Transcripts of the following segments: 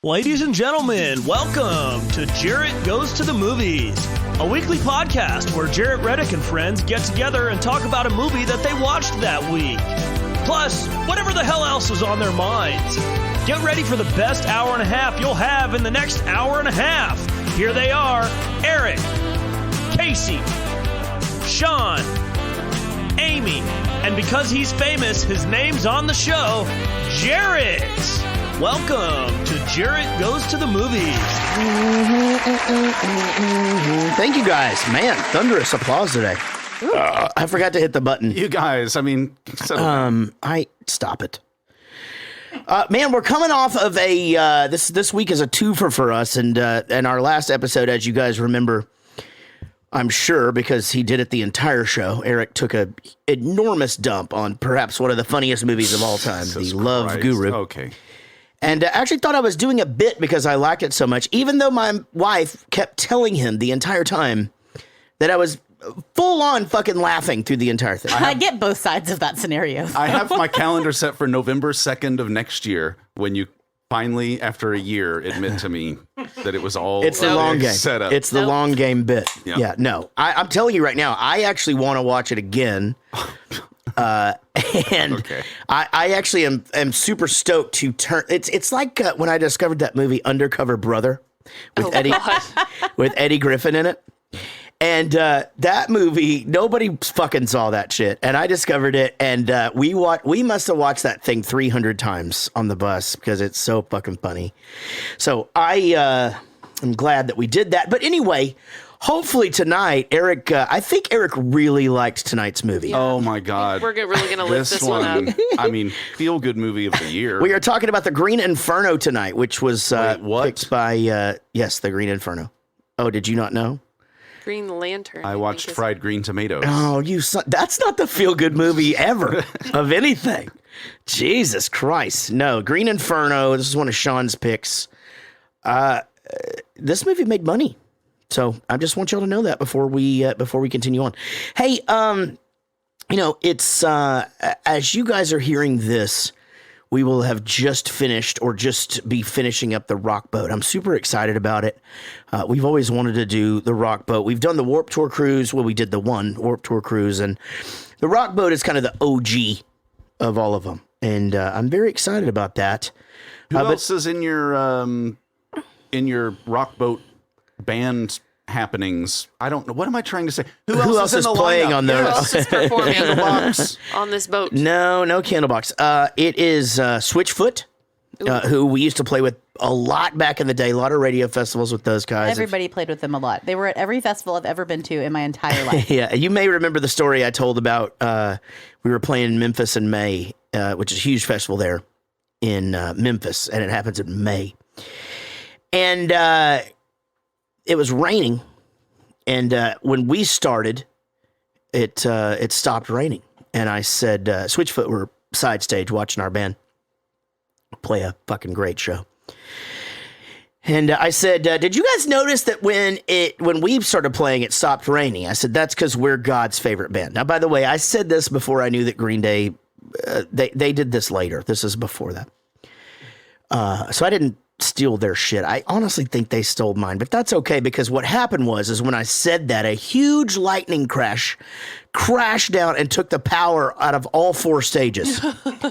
Ladies and gentlemen, welcome to Jarrett Goes to the Movies, a weekly podcast where Jarrett Reddick and friends get together and talk about a movie that they watched that week. Plus, whatever the hell else is on their minds. Get ready for the best hour and a half you'll have in the next hour and a half. Here they are, Eric, Casey, Sean, Amy, and because he's famous, his name's on the show, Jarrett. Welcome to Jarrett Goes to the Movies. Thank you guys. Man, thunderous applause today. I forgot to hit the button. You guys, stop it. Man, we're coming off of a this week is a twofer for us, and our last episode, as you guys remember, I'm sure because he did it the entire show. Eric took a enormous dump on perhaps one of the funniest movies of all time, The Love Guru. Okay. And I actually thought I was doing a bit because I liked it so much, even though my wife kept telling him the entire time that I was full on fucking laughing through the entire thing. I get both sides of that scenario. I have my calendar set for November 2nd of next year when you finally, after a year, admit to me that it was all it's the long game. Set up. It's the long game bit. Yep. Yeah, no. I'm telling you right now, I actually want to watch it again. And okay. I actually am super stoked to turn. It's like when I discovered that movie Undercover Brother with Eddie Griffin in it. And that movie, nobody fucking saw that shit. And I discovered it, and we must have watched that thing 300 times on the bus because it's so fucking funny. So I'm glad that we did that. But anyway, hopefully tonight, Eric, I think Eric really liked tonight's movie. Yeah. Oh my God. We're really going to lift this one up. I mean, feel good movie of the year. We are talking about the Green Inferno tonight, which was what? picked by, the Green Inferno. Oh, did you not know? Green Lantern. I watched Fried Green Tomatoes. Oh, that's not the feel-good movie ever of anything. Jesus Christ. No, Green Inferno, this is one of Sean's picks. This movie made money. So I just want y'all to know that before we continue on. Hey, it's as you guys are hearing this, we will have just finished or just be finishing up the Rock Boat. I'm super excited about it. We've always wanted to do the Rock Boat. We've done the Warped Tour cruise. Well, we did the one Warped Tour cruise, and the Rock Boat is kind of the OG of all of them. And I'm very excited about that. Who else is in your Rock Boat band happenings? I don't know. What am I trying to say? Who else is playing lineup? on those? Who else is performing Candlebox? on this boat? No Candlebox. It is Switchfoot, who we used to play with a lot back in the day. A lot of radio festivals with those guys. Everybody played with them a lot. They were at every festival I've ever been to in my entire life. Yeah, you may remember the story I told about we were playing in Memphis in May, which is a huge festival there in Memphis, and it happens in May. And it was raining, and when we started, it stopped raining. And I said, Switchfoot were side stage watching our band play a fucking great show. And I said, did you guys notice that when we started playing, it stopped raining? I said, that's because we're God's favorite band. Now, by the way, I said this before I knew that Green Day, they did this later. This is before that. So I didn't steal their shit. I honestly think they stole mine, but that's okay because what happened is when I said that, a huge lightning crash crashed down and took the power out of all four stages.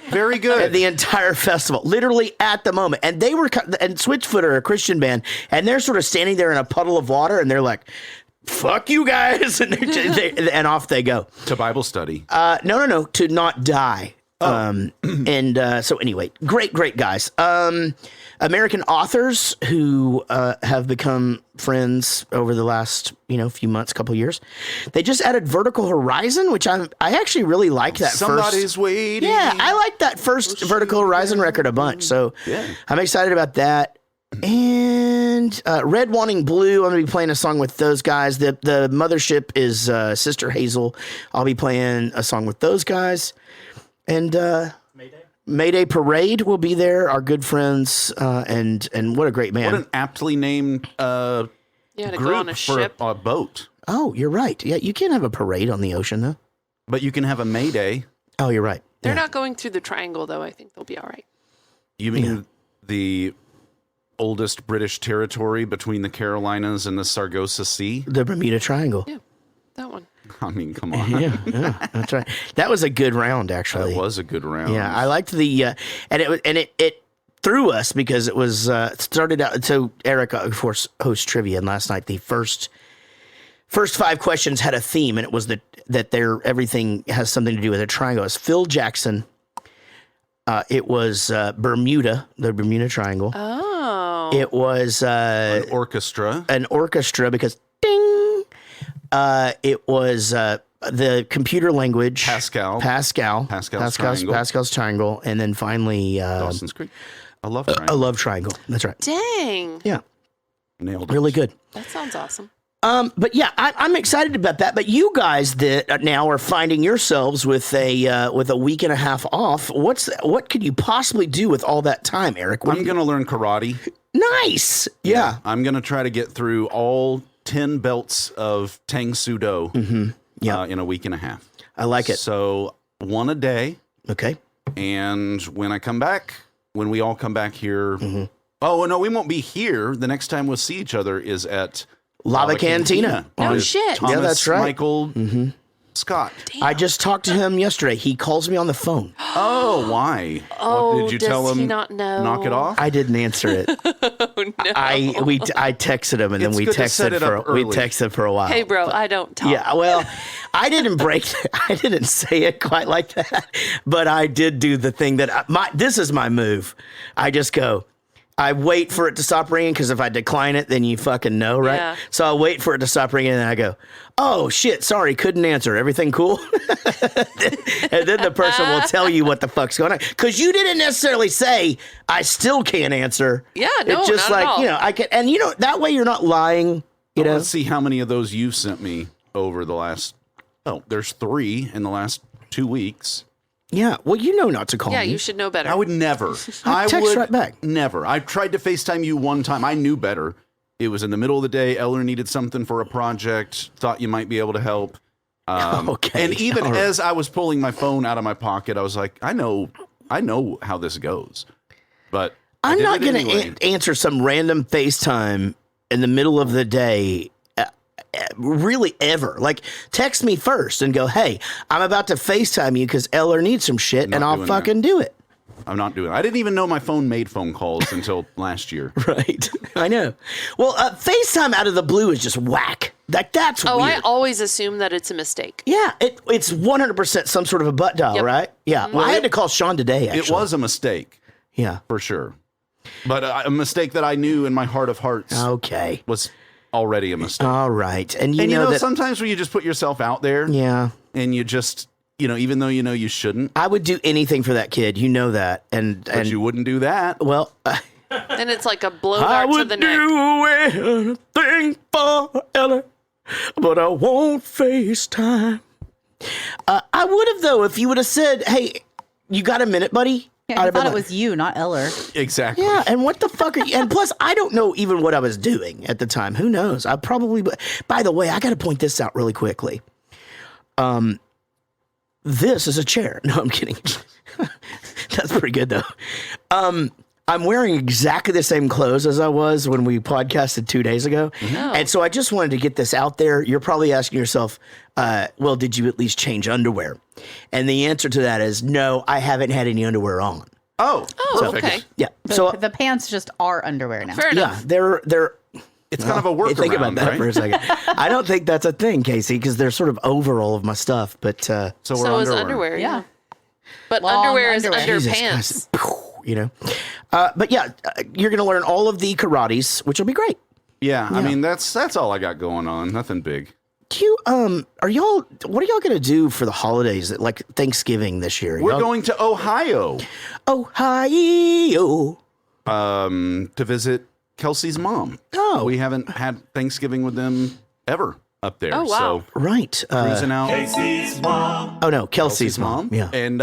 Very good. At the entire festival, literally at the moment. And and Switchfoot are a Christian band, and they're sort of standing there in a puddle of water, and they're like, fuck you guys, and and off they go. To Bible study. No, to not die. So anyway, great guys. American authors who have become friends over the last few months, couple years. They just added Vertical Horizon, which I actually really like that. Somebody's waiting. Yeah, I like that first Vertical Horizon record a bunch. So yeah. I'm excited about that. And Red Wanting Blue, I'm gonna be playing a song with those guys. The mothership is Sister Hazel. I'll be playing a song with those guys. And Mayday Parade will be there. Our good friends, and what a great man! What an aptly named to group go on a ship. for a boat. Oh, you're right. Yeah, you can't have a parade on the ocean though. But you can have a Mayday. Oh, you're right. They're not going through the triangle though. I think they'll be all right. You mean the oldest British territory between the Carolinas and the Sargasso Sea? The Bermuda Triangle. Yeah, that one. I mean, come on. Yeah, that's right. That was a good round, actually. That was a good round. Yeah, I liked the and it threw us because it was started out. So Eric, of course, hosts trivia, and last night the first 5 questions had a theme, and it was that everything has something to do with a triangle. It was Phil Jackson. It was Bermuda, the Bermuda Triangle. Oh. It was An orchestra. because ding. It was the computer language Pascal's triangle, and then finally Dawson's Creek. A love triangle. a love triangle. That's right. Dang. Yeah, Nailed it. really good. That sounds awesome. But yeah, I'm excited about that. But you guys that now are finding yourselves with a week and a half off, what could you possibly do with all that time, Eric? I'm going to learn karate. Nice. Yeah. I'm going to try to get through all 10 belts of Tang Soo Do in a week and a half. I like it. So 1 a day. Okay. And when we all come back here, oh, no, we won't be here. The next time we'll see each other is at Lava Cantina. No with shit. Thomas Yeah, that's right. Michael Scott. Damn. I just talked to him yesterday. He calls me on the phone. Oh, why? Oh, What, did you does tell him? he not know? Knock it off. I didn't answer it. Oh, no. I texted him, and then It's we good to set texted it up early. for a while. Hey, bro, I don't talk. Yeah, well, I didn't say it quite like that, but I did do the thing that this is my move. I just go, I wait for it to stop ringing, because if I decline it, then you fucking know, right? Yeah. So I wait for it to stop ringing, and then I go, oh shit, sorry, couldn't answer. Everything cool? And then the person will tell you what the fuck's going on, because you didn't necessarily say I still can't answer. Yeah, no, it's just not like at all. I can, and that way you're not lying. Let's see how many of those you sent me over the last. Oh, there's 3 in the last 2 weeks. Yeah, well, not to call Yeah, me. you should know better. I would never. I'll text would right back. Never. I tried to FaceTime you one time. I knew better. It was in the middle of the day. Eller needed something for a project. Thought you might be able to help. Okay. And even All right. as I was pulling my phone out of my pocket, I was like, I know how this goes. But I I'm did not it going anyway. to answer some random FaceTime in the middle of the day. Really ever. Like, text me first and go, hey, I'm about to FaceTime you because Eller needs some shit, Not and I'll doing fucking do it. I'm not doing it. I didn't even know my phone made phone calls until last year. Right. I know. Well, FaceTime out of the blue is just whack. Like, that's Oh, weird. I always assume that it's a mistake. Yeah, it's 100% some sort of a butt dial, Yep. right? Yeah. Well, I had to call Sean today, actually. It was a mistake, Yeah. for sure. But a mistake that I knew in my heart of hearts Okay. was already a mistake. All right. And you And know that. sometimes when you just put yourself out there Yeah. and you just, even though you shouldn't, I would do anything for that kid. You know that. but you wouldn't do that. well, And it's like a blow I dart to would the neck. do anything for Ella, but I won't FaceTime. I would have, though, if you would have said, hey, you got a minute, buddy? Yeah, I'd I have been thought it like, was you, not Eller. Exactly. yeah, and what the fuck are you? And plus, I don't know even what I was doing at the time. Who knows? I probably. By the way, I got to point this out really quickly. This is a chair. No, I'm kidding. That's pretty good though. I'm wearing exactly the same clothes as I was when we podcasted 2 days ago, and so I just wanted to get this out there. You're probably asking yourself, "Well, did you at least change underwear?" And the answer to that is no. I haven't had any underwear on. Oh, Oh, perfect. okay. Yeah. So the pants just are underwear now. Fair enough. Yeah, they're. It's kind of a Hey, workaround, think about that right? for a second. I don't think that's a thing, Casey, because they're sort of over all of my stuff. But So we're So is underwear. Yeah. But Long underwear is underwear. Jesus underpants. Christ, but yeah, you're going to learn all of the karates, which will be great. Yeah, I mean that's all I got going on. Nothing big. Do you what are y'all going to do for the holidays, like Thanksgiving this year? We're Y'all- going to Ohio Ohio. to visit Kelsey's mom. Oh. We haven't had Thanksgiving with them ever up there. Oh, wow. So Right. cruising out. Oh no, Kelsey's mom. Yeah. And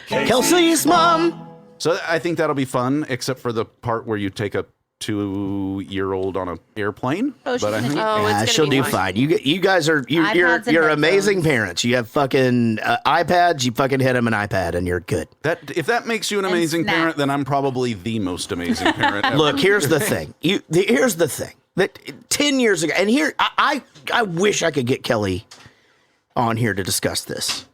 Kelsey's mom. so I think that'll be fun, except for the part where you take a 2-year-old on an airplane. Oh, but I think Oh, it's Yeah, gonna she'll be do fine. fine. You guys are iPads and you're headphones. amazing parents. You have fucking iPads. You fucking hit them an iPad, and you're good. that if that makes you an And amazing snacks. parent, then I'm probably the most amazing parent ever. Look, here's the thing. Here's the thing. That 10 years ago, and here I wish I could get Kelly on here to discuss this.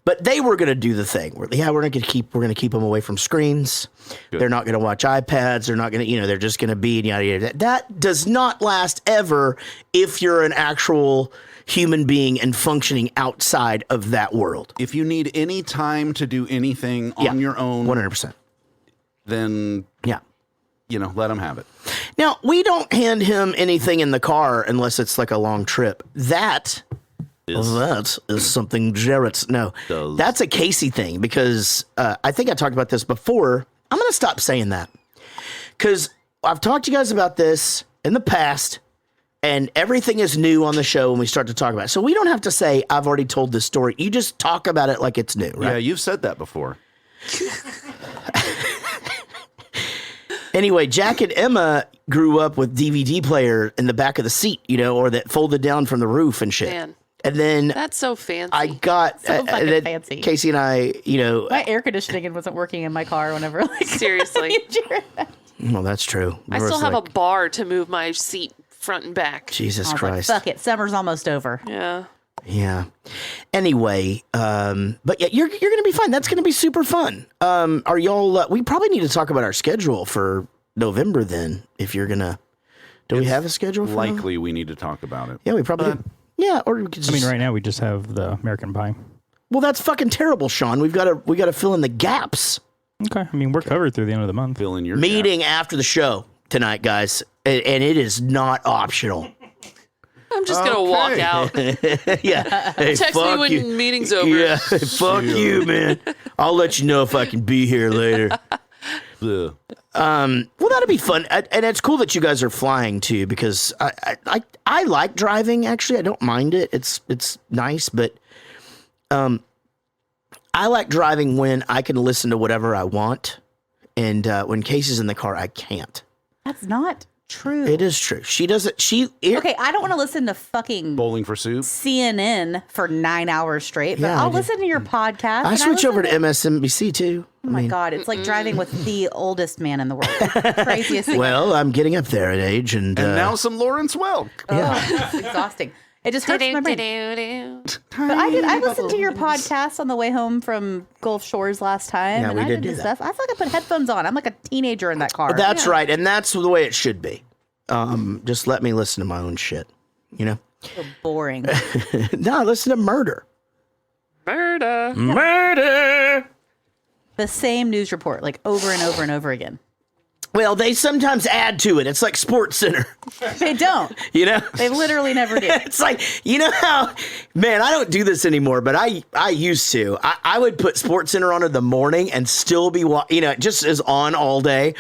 But they were going to do the thing where, we're going to keep them away from screens. Good. They're not going to watch iPads. They're not going to, they're just going to be yada yada. That does not last ever if you're an actual human being and functioning outside of that world. If you need any time to do anything on your own, 100%. then Yeah. let them have it. Now, we don't hand him anything in the car unless it's like a long trip. That is something Jarrett's. No, Does. that's a Casey thing because I think I talked about this before. I'm going to stop saying that because I've talked to you guys about this in the past and everything is new on the show when we start to talk about it. So we don't have to say, I've already told this story. You just talk about it like it's new, right? Yeah, you've said that before. Anyway, Jack and Emma grew up with DVD player in the back of the seat, or that folded down from the roof and shit. Man. And then That's so fancy. I got So fucking then fancy. Casey and I, My air conditioning wasn't working in my car whenever, Seriously. well, that's true. I still have a bar to move my seat front and back. Jesus I was Christ. like, fuck it, summer's almost over. Yeah. Yeah. Anyway, but yeah, you're gonna be fine. That's gonna be super fun. Are y'all? We probably need to talk about our schedule for November then. If you're gonna, do we have a schedule? For November? Likely, we need to talk about it. Yeah, we probably. do. Yeah, or we could just. right now we just have the American Pie. Well, that's fucking terrible, Sean. We got to fill in the gaps. Okay. We're covered through the end of the month. Fill in your Meeting after the show tonight, guys, and it is not optional. I'm just going to walk out. Yeah. Hey, Text me fuck when you. meeting's over. Yeah, fuck you, man. I'll let you know if I can be here later. Ugh. Well, that'll be fun, and it's cool that you guys are flying too, because I like driving. Actually, I don't mind it. It's nice, but I like driving when I can listen to whatever I want, and when Casey's in the car, I can't. That's not true. It is true. She doesn't. Okay, I don't want to listen to fucking Bowling for Soup. CNN for 9 hours straight, but Yeah, I I'll do. listen to your podcast. I and switch listen over to to MSNBC too. Oh my God, it's like driving with the oldest man in the world. Craziest thing. Well, I'm getting up there in age, and And now some Lawrence Welk. It's exhausting. It just hurts my brain. But I listened to your podcast on the way home from Gulf Shores last time, Yeah, and we I did did do this that. stuff. I feel like I put headphones on. I'm like a teenager in that car. that's right, and that's the way it should be. Just let me listen to my own shit, So boring. No, listen to murder. Murder. Murder. The same news report, like over and over and over again. Well, they sometimes add to it. It's like Sports Center, They don't. They literally never do. It's like, how, man, I don't do this anymore, but I used to. I would put Sports Center on in the morning and still be, it just is on all day.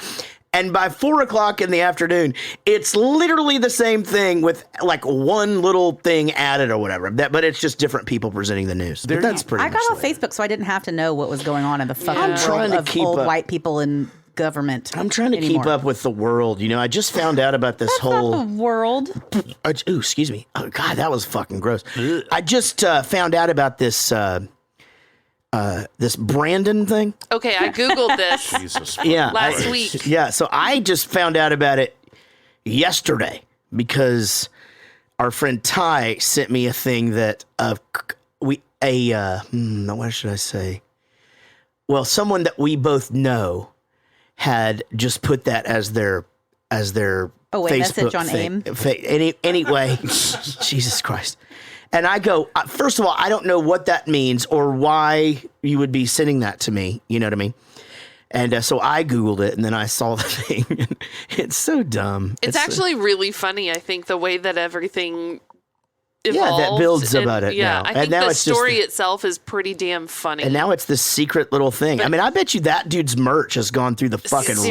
And by 4 o'clock in the afternoon, it's literally the same thing with like one little thing added or whatever. But it's just different people presenting the news. But that's pretty I much got off the way. Facebook, so I didn't have to know what was going on in the fucking I'm world trying to of keep old up. white people in government. I'm trying to anymore. keep up with the world. I just found out about this whole. The world. Ooh, excuse me. Oh God, that was fucking gross. I just found out about this this Brandon thing. Okay, I Googled this. Jesus. Yeah, Last week. Yeah, so I just found out about it yesterday because our friend Ty sent me a thing that what should I say? Well, someone that we both know had just put that as their Away Facebook message on thing. AIM. Anyway, Jesus Christ. And I go, first of all, I don't know what that means or why you would be sending that to me. You know what I mean? And so I Googled it, and then I saw the thing. It's so dumb. It's actually really funny, I think, the way that everything evolved. Yeah, that builds and, about it Yeah, now. I And think now the it's just- story itself is pretty damn funny. And now it's this secret little thing. I mean, I bet you that dude's merch has gone through the fucking roof.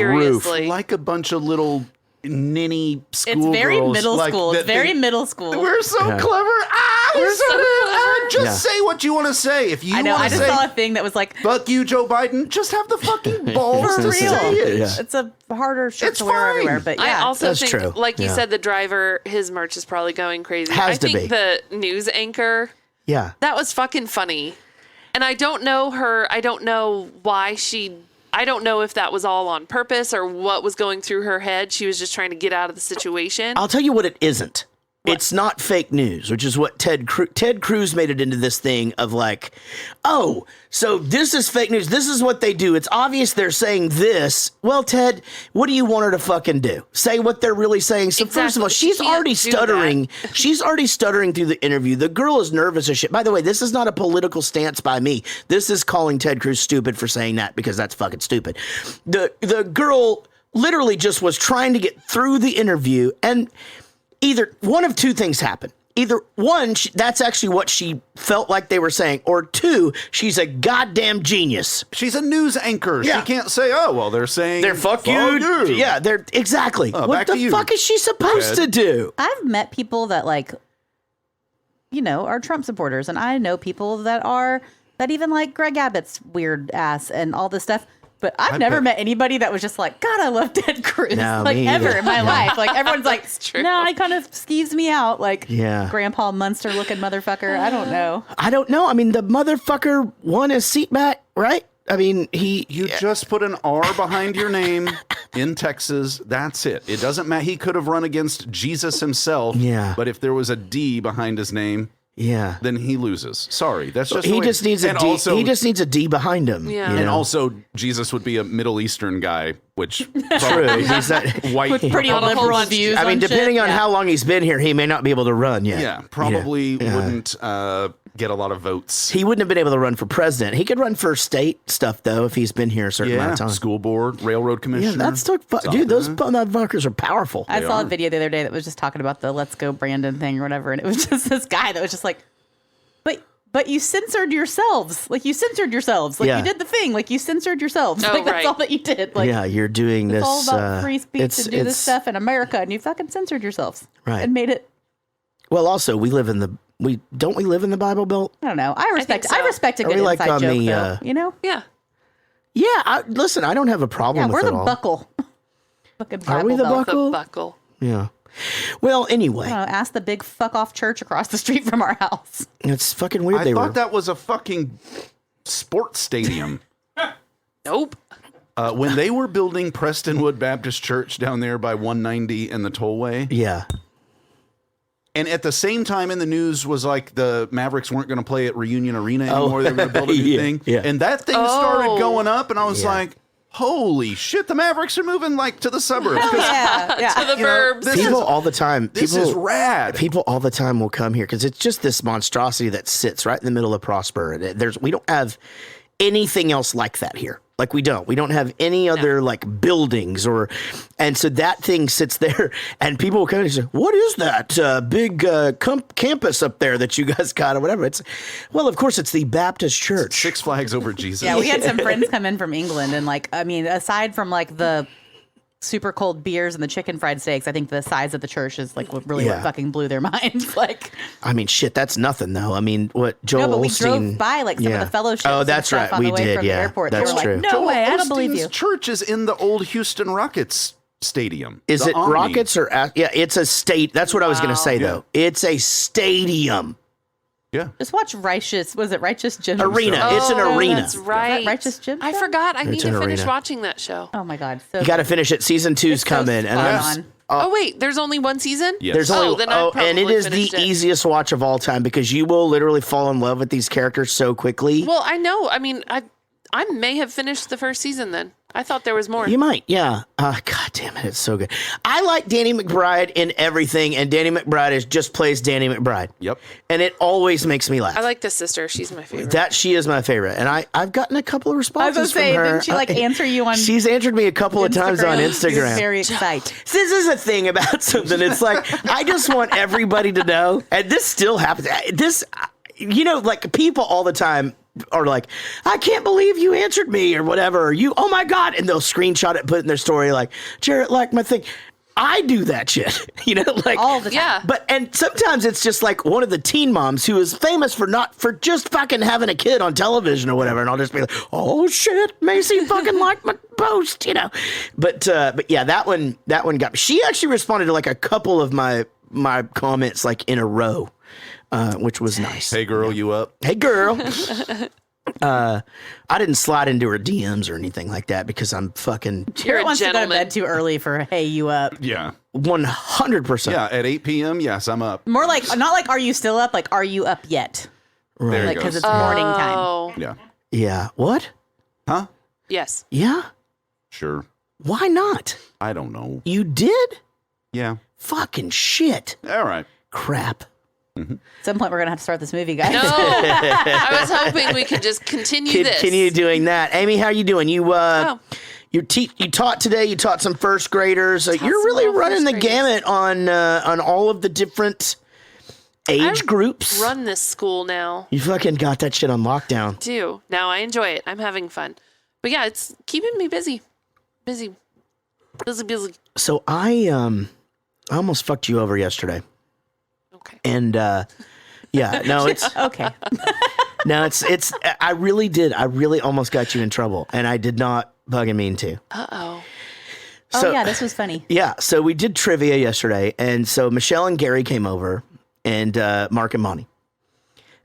Seriously. Like a bunch of little ninny school It's very girls, middle like, school. that It's very think, middle school. We're so clever. Ah! Just say what you want to say. If you I know. want I to just say, saw a thing that was like, fuck you, Joe Biden, just have the fucking balls for to real. say it. Yeah. It's a harder shirt It's to wear fine. everywhere. But yeah, I also That's think, true. like you Yeah. said, the driver, his merch is probably going crazy. Has I to think be. the news anchor, Yeah. that was fucking funny. And I don't know her. I don't know why I don't know if that was all on purpose or what was going through her head. She was just trying to get out of the situation. I'll tell you what it isn't. It's not fake news, which is what Ted Cruz made it into this thing of like, oh, so this is fake news. This is what they do. It's obvious they're saying this. Well, Ted, what do you want her to fucking do? Say what they're really saying. So first of all, Exactly. She she's can't already do stuttering. She's already stuttering through the interview. The girl is nervous as shit. By the way, this is not a political stance by me. This is calling Ted Cruz stupid for saying that because that's fucking stupid. The girl literally just was trying to get through the interview, and either one of two things happened. Either one, that's actually what she felt like they were saying, or two, she's a goddamn genius. She's a news anchor. Yeah. She can't say, oh, well, they're saying... They're fuck you. Yeah, they're exactly. Back What to the you, fuck is she supposed to Ted. do? I've met people that like, you know, are Trump supporters, and I know people that even like Greg Abbott's weird ass and all this stuff. But I've never met anybody that was just like, God, I love Ted Cruz. No, like me ever either. in my life. Like everyone's like, true. no, he kind of skeeves me out. Like Grandpa Munster looking motherfucker. I don't know. I don't know. I mean, the motherfucker won his seat back, right? I mean, You just put an R behind your name in Texas. That's it. It doesn't matter. He could have run against Jesus himself. Yeah. But if there was a D behind his name, yeah. then he loses. Sorry. That's just the He way- just needs a and D. also- He just needs a D behind him. Yeah. you And know? also, Jesus would be a Middle Eastern guy, which True. probably He's that, white. With pretty On a whole liberal bunch. views. I mean, on depending shit. on Yeah. how long he's been here, he may not be able to run yet. Yeah, probably Yeah. wouldn't get a lot of votes. He wouldn't have been able to run for president. He could run for state stuff though if he's been here a certain amount Yeah, of time. school board, railroad commissioner. Yeah, that's still dude. Those motherfuckers are powerful. I saw are. a video the other day that was just talking about the Let's Go Brandon thing or whatever. And it was just this guy that was just like, but you censored yourselves. Like you censored yourselves. Like Yeah. you did the thing. Like you censored yourselves. Oh, like that's right. all that you did. Like Yeah, you're doing it's this. all about free speech it's- and do this it's- stuff in America, and you fucking censored yourselves. Right. And made it. Well, also we live in the don't we live in the Bible Belt? I don't know. I respect. so. I respect a Are good we, like, inside on joke. the, Though, you know. Yeah. Yeah, listen, I don't have a problem Yeah, with we're it the all. buckle. Fucking Are we Bible the Belt. The Buckle? buckle. Yeah. Well, anyway, I don't know, ask the big fuck off church across the street from our house. it's fucking weird. I they thought were. that was a fucking sports stadium. Nope. When they were building Prestonwood Baptist Church down there by 190 and the tollway, Yeah. and at the same time in the news was like the Mavericks weren't going to play at Reunion Arena anymore. They were going to build a new Yeah, thing. yeah. And that thing started going up, and I was Yeah. like, holy shit, the Mavericks are moving like to the suburbs. 'Cause Yeah. To the you know, verbs. this People is- all the time. This people, is rad. People all the time will come here because it's just this monstrosity that sits right in the middle of Prosper. We don't have anything else like that here. Like we don't have any other like buildings and so that thing sits there and people will come and say, what is that big campus up there that you guys got or whatever? Well, of course it's the Baptist Church. Six Flags over Jesus. Yeah, we had some friends come in from England, and like, I mean, aside from like the super cold beers and the chicken fried steaks, I think the size of the church is like what really what fucking blew their minds. Like, I mean, shit, that's nothing though. I mean, what Joel no, but we Osteen drove by like some of the fellowships. Oh, and that's stuff right. on We the way did. from Yeah, the airport. that's they were true. like, no Joel way, I don't believe Osteen's you. church is in the old Houston Rockets stadium. Is The it Omni. Rockets or yeah? It's a state. That's what I was going to say though. It's a stadium Yeah. Just watch Righteous. Was it Righteous Jim? arena. It's an Oh, arena. That's right. Righteous Jim? I forgot. I need It's to an finish arena. watching that show. Oh my God! So You got to finish it. Season 2's It's so coming, and spot on. Oh wait, there's only one season. Yes. there's only then I've and it probably is the finished it. easiest watch of all time because you will literally fall in love with these characters so quickly. Well, I know. I mean, I may have finished the first season then. I thought there was more. You might, yeah. God damn it, it's so good. I like Danny McBride in everything, and Danny McBride just plays Danny McBride. Yep. And it always makes me laugh. I like the sister. She's my favorite. That she is my favorite, and I've gotten a couple of I responses was gonna say, from her. didn't she like answer you on? She's answered me a couple of times on She was Instagram. very excited. This is a thing about something. It's like I just want everybody to know, and this still happens. This, you know, like people all the time are like, I can't believe you answered me or whatever. Or you, oh my God, and they'll screenshot it, put it in their story like, Jarrett liked my thing. I do that shit, like All the time. Yeah. and sometimes it's just like one of the teen moms who is famous for just fucking having a kid on television or whatever, and I'll just be like, oh shit, Macy fucking liked my post, But yeah, that one got me. She actually responded to like a couple of my comments like in a row, which was nice. Hey girl, you up? Hey girl. I didn't slide into her DMs or anything like that because I'm fucking You're Jared a wants to go to gentleman. bed too early for hey, you up. Yeah. 100%. Yeah, at 8 p.m., yes, I'm up. More like, not like, are you still up? Like, are you up yet? There Like, you because go. it's morning time. Oh, Yeah. Yeah. What? Huh? yes. Yeah. Sure. Why not? I don't know. You did? Yeah. Fucking shit. All right. Crap. At some point, we're going to have to start this movie, guys. No, I was hoping we could just continue this. Continue doing that. Amy, how you doing? You Oh. you taught today. You taught some first graders. You're really some running the first graders. gamut on all of the different age groups. Run this school now. You fucking got that shit on lockdown. Do. Now I enjoy it. I'm having fun. But yeah, it's keeping me busy. Busy. So I almost fucked you over yesterday. Okay. And yeah, no, it's Okay. no, it's I really did. I really almost got you in trouble, and I did not fucking mean to. Uh-oh. So, Oh, yeah, this was funny. yeah, so we did trivia yesterday, and so Michelle and Gary came over, and Mark and Monty.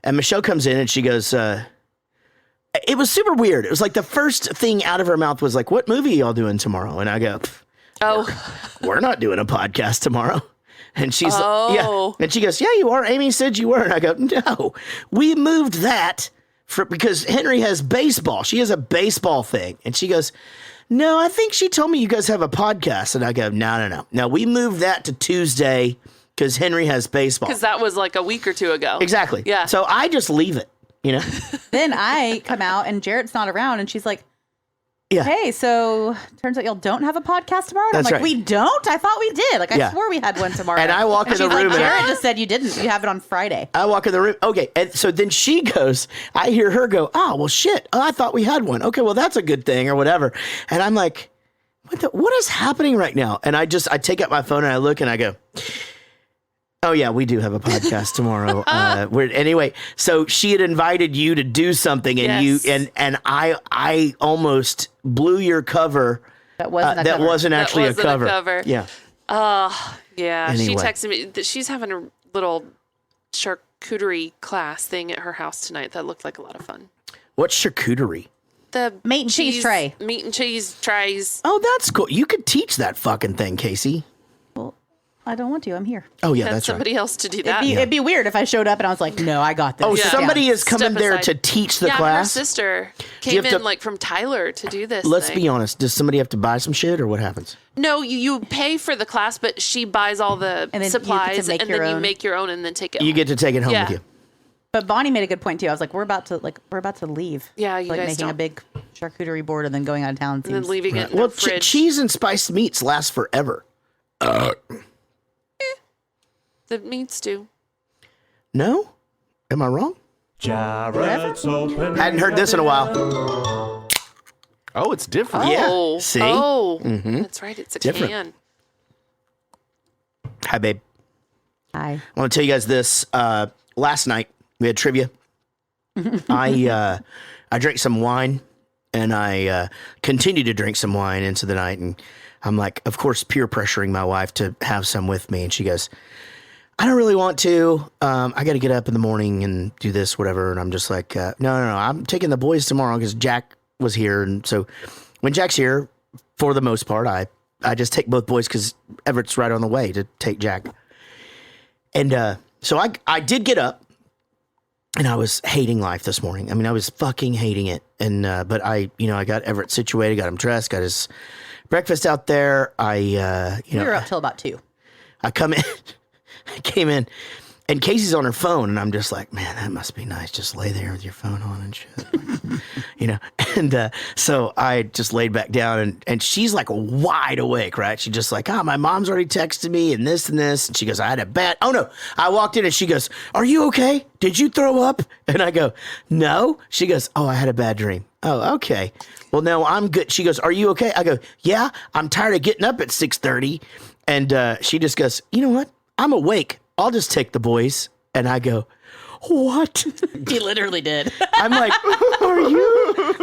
And Michelle comes in, and she goes, it was super weird. It was like the first thing out of her mouth was like, what movie are y'all doing tomorrow? And I go, Oh. we're not doing a podcast tomorrow. And she's Oh. yeah. And she goes, yeah, you are. Amy said you were. And I go, no, we moved that because Henry has baseball. She has a baseball thing. And she goes, no, I think she told me you guys have a podcast. And I go, no. No, we moved that to Tuesday because Henry has baseball. Because that was like a week or two ago. Exactly. Yeah. So I just leave it, Then I come out and Jarrett's not around and she's like, Yeah. hey, so turns out y'all don't have a podcast tomorrow? And That's I'm like, right. we don't? I thought we did. Like, I Yeah. swore we had one tomorrow. And I walk in the she's room like, and Jarrett just said you didn't. You have it on Friday. I walk in the room. Okay. And so then she goes, I hear her go, oh, well, shit. Oh, I thought we had one. Okay. Well, that's a good thing or whatever. And I'm like, what is happening right now? And I take out my phone and I look and I go, oh yeah, we do have a podcast tomorrow. Anyway, so she had invited you to do something and Yes. I almost blew your cover. That wasn't a that cover. wasn't actually wasn't a a cover. cover. Yeah. Yeah. She Anyway. texted me that she's having a little charcuterie class thing at her house tonight that looked like a lot of fun. What's charcuterie? The Meat and cheese tray. Meat and cheese trays. Oh, that's cool. You could teach that fucking thing, Casey. Well, I don't want to. I'm here. Oh yeah, Had that's right. somebody else to do that. It'd be weird if I showed up and I was like, no, I got this. Oh, Yeah. somebody is coming Step there aside. to teach the yeah, her class. sister you came have in to- like from Tyler to do this. Let's thing. be honest. Does somebody have to buy some shit or what happens? No, you pay for the class, but she buys all the And then you get to supplies, make and your then you own. make your own, and then take it. You home. get to take it home Yeah. with you. But Bonnie made a good point too. I was like, we're about to leave. Yeah, you like guys making a don't. big charcuterie board and then going out of town. and then seems- leaving it in Well, the fridge. cheese and spiced meats last forever. The meats do. No? Am I wrong? Jared's open. Hadn't heard this in a while. Oh, it's different. Yeah. Oh, See? Oh, that's right. It's a Different. can. Hi, babe. Hi. I want to tell you guys this. Last night we had trivia. I drank some wine, and I continued to drink some wine into the night. And I'm like, of course, peer pressuring my wife to have some with me. And she goes, I don't really want to. I got to get up in the morning and do this, whatever. And I'm just like, no. I'm taking the boys tomorrow because Jack was here. And so when Jack's here, for the most part, I just take both boys because Everett's right on the way to take Jack. And so I did get up, and I was hating life this morning. I mean, I was fucking hating it. And but I got Everett situated, got him dressed, got his breakfast out there. We were up till about 2. I come in, I came in, and Casey's on her phone, and I'm just like, man, that must be nice. Just lay there with your phone on and shit, And so I just laid back down, and she's like wide awake, right? She's just like, my mom's already texted me, and this and this. And she goes, I had a bad. Oh no, I walked in, and she goes, are you okay? Did you throw up? And I go, no. She goes, oh, I had a bad dream. Oh, okay. Well, no, I'm good. She goes, are you okay? I go, yeah. I'm tired of getting up at 6:30. And she just goes, you know what? I'm awake. I'll just take the boys. And I go, what? He literally did. I'm like,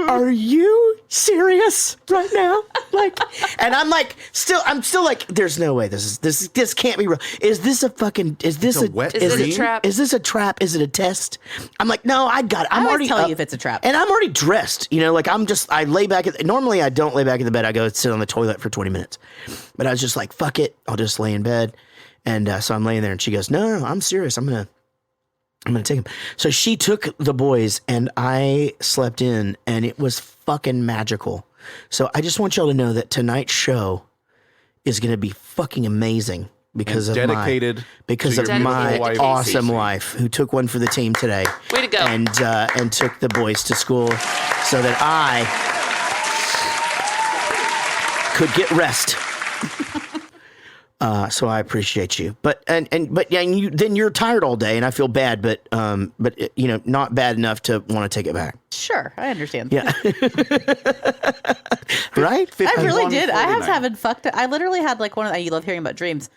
are you serious right now? Like, and I'm still like, there's no way this can't be real. Is this a fucking, is this a wet Is it a dream? trap? Is this a trap? Is it a test? I'm like, no, I got it. I'm I always already tell up. you if it's a trap. And I'm already dressed, like I lay back normally I don't lay back in the bed. I go sit on the toilet for 20 minutes. But I was just like, fuck it. I'll just lay in bed. And so I'm laying there and she goes, no, I'm serious. I'm going to take him. So she took the boys and I slept in and it was fucking magical. So I just want y'all to know that tonight's show is going to be fucking amazing because And of dedicated to your my beautiful wife, awesome Casey. wife who took one for the team today. Way to go. And took the boys to school so that I could get rest. So I appreciate you, but you're tired all day, and I feel bad, but not bad enough to want to take it back. Sure, I understand. Yeah, right. I really 51, did. I was 49. having fucked up. I literally had like one of you love hearing about dreams,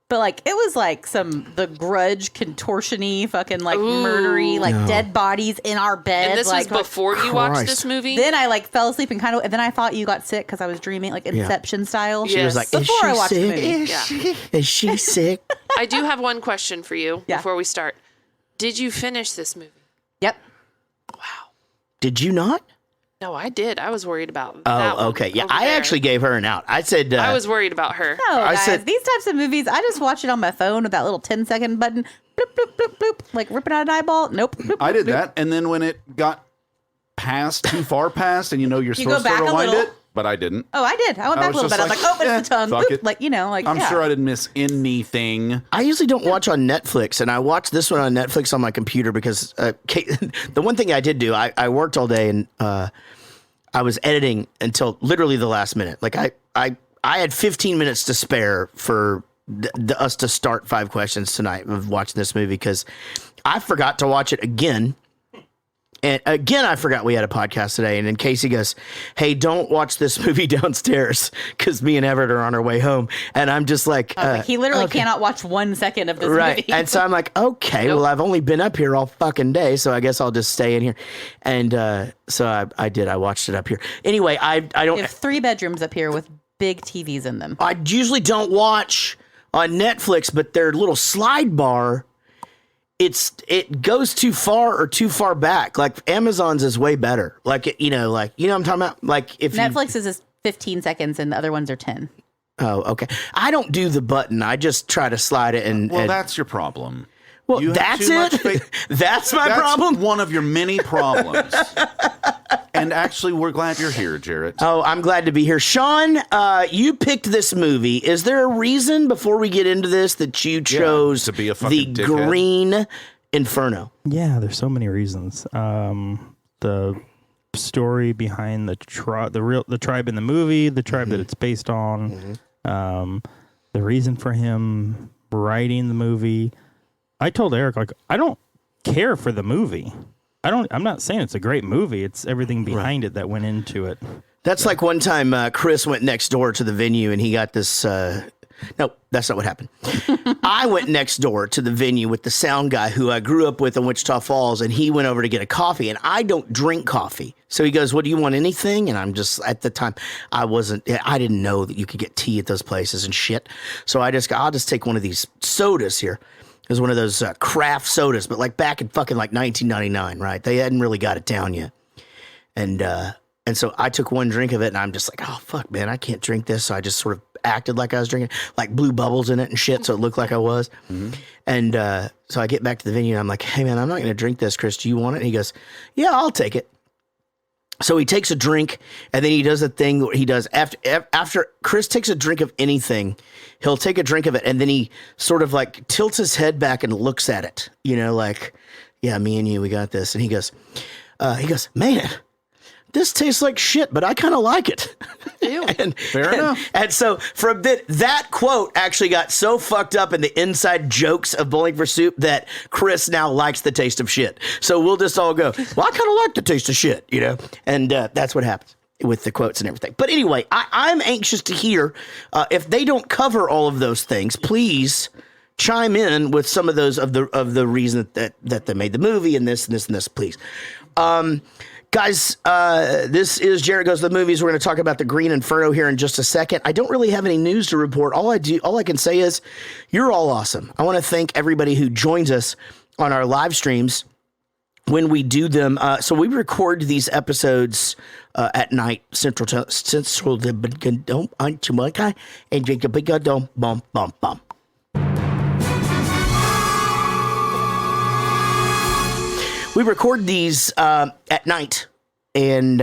but like it was like the Grudge contortion-y, fucking like murdery, like dead bodies in our bed. And this was like, before you watched Christ. this movie? Then I like fell asleep and and then I thought you got sick because I was dreaming like Inception style. She was like, before I watched the sick? movie. Is she sick? I do have one question for you Yeah. before we start. Did you finish this movie? Yep. Did you not? No, I did. I was worried about that one Oh, okay. Yeah, over I there. actually gave her an out. I said I was worried about her. No, I guys, said- these types of movies, I just watch it on my phone with that little 10-second button. Bloop, bloop, bloop, bloop, like ripping out an eyeball. Nope. Bloop, I bloop, did bloop. that, and then when it got too far past, and you're go supposed to back a rewind little. it, but I didn't. Oh, I did. I went back a little was bit. I was just like, oh, but like, it's the tongue. fuck Bloop. it. Like, I'm yeah. sure I didn't miss anything. I usually don't watch on Netflix, and I watched this one on Netflix on my computer because the one thing I did do, I worked all day and I was editing until literally the last minute. Like I had 15 minutes to spare for us to start 5 questions tonight of watching this movie because I forgot to watch it again. And again, I forgot we had a podcast today. And then Casey goes, hey, don't watch this movie downstairs because me and Everett are on our way home. And I'm just like, He literally okay. cannot watch 1 second of this Right. movie. And so I'm like, okay, well, I've only been up here all fucking day, so I guess I'll just stay in here. And so I did. I watched it up here. Anyway, I We don't. have 3 bedrooms up here with big TVs in them. I usually don't watch on Netflix, but their little slide bar, it goes too far or too far back. Like Amazon's is way better. Like you know what I'm talking about. Like if Netflix is 15 seconds and the other ones are 10. Oh, okay. I don't do the button. I just try to slide it and. Well, and that's your problem. well, you have that's too much it. faith- That's my That's problem. one of your many problems. And actually, we're glad you're here, Jarrett. Oh, I'm glad to be here. Sean, you picked this movie. Is there a reason before we get into this that you chose to be a the fucking dickhead. Green Inferno? Yeah, there's so many reasons. The story behind the tribe in the movie, the tribe that it's based on, the reason for him writing the movie. I told Eric, like, I don't care for the movie. I'm not saying it's a great movie. It's everything behind it that went into it. That's like one time Chris went next door to the venue and he got this. No, that's not what happened. I went next door to the venue with the sound guy who I grew up with in Wichita Falls, and he went over to get a coffee, and I don't drink coffee. So he goes, "What do you want? Anything?" And I'm just, at the time, I didn't know that you could get tea at those places and shit. So I'll just take one of these sodas here. It was one of those craft sodas, but like back in fucking like 1999, right? They hadn't really got it down yet. And so I took one drink of it and I'm just like, oh, fuck, man, I can't drink this. So I just sort of acted like I was drinking, like blew bubbles in it and shit. So it looked like I was. And so I get back to the venue and I'm like, hey, man, I'm not going to drink this, Chris. Do you want it? And he goes, yeah, I'll take it. So he takes a drink and then he does a thing he does after Chris takes a drink of anything, he'll take a drink of it and then he sort of like tilts his head back and looks at it, like, yeah, me and you, we got this. And he goes, man, this tastes like shit, but I kind of like it. Ew. Fair enough. And so for a bit, that quote actually got so fucked up in the inside jokes of Bowling for Soup that Chris now likes the taste of shit. So we'll just all go, well, I kind of like the taste of shit, And that's what happens. with the quotes and everything. But anyway, I'm anxious to hear if they don't cover all of those things. Please chime in with some of those of the reason that they made the movie and this and this and this. Please, guys. This is Jared Goes to the Movies. We're going to talk about the Green Inferno here in just a second. I don't really have any news to report. All I can say is you're all awesome. I want to thank everybody who joins us on our live streams when we do them. So we record these episodes at night, central we record these at night, and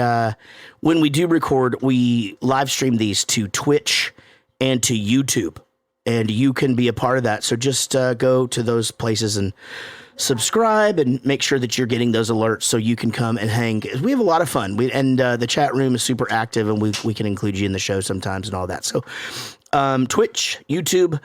when we do record, we live stream these to Twitch and to YouTube, and you can be a part of that. So just go to those places and subscribe and make sure that you're getting those alerts so you can come and hang. We have a lot of fun. The chat room is super active, and we can include you in the show sometimes and all that. So Twitch, YouTube,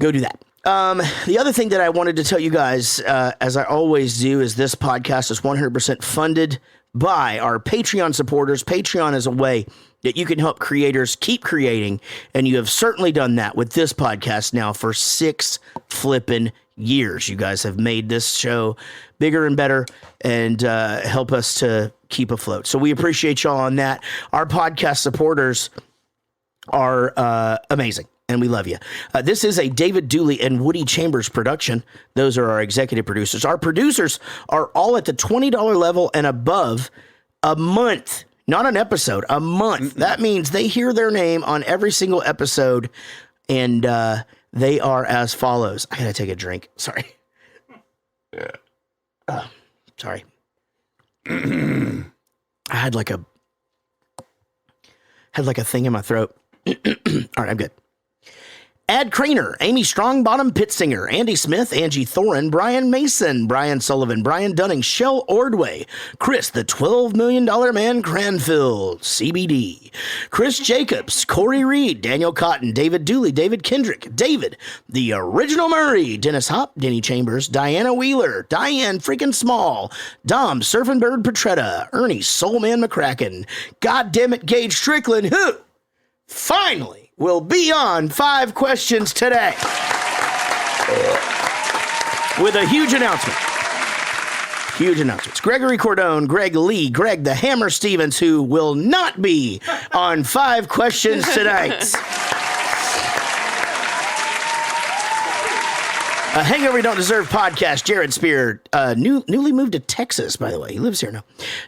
go do that. The other thing that I wanted to tell you guys, as I always do, is this podcast is 100% funded by our Patreon supporters. Patreon is a way that you can help creators keep creating, and you have certainly done that with this podcast now for 6 flippin' years. You guys have made this show bigger and better and help us to keep afloat. So we appreciate y'all on that. Our podcast supporters are amazing, and we love you. This is a David Dooley and Woody Chambers production. Those are our executive producers. Our producers are all at the $20 level and above a month. Not an episode, a month. That means they hear their name on every single episode, and they are as follows. I gotta take a drink. Sorry. Sorry. I had like a thing in my throat. All right, I'm good. Ad Craner, Amy Strongbottom Pittsinger, Andy Smith, Angie Thorin, Brian Mason, Brian Sullivan, Brian Dunning, Shell Ordway, Chris, the $12 Million Man Cranfield, CBD, Chris Jacobs, Corey Reed, Daniel Cotton, David Dooley, David Kendrick, David, the Original Murray, Dennis Hopp, Denny Chambers, Diana Wheeler, Diane freaking Small, Dom, Surfing Bird Petretta, Ernie, Soulman McCracken, Goddammit Gage Stricklin, who finally will be on 5 Questions today with a huge announcement. Huge announcements. Gregory Cordone, Greg Lee, Greg the Hammer Stevens, who will not be on 5 Questions tonight. A Hangover You Don't Deserve podcast, Jared Spear, newly moved to Texas, by the way. He lives here now.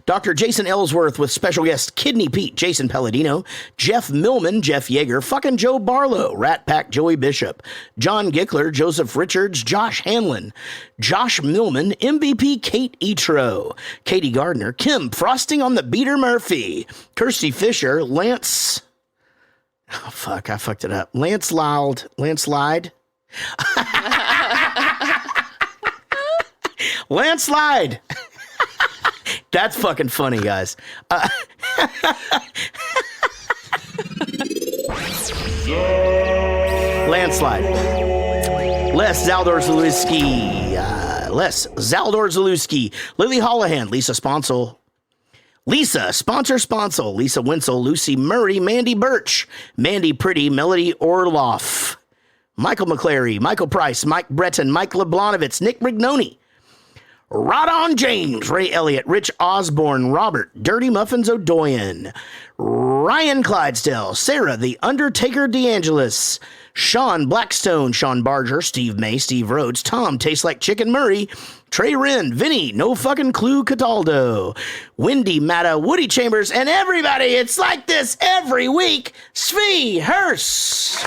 Dr. Jason Aylesworth with special guest Kidney Pete, Jason Palladino, Jeff Millman, Jeff Yeager, fucking Joe Barlow, Rat Pack Joey Bishop, John Gickler, Joseph Richards, Josh Hanlon, Josh Millman, MVP Kate Etro, Katie Gardner, Kim Frosting on the Beater Murphy, Kirsty Fisher, Lance... Oh, fuck, I fucked it up. Landslide. Landslide. That's fucking funny, guys. Landslide. Les Zaldor Zalewski, Lily Holohan, Lisa Sponsel, Lisa Winsel, Lucy Murray, Mandy Birch, Mandy Pretty, Melody Orloff, Michael McClary, Michael Price, Mike Breton, Mike Leblanovitz, Nick Brignoni, Rodon James, Ray Elliott, Rich Osborne, Robert, Dirty Muffins O'Doyen, Ryan Clydesdale, Sarah, The Undertaker DeAngelis, Sean Blackstone, Sean Barger, Steve May, Steve Rhodes, Tom, Tastes Like Chicken Murray, Trey Wren, Vinny, No Fucking Clue Cataldo, Wendy Matta, Woody Chambers, and everybody, it's like this every week, Svi Hurst.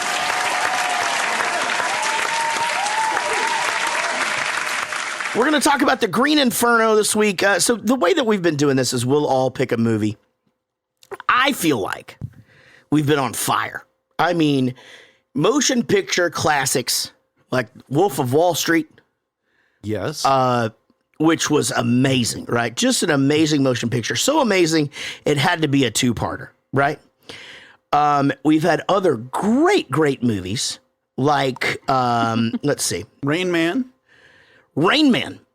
We're going to talk about the Green Inferno this week. So the way that we've been doing this is we'll all pick a movie. I feel like we've been on fire. I mean, motion picture classics like Wolf of Wall Street. Yes. Which was amazing, right? Just an amazing motion picture. So amazing, it had to be a 2-parter, right? We've had other great movies like, let's see. Rain Man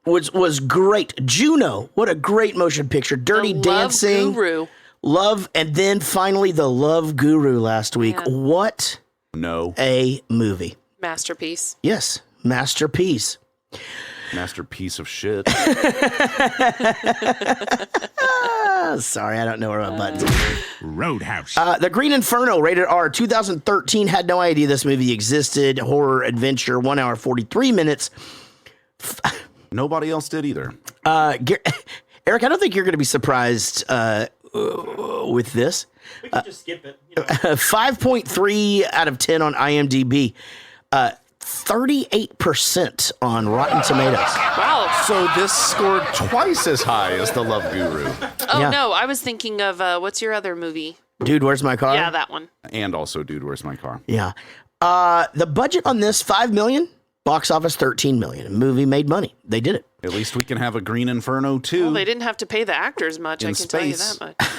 was great. Juno, what a great motion picture. Dirty The Love Dancing. Guru. Love, and then finally the Love Guru last week. Yeah. What No. a movie. Masterpiece. Yes, masterpiece. Masterpiece of shit. Sorry, I don't know where my buttons are. Roadhouse. The Green Inferno, rated R, 2013. Had no idea this movie existed. Horror adventure, 1 hour, 43 minutes. Nobody else did either. Eric, I don't think you're going to be surprised with this. We can just skip it. 5.3 out of 10 on IMDb. 38% on Rotten Tomatoes. Wow. So this scored twice as high as The Love Guru. Oh, Yeah. no. I was thinking of what's your other movie? Dude, where's my car? Yeah, that one. And also, Dude, Where's My Car? Yeah. The budget on this, $5 million. Box office, $13 million. The movie made money. They did it. At least we can have a Green Inferno too. Well, they didn't have to pay the actors much, I In can tell you space. that much.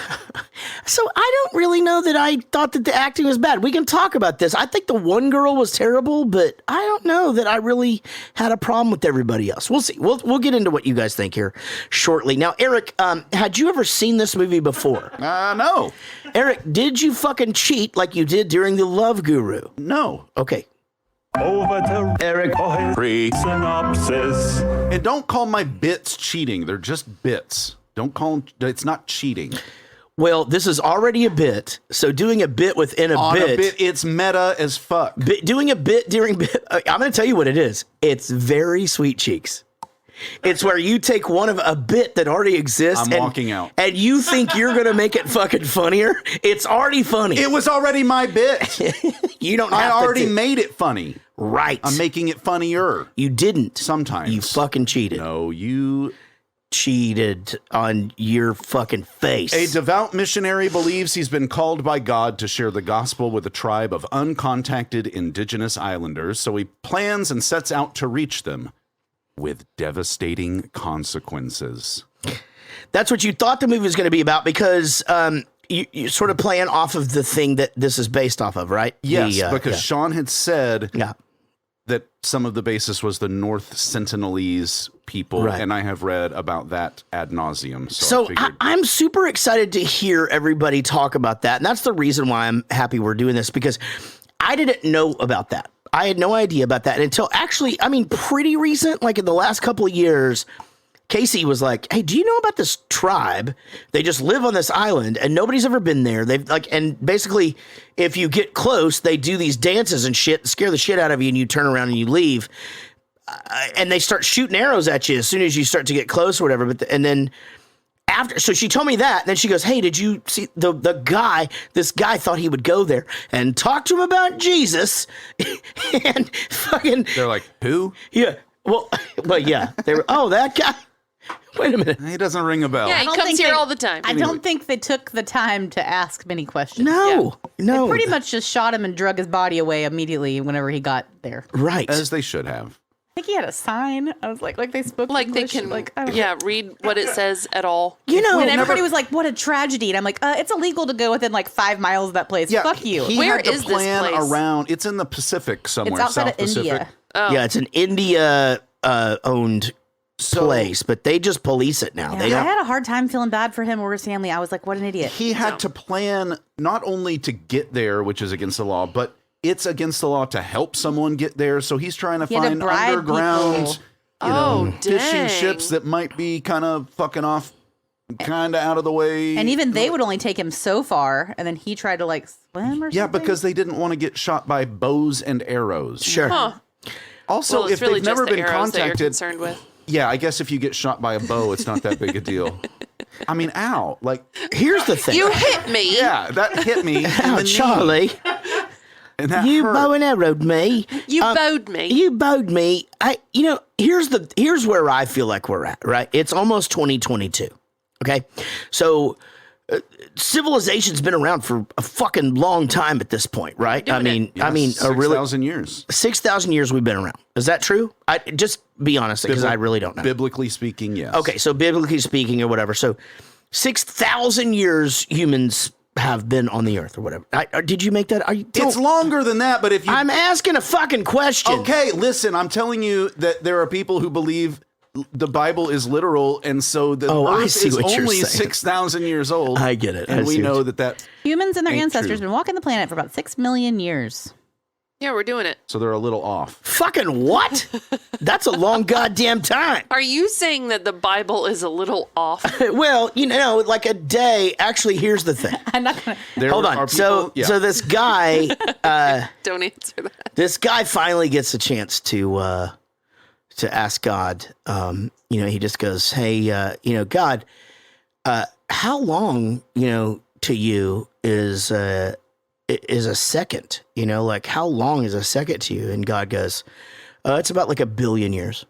So I don't really know that I thought that the acting was bad. We can talk about this. I think the one girl was terrible, but I don't know that I really had a problem with everybody else. We'll see. We'll get into what you guys think here shortly. Now, Eric, had you ever seen this movie before? No. Eric, did you fucking cheat like you did during the Love Guru? No. Okay. Over to Eric. Synopsis. And don't call my bits cheating. They're just bits. Don't call them, it's not cheating. Well, this is already a bit, so doing a bit within On a bit, it's meta as fuck. doing a bit during bit, I'm going to tell you what it is. It's very Sweet Cheeks. It's where you take one of a bit that already exists. I'm walking out. And you think you're going to make it fucking funnier. It's already funny. It was already my bit. You don't I have already to. made it funny. Right. I'm making it funnier. You didn't. Sometimes. You fucking cheated. No, you... Cheated on your fucking face. A devout missionary believes he's been called by God to share the gospel with a tribe of uncontacted indigenous islanders, so he plans and sets out to reach them with devastating consequences. That's what you thought the movie was going to be about because you sort of playing off of the thing that this is based off of, right? Yes, because yeah. Sean had said Yeah. that some of the basis was the North Sentinelese people, Right. and I have read about that ad nauseum. So I figured, I'm super excited to hear everybody talk about that. And that's the reason why I'm happy we're doing this, because I didn't know about that. I had no idea about that until actually, I mean, pretty recent, like in the last couple of years, Casey was like, hey, do you know about this tribe? They just live on this island and nobody's ever been there. They've like, and basically if you get close, they do these dances and shit, scare the shit out of you, and you turn around and you leave. And they start shooting arrows at you as soon as you start to get close or whatever. But and then after, so she told me that, and then she goes, hey, did you see the guy, this guy thought he would go there and talk to him about Jesus and fucking, they're like, who? yeah, well, yeah, they were, oh, that guy. Wait a minute. He doesn't ring a bell. Yeah, he don't comes think here they- all the time. I don't think they took the time to ask many questions. No, no. They pretty much just shot him and drug his body away immediately whenever he got there. Right. As they should have. I think he had a sign. I was like they spoke Like they English, can, like I don't know. read what it says at all. You know, When everybody was like, "What a tragedy," and I'm like, "It's illegal to go within like 5 miles of that place. Yeah, Fuck you." He Where had to is this plan place? around. It's in the Pacific somewhere, It's outside South of Pacific. India. yeah, it's an India owned place, but they just police it now. Yeah, They I don't. had a hard time feeling bad for him or his family. I was like, "What an idiot." He had to plan not only to get there, which is against the law, but it's against the law to help someone get there. So he's trying to He had to find bribe underground, people. fishing dang. ships that might be kind of fucking off, kind of out of the way. And even they would only take him so far, and then he tried to like swim or yeah, something. because they didn't want to get shot by bows and arrows. Sure. Huh. Also, Well, it's if really they've never just the been arrows that you're contacted, concerned with. yeah, I guess if you get shot by a bow, it's not that big a deal. I mean, ow! Like, Here's the thing. You hit me. yeah, that hit me. in Oh, the knee, Charlie, and that you hurt. bow and arrowed me. You bowed me. You bowed me. Here's where I feel like we're at, right? It's almost 2022. Okay. So civilization's been around for a fucking long time at this point, right? Doing I mean, Yes, a really 6,000 years. 6,000 years we've been around. Is that true? I just be honest, because I really don't know. Biblically speaking, yes. Okay, so biblically speaking, or whatever. So 6,000 years humans have been on the earth, or whatever. Did you make that? It's longer than that, but if you I'm asking a fucking question. okay, listen, I'm telling you that there are people who believe the Bible is literal, and so the I Earth see is what you're only saying. 6,000 years old. I get it. And I we see know what that Humans and their Ain't ancestors true. been walking the planet for about 6 million years. Yeah, we're doing it. so they're a little off. Fucking what? That's a long goddamn time. Are you saying that the Bible is a little off? Well, like a day. Actually, here's the thing. I'm not gonna. There Hold are on. people- yeah. So this guy, Don't answer that. this guy finally gets a chance to ask God. He just goes, "Hey, God, how long, to you is a second? Like how long is a second to you?" And God goes, "It's about like 1 billion years."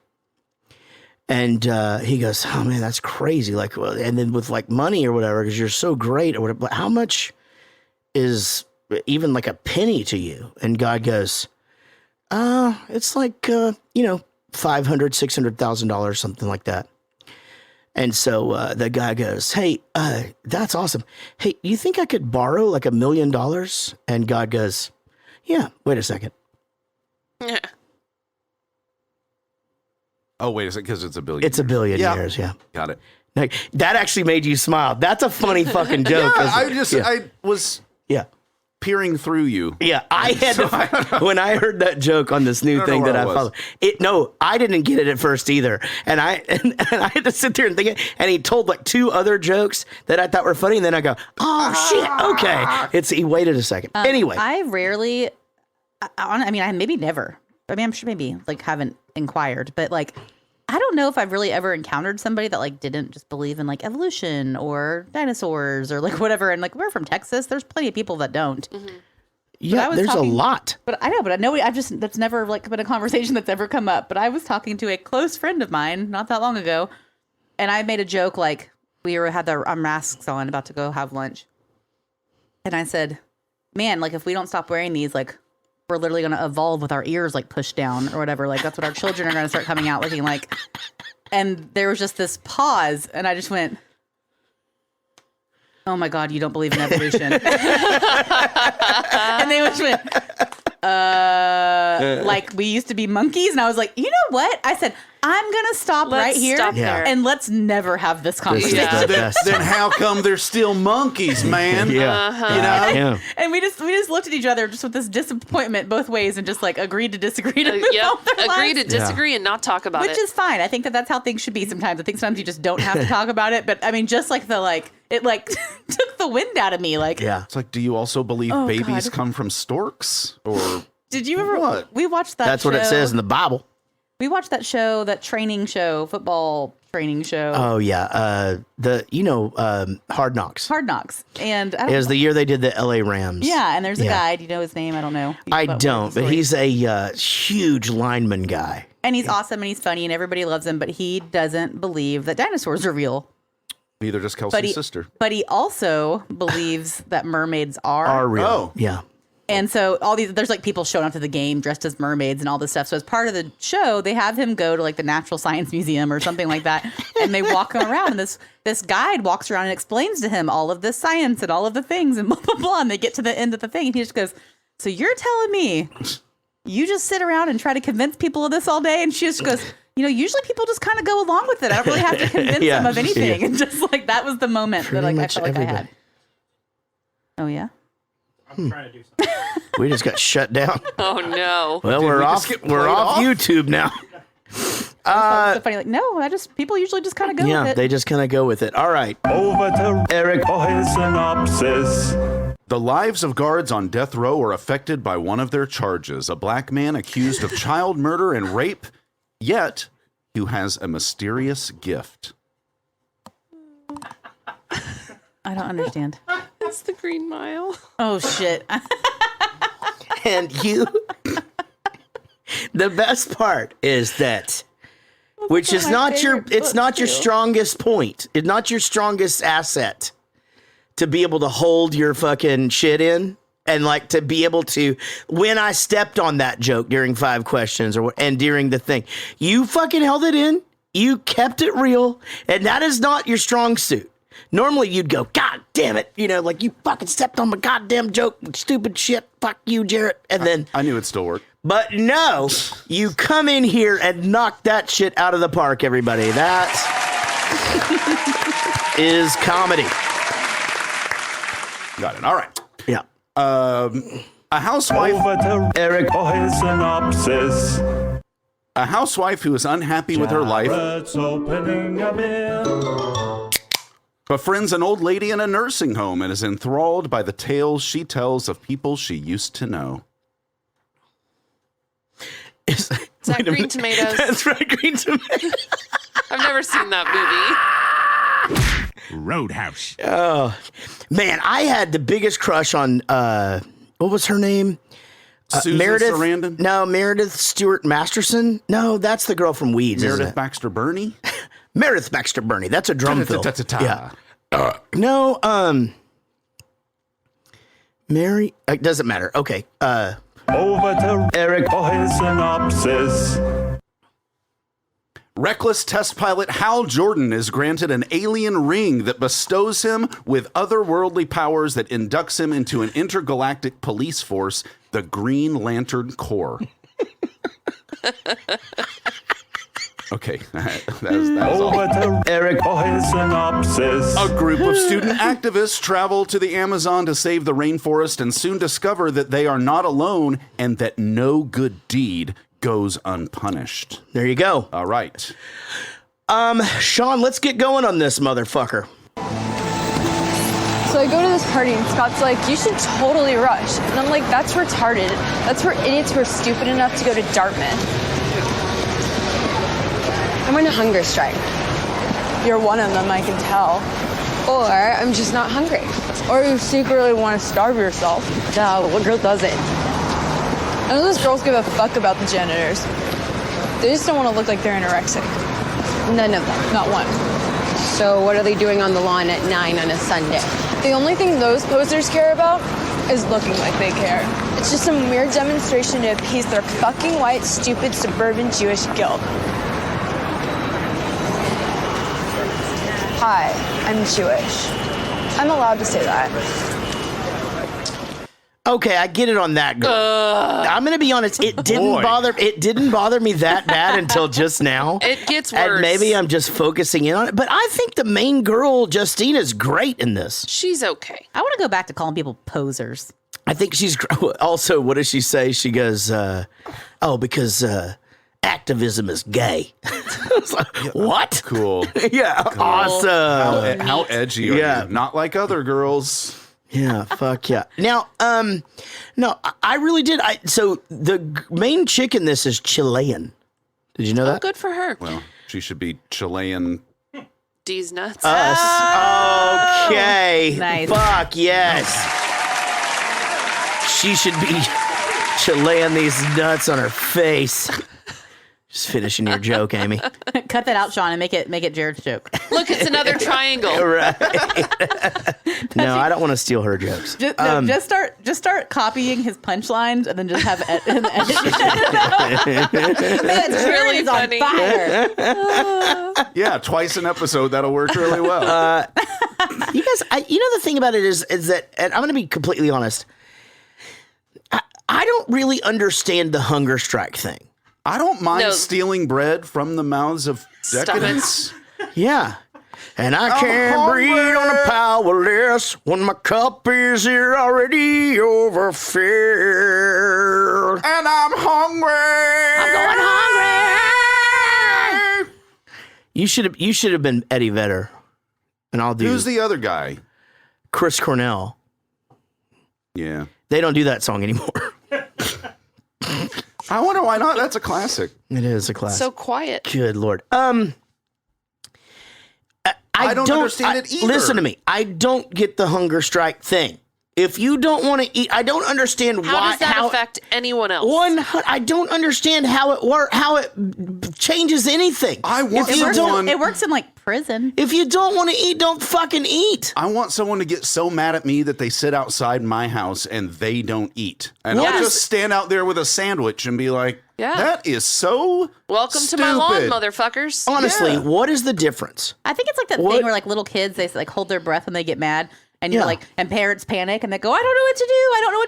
And he goes, "Oh man, that's crazy!" Like, well, and then with like money or whatever, because you're so great or whatever. But how much is even like a penny to you? And God goes, it's like $500,000-$600,000, something like that." And so the guy goes, "Hey, that's awesome. Hey, you think I could borrow like $1 million?" And God goes, "Yeah, wait a second." Yeah. Oh, wait a second, because it's 1 billion. It's 1 billion Yeah. years, yeah. Got it. Like, that actually made you smile. That's a funny fucking joke. Yeah, isn't it? I was yeah. peering through you. Yeah, I had to, when I heard that joke on this new I don't thing know that where I I was. followed. No, I didn't get it at first either. And I had to sit there and think it. And he told like 2 other jokes that I thought were funny. And then I go, "Oh shit, okay." He waited a second. Anyway, I rarely. I maybe never. I mean, I'm sure maybe like haven't inquired, but like, I don't know if I've really ever encountered somebody that like didn't just believe in like evolution or dinosaurs or like whatever. And like, we're from Texas. There's plenty of people that don't. yeah, I was there's talking- a lot. But I know, but nobody. That's never like been a conversation that's ever come up. But I was talking to a close friend of mine not that long ago, and I made a joke like had our masks on, about to go have lunch, and I said, "Man, like if we don't stop wearing these, like we're literally going to evolve with our ears like pushed down or whatever. Like that's what our children are going to start coming out looking like." And there was just this pause, and I just went, "Oh my God, you don't believe in evolution." And they just went, like we used to be monkeys. And I was like, you know what? I said, I'm going to stop right here stop Yeah. there. and let's never have this This is conversation. Yeah. the Then, best. then how come they're still monkeys, man? Yeah. You know? Yeah. And we just looked at each other just with this disappointment both ways and just like agreed to disagree to move Yep. on with our Agree to lives. disagree and not talk about Which it. is fine. I think that's how things should be sometimes. I think sometimes you just don't have to talk about it. But I mean, just like it took the wind out of me. Like, Yeah. It's like, do you also believe Oh, babies God. come from storks? Or did you ever? What? We watched that. That's what it show- says in the Bible. We watched that show, that training show, football training show, Oh, yeah. Hard Knocks. Hard Knocks, and I It don't. was the year they did the LA Rams. Yeah, and there's a Yeah. guy. Do you know his name? I don't know. I But don't, what's the but story? he's a huge lineman guy. And he's awesome and he's funny and everybody loves him, but he doesn't believe that dinosaurs are real. neither does But Kelsey's he, sister. but he also believes that mermaids Are real. Oh. Yeah. And so there's like people showing up to the game dressed as mermaids and all this stuff. So as part of the show, they have him go to like the Natural Science Museum or something like that. And they walk him around and this guide walks around and explains to him all of this science and all of the things and blah, blah, blah. And they get to the end of the thing and he just goes, "So you're telling me you just sit around and try to convince people of this all day?" And she just goes, "Usually people just kind of go along with it. I don't really have to convince Yeah. them of anything." Yeah. And just like, that was the moment Pretty that like I much felt like I had. everybody. Oh, yeah? I'm trying to do something. We just got shut down. Oh no. Well, Did we're we just off. get We're played off off? YouTube now. So funny. Like, no, people usually just kind of go Yeah, with it. they just kind of go with it. All right, Over to Eric. for his synopsis. The lives of guards on death row are affected by one of their charges, a black man accused of child murder and rape, yet who has a mysterious gift. I don't understand. It's the Green Mile. Oh, shit. And you. The best part is that, which is my not your. favorite It's book, not your too. strongest point. It's not your strongest asset. To be able to hold your fucking shit in. And like to be able to, when I stepped on that joke during 5 questions and during the thing, you fucking held it in. You kept it real, and that is not your strong suit. Normally you'd go, "God damn it," like you fucking stepped on my goddamn joke, stupid shit. Fuck you, Jarrett. And then, I knew it'd still work. But no, you come in here and knock that shit out of the park, everybody. That is comedy. Got it. All right. Yeah. A housewife. Over to Eric. for his synopsis. A housewife who is unhappy with her life Jared's opening a bill. befriends an old lady in a nursing home and is enthralled by the tales she tells of people she used to know. Is that Green Tomatoes? That's right, Green Tomatoes. I've never seen that movie. Roadhouse. Oh, man, I had the biggest crush on, what was her name? Susan Meredith Sarandon? No, Meredith Stewart Masterson. No, that's the girl from Weeds. Meredith isn't it? Baxter Burney? Meredith Baxter Burney. That's a drum fill. Ta-ta-ta-ta-ta. Yeah. No, Mary. It doesn't matter. Okay. Over to Eric. for his synopsis. Reckless test pilot Hal Jordan is granted an alien ring that bestows him with otherworldly powers that inducts him into an intergalactic police force, the Green Lantern Corps. Okay, that was all. Over to Eric. for his synopsis. A group of student activists travel to the Amazon to save the rainforest and soon discover that they are not alone and that no good deed goes unpunished. There you go. All right. Sean, let's get going on this motherfucker. So I go to this party and Scott's like, you should totally rush. And I'm like, that's retarded. That's for idiots who are stupid enough to go to Dartmouth. I'm on a hunger strike. You're one of them, I can tell. Or I'm just not hungry. Or you secretly want to starve yourself. Duh, what girl doesn't? None of those girls give a fuck about the janitors. They just don't want to look like they're anorexic. None of them. Not one. So what are they doing on the lawn at 9 on a Sunday? The only thing those posers care about is looking like they care. It's just some weird demonstration to appease their fucking white, stupid, suburban Jewish guilt. Hi, I'm Jewish. I'm allowed to say that. Okay, I get it on that girl. I'm gonna be honest. It didn't bother me that bad until just now. It gets worse. And maybe I'm just focusing in on it. But I think the main girl, Justine, is great in this. She's okay. I want to go back to calling people posers. I think she's also. What does she say? She goes, because activism is gay. I was like, what? Cool. Yeah, awesome. How edgy are Yeah. you? Not like other girls. Yeah, fuck yeah. Now, no, I really did. So the main chick in this is Chilean. Did you know that? Good for her. Well, she should be Chilean. D's nuts. Us. Okay. Nice. Fuck yes. She should be Chilean these nuts on her face. Just finishing your joke, Amy. Cut that out, Sean, and make it Jared's joke. Look, it's another triangle. Right. No, I don't want to steal her jokes. Just start copying his punchlines, and then just have him edit. It's really funny. On fire. Yeah, twice an episode. That'll work really well. You guys, the thing about it is that, and I'm going to be completely honest, I don't really understand the hunger strike thing. I don't mind No. stealing bread from the mouths of decadents. Yeah. And I can't breathe on the powerless when my cup is here already overfilled. And I'm hungry. I'm going hungry. You should have been Eddie Vedder. And I'll do Who's the other guy? Chris Cornell. Yeah. They don't do that song anymore. I wonder why not. That's a classic. It is a classic. So quiet. Good Lord. I don't understand it either. Listen to me. I don't get the hunger strike thing. If you don't want to eat, I don't understand How why. does that affect anyone else? I don't understand how it how it changes anything. I want If you someone. It works in like prison. If you don't want to eat, don't fucking eat. I want someone to get so mad at me that they sit outside my house and they don't eat. And What I'll is- just stand out there with a sandwich and be like, Yeah. that is so Welcome stupid. to my lawn, motherfuckers. Honestly, Yeah. what is the difference? I think it's like that What? thing where like little kids they like hold their breath when they get mad, and you're Yeah. like, and parents panic and they go, I don't know what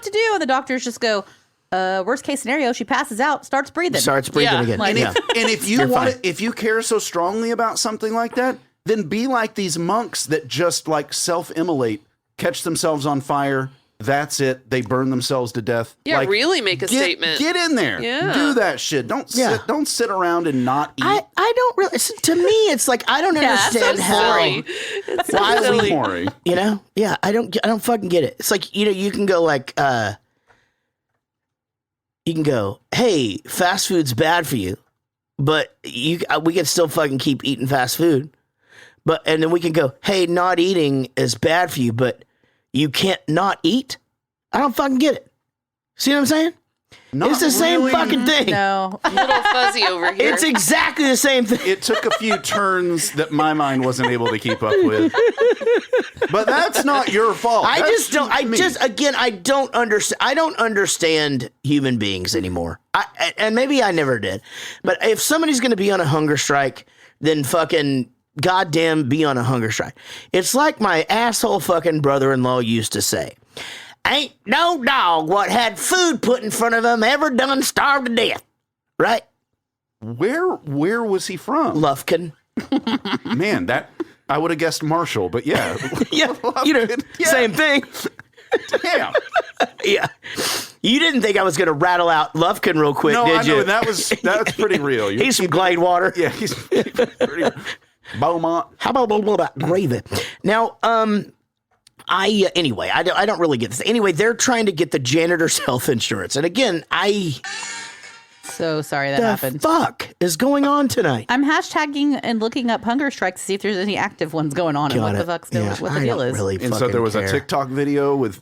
to do, and the doctors just go, worst case scenario, she passes out, starts breathing. again. Like- Yeah. And if you You're want fine. if you care so strongly about something like that, then be like these monks that just like self-immolate, catch themselves on fire. That's it. They burn themselves to death. Yeah, Like, really make a statement. Get in there. Yeah. Do that shit. Don't sit around and not eat. I don't really. To me, it's like I don't understand so how. silly. It's so Why silly. we- Maury. You know? Yeah, I don't fucking get it. It's like, you can go like, you can go, hey, fast food's bad for you, but we can still fucking keep eating fast food. And then we can go, hey, not eating is bad for you, but you can't not eat. I don't fucking get it. See what I'm saying? Not It's the same really. fucking thing. No. Little fuzzy over here. It's exactly the same thing. It took a few turns that my mind wasn't able to keep up with. But that's not your fault. I That's just don't. I me. just again, I don't understand. I don't understand human beings anymore. And maybe I never did. But if somebody's going to be on a hunger strike, then fucking goddamn be on a hunger strike. It's like my asshole fucking brother-in-law used to say. Ain't no dog what had food put in front of him ever done starved to death. Right? Where was he from? Lufkin. Man, that I would have guessed Marshall, but yeah. Yeah. You know, Yeah. same thing. Damn. Yeah. You didn't think I was going to rattle out Lufkin real quick, No, did I know, you? and that's pretty real. He's from Glade Water. Yeah, he's pretty Beaumont. How about gravy? Now, anyway, I don't really get this. Anyway, they're trying to get the janitor's health insurance, and again, So sorry that the happened. fuck is going on tonight? I'm hashtagging and looking up hunger strikes to see if there's any active ones going on and what the fuck's going, what the I deal don't is. really And so fucking there was care. a TikTok video with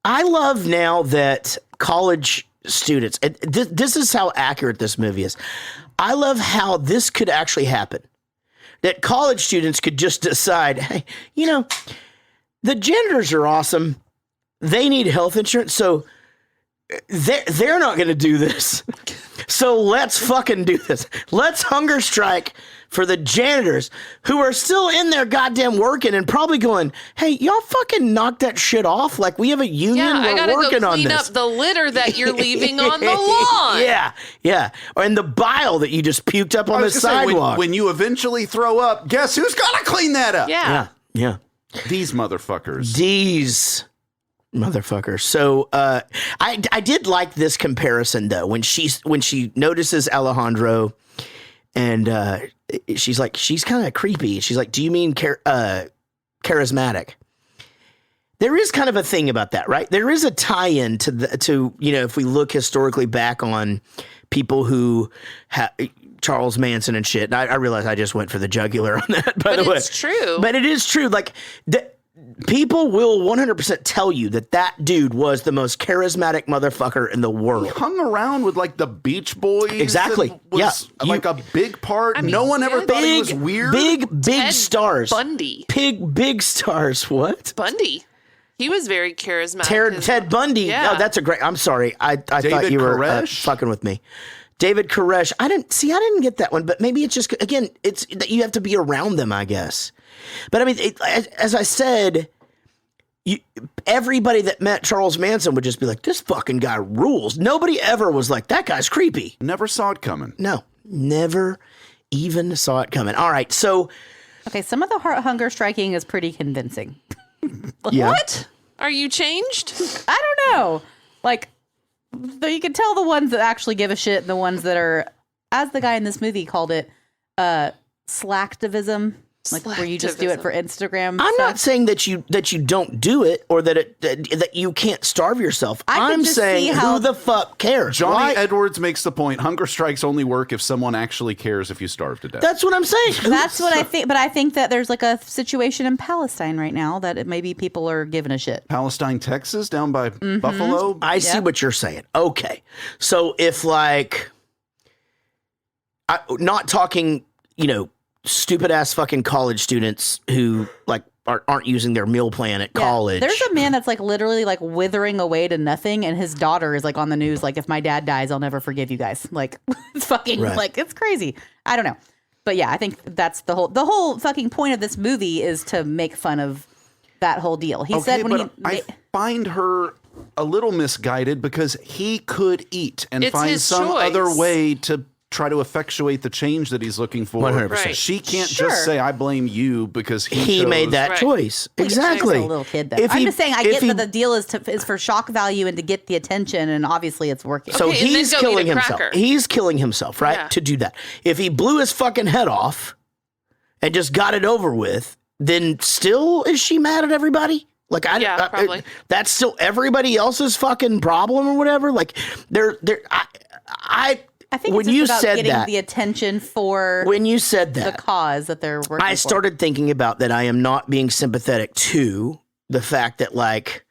I love now that college students, and this is how accurate this movie is. I love how this could actually happen. That college students could just decide, hey, the janitors are awesome. They need health insurance, so they're not going to do this. So let's fucking do this. Let's hunger strike for the janitors who are still in there goddamn working and probably going, hey, y'all fucking knock that shit off. Like, we have a union. Yeah, I We're gotta working go on clean this. up the litter that you're leaving on the lawn. Yeah. And the bile that you just puked up on I the was gonna say, sidewalk. when you eventually throw up, guess who's gonna clean that up? Yeah. These motherfuckers. These motherfuckers. So I did like this comparison though when she notices Alejandro and she's like, she's kind of creepy. She's like, do you mean charismatic? There is kind of a thing about that, right? There is a tie-in to if we look historically back on people who Charles Manson and shit. And I realize I just went for the jugular on that, by the way. But it's true. But it is true. Like, people will 100% tell you that dude was the most charismatic motherfucker in the world. He hung around with like the Beach Boys. Exactly. and was like a big part. I mean, no one ever yeah. thought he was weird. Big Ted stars. Bundy. Big stars. What? Bundy. He was very charismatic. Ted Bundy. Yeah. Oh, that's a great. I'm sorry. I thought David you were Koresh? fucking with me. David Koresh. I didn't get that one, but maybe it's just, again, it's that you have to be around them, I guess. But I mean, as I said, everybody that met Charles Manson would just be like, this fucking guy rules. Nobody ever was like, that guy's creepy. Never saw it coming. No, never even saw it coming. All right. So, Okay, some of the hunger striking is pretty convincing. yeah. What? Are you changed? I don't know. Like, you can tell the ones that actually give a shit and the ones that are, as the guy in this movie called it, slacktivism. Like where you just do it for Instagram. I'm stuff. not saying that you don't do it or that you can't starve yourself. I'm just saying see how- who the fuck cares? Johnny Why- Edwards makes the point: hunger strikes only work if someone actually cares if you starve to death. That's what I'm saying. That's what I think. But I think that there's like a situation in Palestine right now that maybe people are giving a shit. Palestine, Texas, down by Buffalo. I see what you're saying. Okay. So if not talking, stupid ass fucking college students who aren't using their meal plan at college. There's a man that's like literally like withering away to nothing, and his daughter is like on the news like, if my dad dies, I'll never forgive you guys. Like, it's fucking like, it's crazy. I don't know. But yeah, I think that's the whole fucking point of this movie is to make fun of that whole deal. He said when I find her a little misguided because he could eat and It's find his some choice. other way to try to effectuate the change that he's looking for. 100%. Right. She can't Sure. just say, I blame you because He chose. made that Right. choice. He's Exactly. a little kid, though. If I'm he- just saying, I if get he- that the deal is for shock value and to get the attention, and obviously it's working. So Okay, and then he's go eat killing a himself. cracker. He's killing himself, right? Yeah. To do that. If he blew his fucking head off and just got it over with, then still is she mad at everybody? Like Yeah, probably. That's still everybody else's fucking problem or whatever. Like I think when it's just you about said getting that, the attention for when you said the that, cause that they're working I for. started thinking about that. I am not being sympathetic to the fact that like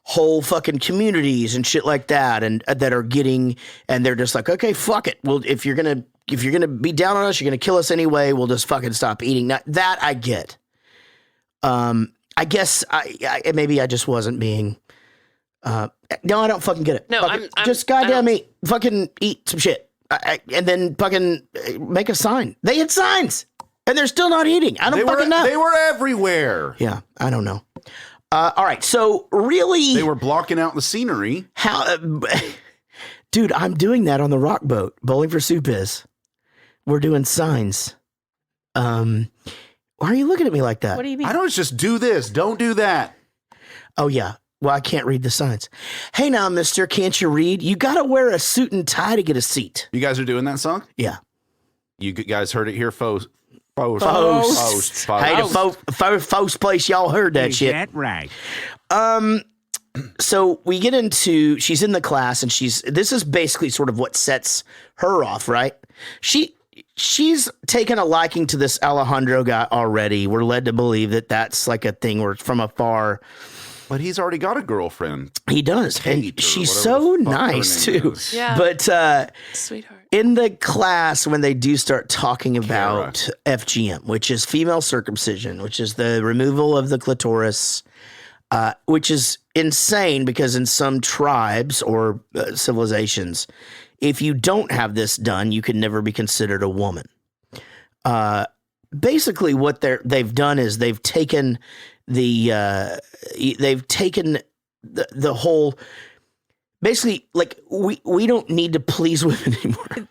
whole fucking communities and shit like that, and that are getting, and they're just like, okay, fuck it. Well, if you're gonna be down on us, you're gonna kill us anyway. We'll just fucking stop eating. Now, that I get. I guess I maybe I just wasn't being. No, I don't fucking get it. No, Fucking- I'm just I goddamn don't- eat, fucking eat some shit, and then fucking make a sign. They had signs, and they're still not eating. I don't They fucking know. were everywhere. Yeah, I don't know. All right, so really, They were blocking out the scenery. how, dude? I'm doing that on the rock boat. Bowling for Soup is. We're doing signs. Why are you looking at me like that? What do you mean? I know it's just do this, don't do that. Oh yeah. Well, I can't read the signs. Hey now, mister, can't you read? You got to wear a suit and tie to get a seat. You guys are doing that song? Yeah. You guys heard it here, folks. Folks. Folks. Hey, the folks place, y'all heard that shit. That right? So we get into, she's in the class, and this is basically sort of what sets her off, right? She's taken a liking to this Alejandro guy already. We're led to believe that that's like a thing where from afar. But he's already got a girlfriend. He does. Kate And or she's whatever so the fuck her nice name too. is. Yeah. But Sweetheart. in the class, when they do start talking about FGM, which is female circumcision, which is the removal of the clitoris, which is insane because in some tribes or civilizations, if you don't have this done, you can never be considered a woman. Basically, what they've done is they've taken the whole. Basically, like we don't need to please women anymore.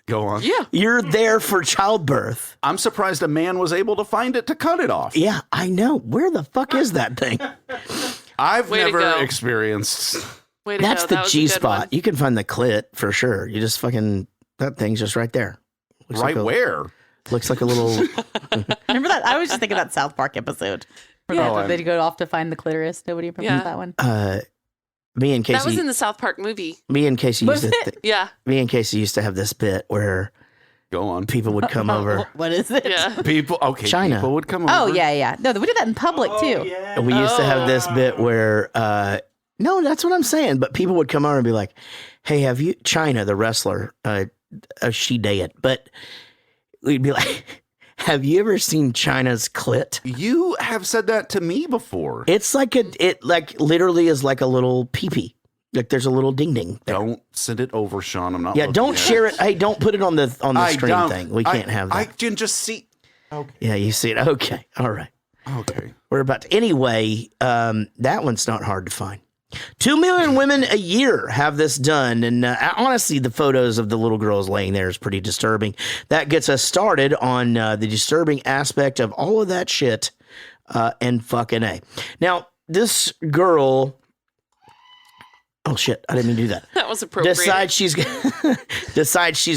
Go on. Yeah. You're there for childbirth. I'm surprised a man was able to find it to cut it off. Yeah, I know. Where the fuck is that thing? I've Way to never go. experienced. Way to That's go. the That was a G good spot. one. You can find the clit for sure. You just fucking that thing's just right there. Looks Right like where? Looks like a little. Remember that? I was just thinking that South Park episode. Yeah. They go off to find the clitoris. Nobody remembers that one. Me and That was Casey. in the South Park movie. Me and Casey Was used to. it? Yeah. Me and Casey used to have this bit where Go on. people would come over. What is it? Yeah. People, okay, China. people would come over. Oh yeah, yeah. No, we did that in public too. And we used to have this bit where, no, that's what I'm saying. But people would come over and be like, "Hey, have you China, the wrestler? She dead." But we'd be like, "Have you ever seen China's clit? You have said that to me before. It's like it like literally is like a little pee-pee. Like there's a little ding ding. Don't send it over, Sean. I'm not. Yeah, looking don't at share it. Hey, don't put it on the I screen don't. thing. We can't have that. I can just see. Okay. Yeah, you see it. Okay, all right. Okay. We're about to. Anyway, that one's not hard to find. 2 million women a year have this done. And honestly, the photos of the little girls laying there is pretty disturbing. That gets us started on the disturbing aspect of all of that shit and fucking A. Now, this girl. Oh, shit. I didn't mean to do that. That was appropriate. Decides she's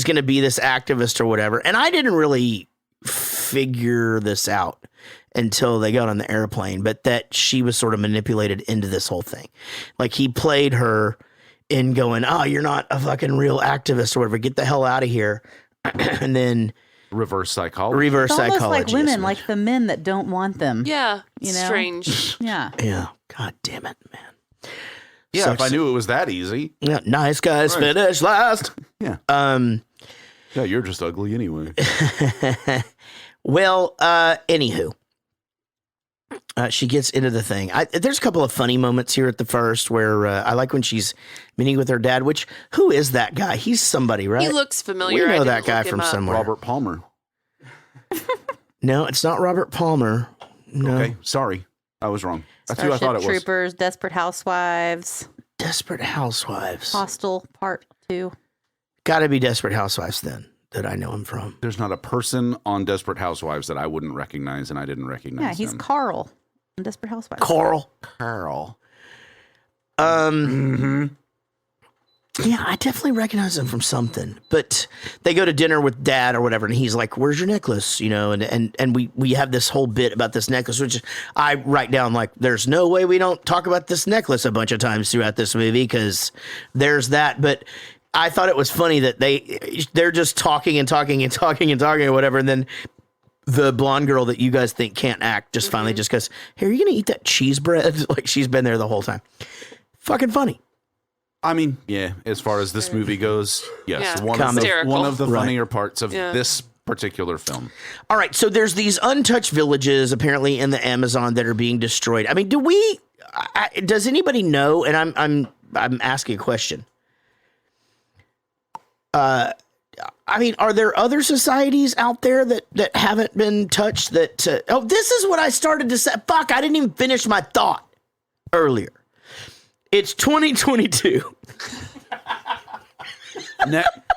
going to be this activist or whatever. And I didn't really figure this out until they got on the airplane, but that she was sort of manipulated into this whole thing. Like he played her in going, "Oh, you're not a fucking real activist or whatever. Get the hell out of here." And then Reverse psychology. reverse It's almost psychology. like women, like the men that don't want them. Yeah. You know? Strange. Yeah. Yeah. God damn it, man. Yeah, Sucks. if I knew it was that easy. Yeah, nice guys Right. finish last. Yeah. Yeah, you're just ugly anyway. Well, anywho. She gets into the thing. There's a couple of funny moments here at the first where I like when she's meeting with her dad, who is that guy? He's somebody, right? He looks familiar. We I know didn't that guy look him from up. somewhere. Robert Palmer. No, it's not Robert Palmer. No. Okay, sorry. I was wrong. That's who I Starship thought it was. Troopers, Desperate Housewives, Desperate Housewives. Hostel Part 2. Got to be Desperate Housewives then that I know him from. There's not a person on Desperate Housewives that I wouldn't recognize, and I didn't recognize Yeah, he's him. Carl on Desperate Housewives. Carl. Yeah, I definitely recognize him from something. But they go to dinner with Dad or whatever, and he's like, "Where's your necklace?" You know, and we have this whole bit about this necklace, which I write down like, "There's no way we don't talk about this necklace a bunch of times throughout this movie because there's that." But I thought it was funny that they're just talking and talking and talking and talking or whatever, and then the blonde girl that you guys think can't act just finally just goes, "Hey, are you gonna eat that cheese bread?" Like she's been there the whole time. Fucking funny. I mean, yeah, as far as this movie goes, yes, Yeah. one of the Right. funnier parts of Yeah. this particular film. All right, so there's these untouched villages apparently in the Amazon that are being destroyed. I mean, does anybody know? And I'm asking a question. I mean, are there other societies out there that haven't been touched? This is what I started to say. Fuck, I didn't even finish my thought earlier. It's 2022.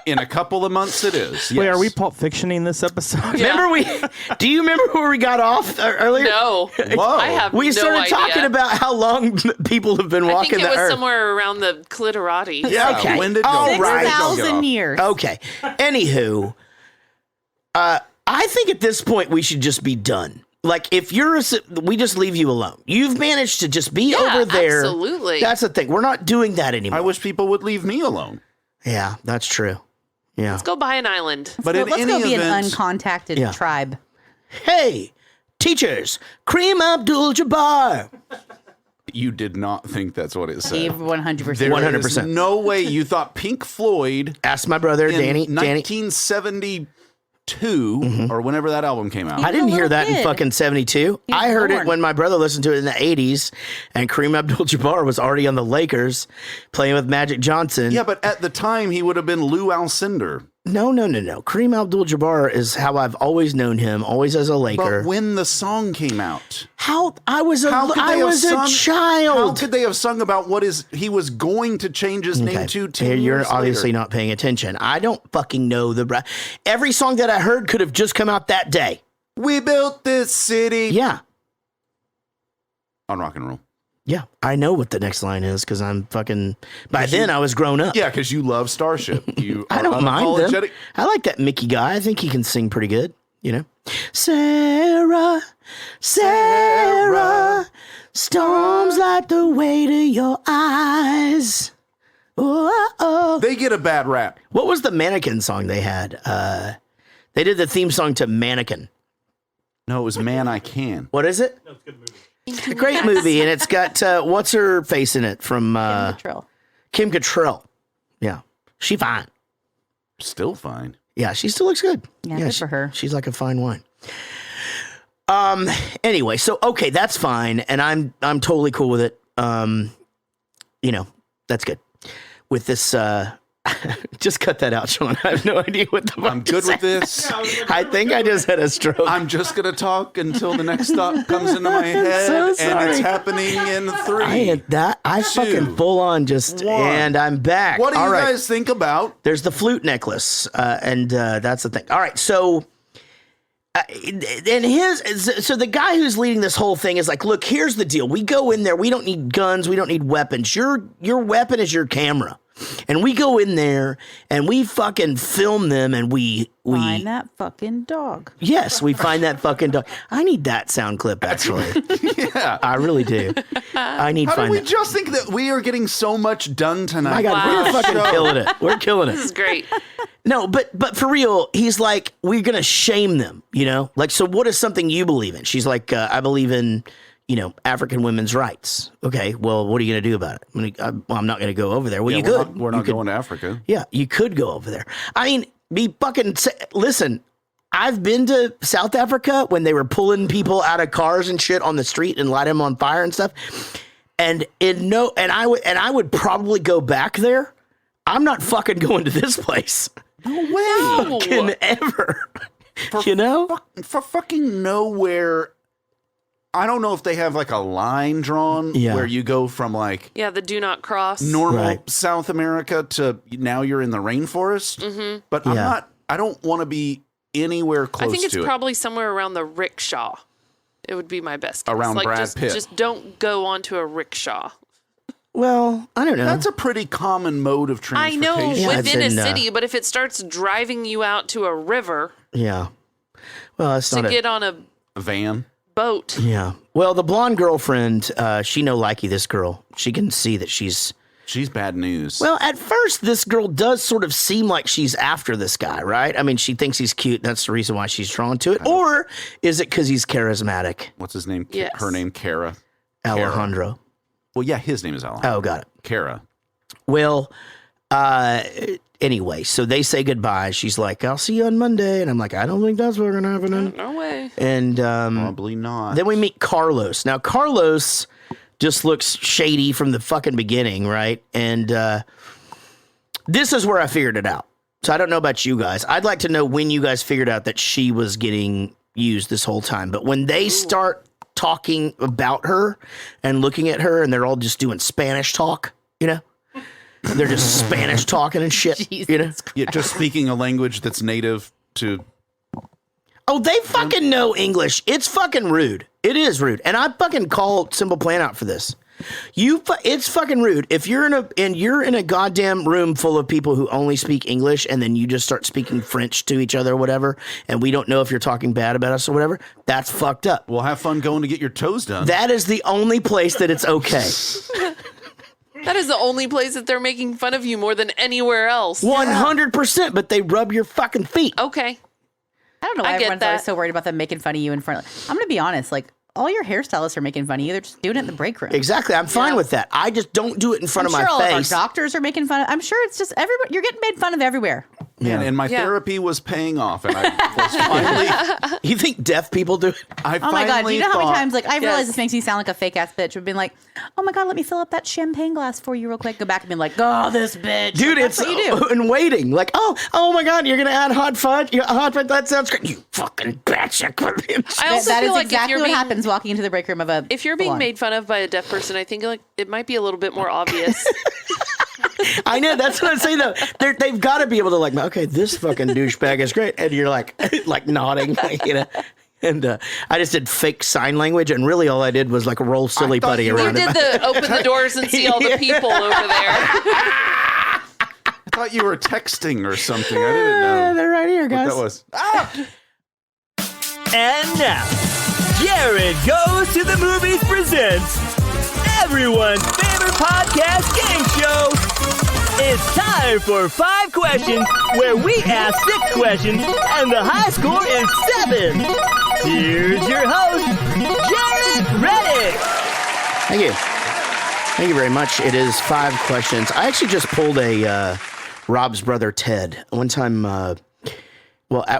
In a couple of months, it is. Wait, yes. are we Pulp Fictioning this episode? Yeah. Do you remember where we got off earlier? No. Whoa. I have We no started idea. talking about how long people have been I walking think it the was earth. somewhere around the clitorati. Yeah, okay. When did All y'all- right. where did y'all get 6,000 off? years. Okay. Anywho, I think at this point we should just be done. Like, if we just leave you alone. You've managed to just be Yeah, over there. absolutely. That's the thing. We're not doing that anymore. I wish people would leave me alone. Yeah, that's true. Yeah. Let's go buy an island. But in Let's any go be event, an uncontacted Yeah. tribe. Hey, teachers, Kareem Abdul-Jabbar. you did not think that's what it said. Eve 100%. There 100%. is no way you thought Pink Floyd Ask my brother, in Danny. 1972 or whenever that album came out. I didn't hear that in kid. fucking 72. was I heard born. it when my brother listened to it in the 80s, and Kareem Abdul-Jabbar was already on the Lakers playing with Magic Johnson. Yeah, but at the time he would have been Lou Alcindor. No. Kareem Abdul-Jabbar is how I've always known him, always as a Laker. But when the song came out, How I was a how could I they have was a sung, child. How could they have sung about he was going to change his name to 10 You're years obviously later? not paying attention. I don't fucking know every song that I heard could have just come out that day. We built this city. Yeah. On rock and roll. Yeah. I know what the next line is because I'm fucking by then I was grown up. Yeah, because you love Starship. You I are don't mind them. unapologetic. I like that Mickey guy. I think he can sing pretty good, you know. Sarah, storms like the weight of your eyes. Oh. They get a bad rap. What was the Mannequin song they had? They did the theme song to Mannequin. No, it was Man I Can. What is it? No, it's a good movie. It's a great movie, and it's got what's her face in it from Kim Cattrall. Yeah, she fine. Still fine. Yeah, she still looks good. Yeah, good for her. She's like a fine wine. Anyway, so okay, that's fine, and I'm totally cool with it. You know, that's good. With this, just cut that out, Sean. I have no idea what the fuck I'm good with this. I think I just had a stroke. I'm just going to talk until the next thought comes into my head. so and sorry. it's happening in 3. I fucking full on just, 1. and I'm back. What do All you right. guys think about? There's the flute necklace, and that's the thing. All right, so so the guy who's leading this whole thing is like, look, here's the deal. We go in there. We don't need guns. We don't need weapons. Your weapon is your camera, and we go in there and we fucking film them, and we Find that fucking dog. yes, we find that fucking dog. I need that sound clip actually. Yeah. I really do. I need How find did we that. just think that we are getting so much done tonight? My God, Wow. we're fucking killing it. We're killing it. This is great. No, but for real, he's like, we're gonna shame them, you know. Like, so what is something you believe in? She's like, I believe in, you know, African women's rights. Okay, well, what are you gonna do about it? I'm not gonna go over there. Well, Yeah, you we're could. Not, we're You not could- going to Africa. Yeah, you could go over there. I mean, listen. I've been to South Africa when they were pulling people out of cars and shit on the street and light them on fire and stuff. And I would probably go back there. I'm not fucking going to this place. No way. Fucking ever. You know? For fucking nowhere. I don't know if they have like a line drawn where you go from like Yeah, the do not cross. normal South America to now you're in the rainforest. Mm-hmm. But I don't want to be anywhere close to it. I think it's probably somewhere around the rickshaw. It would be my best guess. Around like Brad Pitt. Just don't go onto a rickshaw. Well, I don't know. That's a pretty common mode of I transportation. know Yeah, within a it's in, city, but if it starts driving you out to a river Yeah. Well, that's to not get on a A van. boat, Yeah. Well, the blonde girlfriend, she no likey this girl. She can see that she's... She's bad news. Well, at first, this girl does sort of seem like she's after this guy, right? I mean, she thinks he's cute. That's the reason why she's drawn to it. Or is it because he's charismatic? What's his name? Yes. Her name, Kara. Alejandro. Well, yeah, his name is Alejandro. Oh, got it. Kara. Well, anyway, so they say goodbye. She's like, I'll see you on Monday. And I'm like, I don't think that's what's going to happen. no way. And Probably not. then we meet Carlos. Now, Carlos just looks shady from the fucking beginning, right? And this is where I figured it out. So I don't know about you guys. I'd like to know when you guys figured out that she was getting used this whole time. But when they start talking about her and looking at her and they're all just doing Spanish talk, you know? They're just Spanish talking and shit, you know? Yeah, just speaking a language that's native to... Oh, they fucking know English. It's fucking rude. It is rude. And I fucking call Simple Plan out for this. It's fucking rude. If you're in a goddamn room full of people who only speak English and then you just start speaking French to each other or whatever, and we don't know if you're talking bad about us or whatever, that's fucked up. Well, have fun going to get your toes done. That is the only place that it's okay. That is the only place that they're making fun of you more than anywhere else. 100%, but they rub your fucking feet. Okay. I don't know why I get everyone's always that. so worried about them making fun of you in front of... I'm going to be honest, like, all your hairstylists are making fun of you. They're just doing it in the break room. Exactly. I'm fine with that. I just don't do it in front I'm of sure my all face. of our doctors are making fun of... I'm sure it's just everybody... You're getting made fun of everywhere. Man, and my Yeah. therapy was paying off, and I was finally... You think deaf people do it? I Oh my God. Do you know how many thought- times, like, I realize Yes. this makes me sound like a fake ass bitch. I've been like, oh my God, let me fill up that champagne glass for you real quick. Go back and be like, oh, this bitch. Dude, Like, it's that's what you do. and waiting. Like, oh my God, you're gonna add hot fudge? Hot fudge? That sounds great. You fucking bitch! I also That feel is like exactly if you're what being, happens walking into the break room of a... if you're being salon. made fun of by a deaf person, I think like it might be a little bit more obvious. I know. That's what I'm saying though. They've got to be able to like, okay, this fucking douchebag is great, and you're like, like nodding, you know. And I just did fake sign language, and really all I did was like roll silly thought putty you around You it. did the open the doors and see all the people over there. I thought you were texting or something. I didn't know They're right here, what guys. that was. And now, Jared Goes to the Movies presents everyone's favorite podcast game show. It's time for 5 questions, where we ask 6 questions, and the high score is 7. Here's your host, Jared Reddick. Thank you. Thank you very much. It is 5 questions. I actually just pulled a Rob's brother Ted. One time,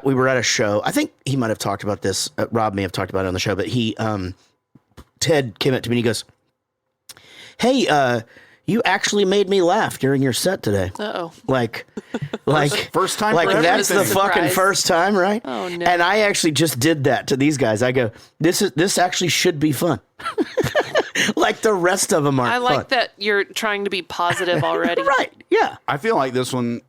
we were at a show. I think he might have talked about this. Rob may have talked about it on the show, but Ted came up to me and he goes, hey, you actually made me laugh during your set today. Uh-oh. Like, First time like for that's the everything. fucking Surprise. first time, right? Oh, no. And I actually just did that to these guys. I go, this actually should be fun. Like the rest of them aren't I like fun. that you're trying to be positive already. Right, yeah. I feel like this one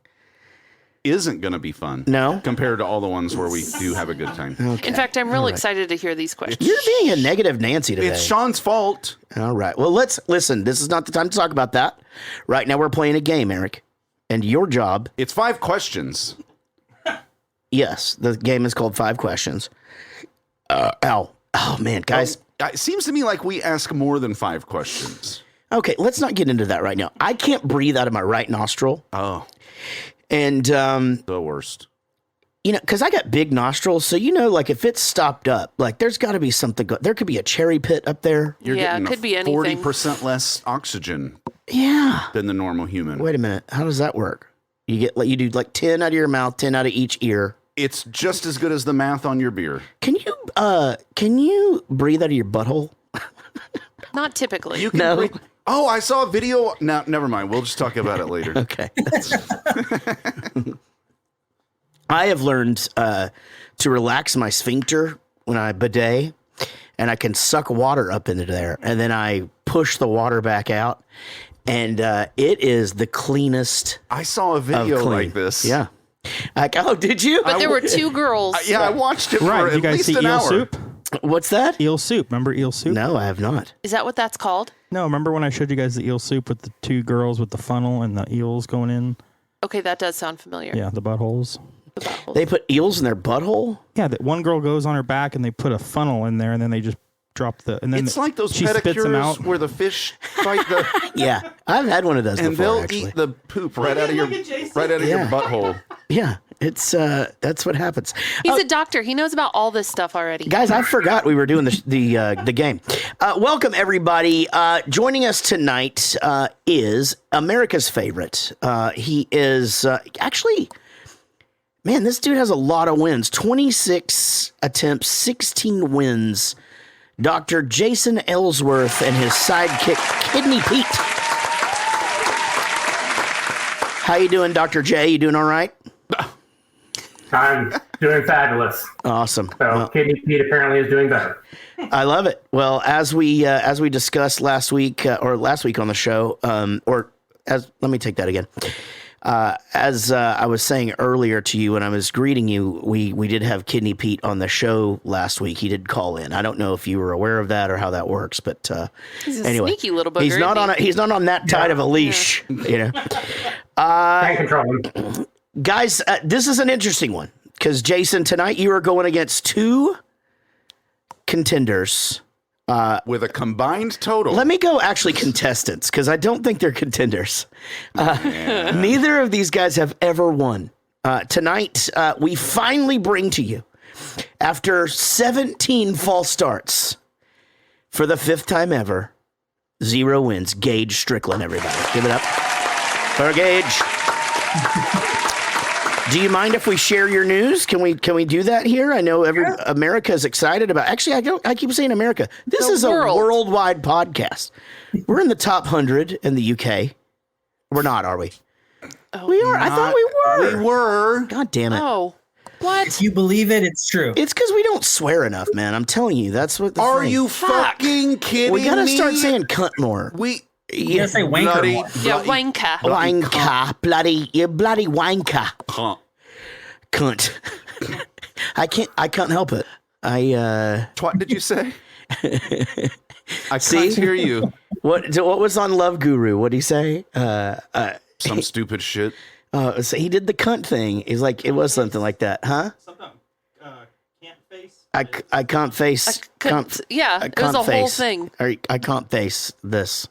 isn't going to be fun. No? Compared to all the ones where we do have a good time. Okay. In fact, I'm real excited to hear these questions. You're being a negative Nancy today. It's Sean's fault. All right. Well, let's listen. This is not the time to talk about that. Right now, we're playing a game, Eric. And your job, It's 5 questions. yes, the game is called 5 Questions. Oh, man, guys. It seems to me like we ask more than 5 questions. Okay, let's not get into that right now. I can't breathe out of my right nostril. Oh, And, the worst. you know, because I got big nostrils. So, you know, like if it's stopped up, like there's got to be something. There could be a cherry pit up there. You're Yeah, getting it could be anything. 40% less oxygen Yeah. than the normal human. Wait a minute. How does that work? You do like 10 out of your mouth, 10 out of each ear. It's just as good as the math on your beer. Can you breathe out of your butthole? Not typically. You can No. breathe- Oh, I saw a video. No, never mind. We'll just talk about it later. Okay. I have learned to relax my sphincter when I bidet, and I can suck water up into there, and then I push the water back out, and it is the cleanest. I saw a of video clean. like this. Yeah. Like, oh, did you? But there were two girls. Yeah, I watched it Right. for Did you at guys least see an Eel hour. Soup? What's that? Eel Soup. Remember Eel Soup? No, I have not. Is that what that's called? No, remember when I showed you guys the Eel Soup with the two girls with the funnel and the eels going in? Okay, that does sound familiar. Yeah, the buttholes. The buttholes. They put eels in their butthole? Yeah, that one girl goes on her back and they put a funnel in there and then they just drop the. And then It's like those she spits them out. pedicures where the fish fight the, Yeah. I've had one of those and before, they'll actually. eat the poop right out of your Yeah. butthole. Yeah. It's, that's what happens. He's a doctor. He knows about all this stuff already. Guys, I forgot we were doing the game. Welcome, everybody. Joining us tonight is America's favorite. He is actually, man, this dude has a lot of wins. 26 attempts, 16 wins. Dr. Jason Aylesworth and his sidekick, Kidney Pete. How you doing, Dr. J? You doing all right? I'm doing fabulous. Awesome. So Kidney Pete apparently is doing better. I love it. Well, as we discussed last week on the show, let me take that again. As I was saying earlier to you when I was greeting you, we did have Kidney Pete on the show last week. He did call in. I don't know if you were aware of that or how that works, but He's a anyway, sneaky little booger. he's not isn't he? he's not on that tight of a leash, you know. Can't control him. Guys, this is an interesting one because Jason, tonight you are going against two contenders. With a combined total. Let me go actually contestants because I don't think they're contenders. Neither of these guys have ever won. Tonight, we finally bring to you, after 17 false starts, for the 5th time ever, 0 wins, Gage Stricklin, everybody. Give it up for Gage. Do you mind if we share your news? Can we do that here? I know America's excited about. Actually, I keep saying America. This is a worldwide podcast. We're in the top 100 in the UK. We're not, are we? Oh, We are. I thought we were. We were. God damn it! Oh, what? If you believe it, it's true. It's because we don't swear enough, man. I'm telling you, that's what. Are you fucking kidding me? We gotta start saying cunt more. You gotta say wanker bloody, more. Yeah, wanker. Wanker, you bloody wanker, cunt. I can't help it. What did you say? I See? can't hear you. What was on Love Guru? What'd he say? Some stupid shit. So he did the cunt thing. He's like, it was something like that, huh? Something. Can't face. I can't face. Yeah, it was a whole thing. I can't face this.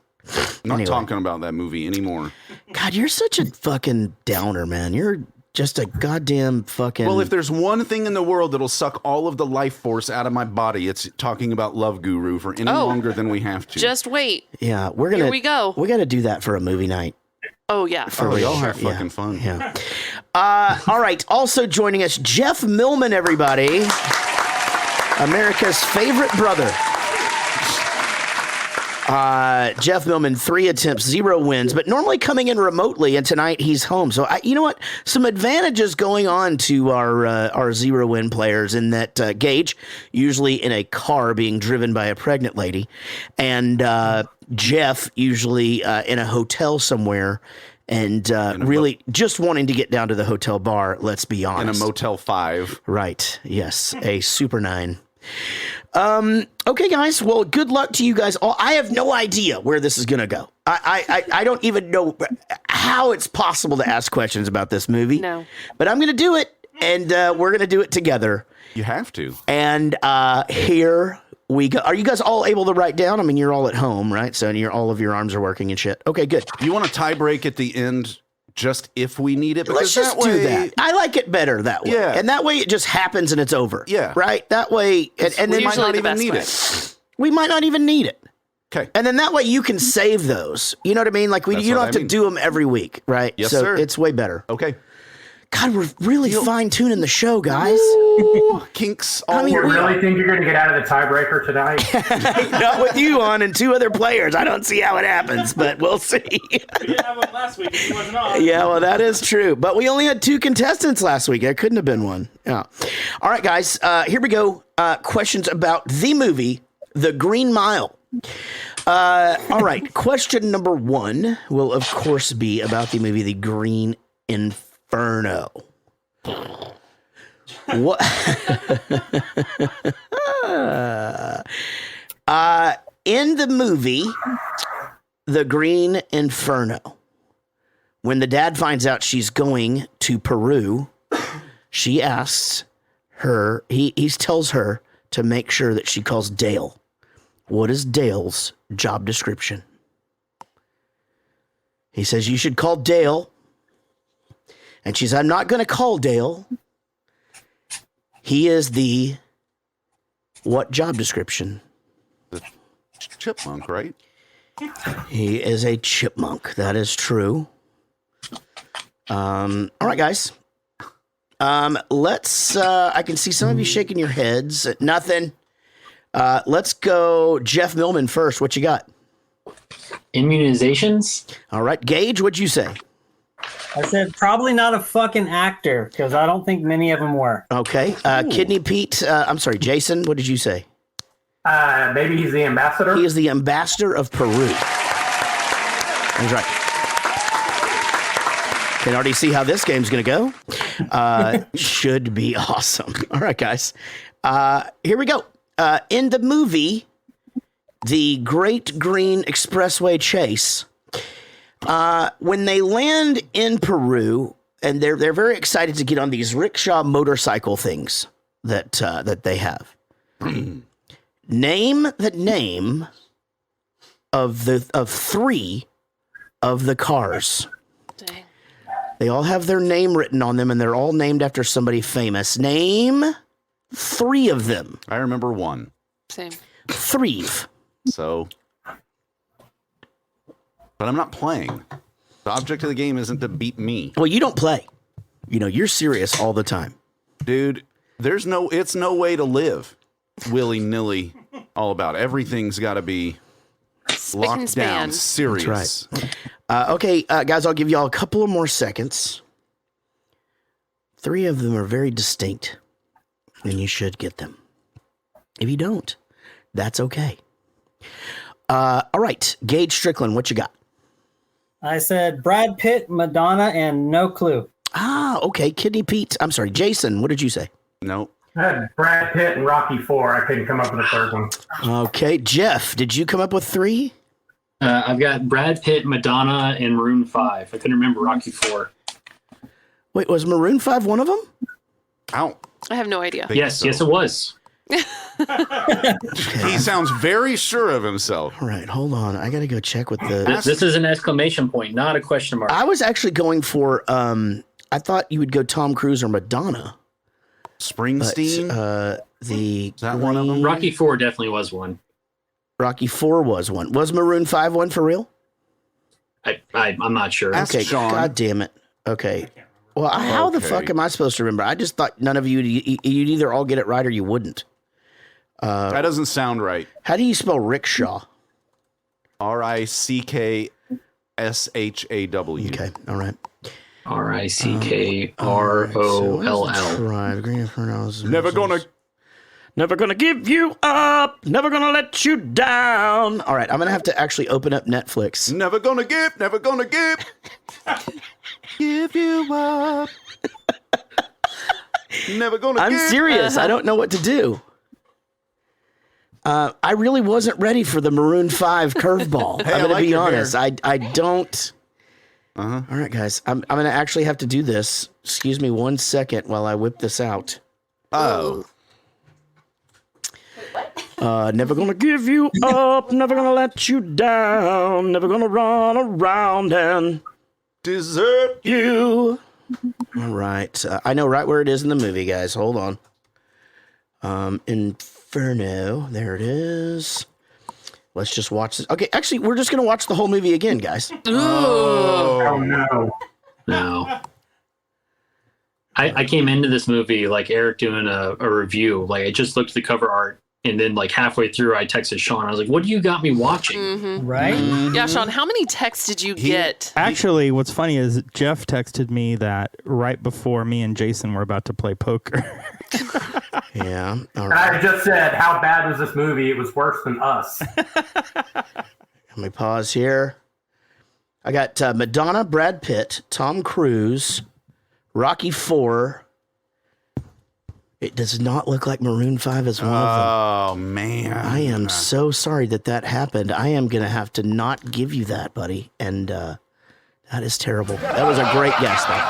Not Anyway. talking about that movie anymore. God, you're such a fucking downer, man. You're just a goddamn fucking. Well, if there's one thing in the world that'll suck all of the life force out of my body, it's talking about Love Guru for any longer than we have to. Just wait. yeah, we're gonna. Here we go. We got to do that for a movie night. Oh, yeah. For Oh, real. y'all have fucking fun. Yeah. All right. Also joining us, Jeff Millman, everybody. America's favorite brother. Jeff Millman, 3 attempts, 0 wins, but normally coming in remotely, and tonight he's home. So, you know what? Some advantages going on to our 0 win players in that Gage, usually in a car being driven by a pregnant lady, and Jeff, usually in a hotel somewhere, and really just wanting to get down to the hotel bar, let's be In honest. a Motel 5. Right. Yes. A Super 9. Okay, guys. Well, good luck to you guys all. I have no idea where this is going to go. I don't even know how it's possible to ask questions about this movie. No. But I'm going to do it, and we're going to do it together. You have to. And here we go. Are you guys all able to write down? I mean, you're all at home, right? So all of your arms are working and shit. Okay, good. You want a tie break at the end just if we need it? Let's just do that. I like it better that way. Yeah. And that way it just happens and it's over. Yeah. Right? That way. And then we might Usually not the even best need way. it. we might not even need it. Okay. And then that way you can save those. You know what I mean? Like That's you don't what have I to mean. do them every week, right? Yes, so sir. it's way better. Okay. God, we're really fine tuning the show, guys. Ooh, kinks all I mean, You over. really think you're going to get out of the tiebreaker tonight? Not with you on and 2 other players. I don't see how it happens, but we'll see. We didn't have one last week. He wasn't on. Yeah, well, that is true. But we only had 2 contestants last week. There couldn't have been one. Yeah. All right, guys. Here we go. Questions about the movie The Green Mile. All right. Question number 1 will, of course, be about the movie The Green Inferno. What? In the movie The Green Inferno, when the dad finds out she's going to Peru, she asks her, he tells her to make sure that she calls Dale. What is Dale's job description? He says, you should call Dale. And she says, I'm not going to call Dale. He is the what job description? The chipmunk, right? He is a chipmunk. That is true. All right, guys. Let's, I can see some of you shaking your heads. Nothing. Let's go Jeff Millman first. What you got? Immunizations. All right. Gage, what'd you say? I said probably not a fucking actor because I don't think many of them were. Okay. Kidney Pete. I'm sorry, Jason. What did you say? Maybe he's the ambassador. He is the ambassador of Peru. That's right. Can already see how this game's going to go. Should be awesome. All right, guys. Here we go. In the movie, The Great Green Expressway Chase, when they land in Peru, and they're very excited to get on these rickshaw motorcycle things that they have. Name the name of 3 of the cars. Dang. They all have their name written on them, and they're all named after somebody famous. Name 3 of them. I remember 1. Same. 3. So, but I'm not playing. The object of the game isn't to beat me. Well, you don't play. You know, you're serious all the time. Dude, it's no way to live willy-nilly all about. Everything's got to be locked down, serious. That's right. Okay, guys, I'll give y'all a couple of more seconds. 3 of them are very distinct, and you should get them. If you don't, that's okay. All right, Gage Stricklin, what you got? I said Brad Pitt, Madonna, and no clue. Okay, Kidney Pete. I'm sorry, Jason, what did you say? Nope. I had Brad Pitt and Rocky 4. I couldn't come up with a third one. Okay, Jeff, did you come up with 3? I've got Brad Pitt, Madonna, and Maroon 5. I couldn't remember Rocky 4. Wait, was Maroon 5 one of them? Ow. I have no idea. Yes, it was. He sounds very sure of himself. All right, hold on. I got to go check with the... This is an exclamation point, not a question mark. I was actually going for... I thought you would go Tom Cruise or Madonna. Springsteen? But, is that one of them? Rocky 4 definitely was one. Rocky 4 was one. Was Maroon 5 one for real? I'm not sure. Ask Okay, Sean. God damn it. Okay. Well, how the fuck am I supposed to remember? I just thought none of you'd either all get it right or you wouldn't. That doesn't sound right. How do you spell rickshaw? Rickshaw. Okay, all right. Rickroll. Right, Green Inferno's Never gonna give you up. Never gonna let you down. All right, I'm gonna have to actually open up Netflix. Never gonna give you up. Never gonna I'm give. serious. I don't know what to do. I really wasn't ready for the Maroon 5 curveball. Hey, I'm going to be your honest. hair. I don't. All right, guys. I'm going to actually have to do this. Excuse me 1 second while I whip this out. Oh. Never going to give you up. Never going to let you down. Never going to run around and desert you. All right. I know right where it is in the movie, guys. Hold on. Inferno. There it is. Let's just watch this. Okay, actually, we're just going to watch the whole movie again, guys. Oh, no. No. I came into this movie like Eric doing a review. Like I just looked at the cover art, and then like halfway through, I texted Sean. I was like, "What do you got me watching?" Mm-hmm. Right? Yeah, Sean. How many texts did you get? Actually, what's funny is Jeff texted me that right before me and Jason were about to play poker. Yeah. All right. I just said, how bad was this movie? It was worse than Us. Let me pause here. I got Madonna, Brad Pitt, Tom Cruise, Rocky IV. It does not look like Maroon 5 is one of them. Oh, man. I am so sorry that happened. I am going to have to not give you that, buddy. And that is terrible. That was a great guess, though.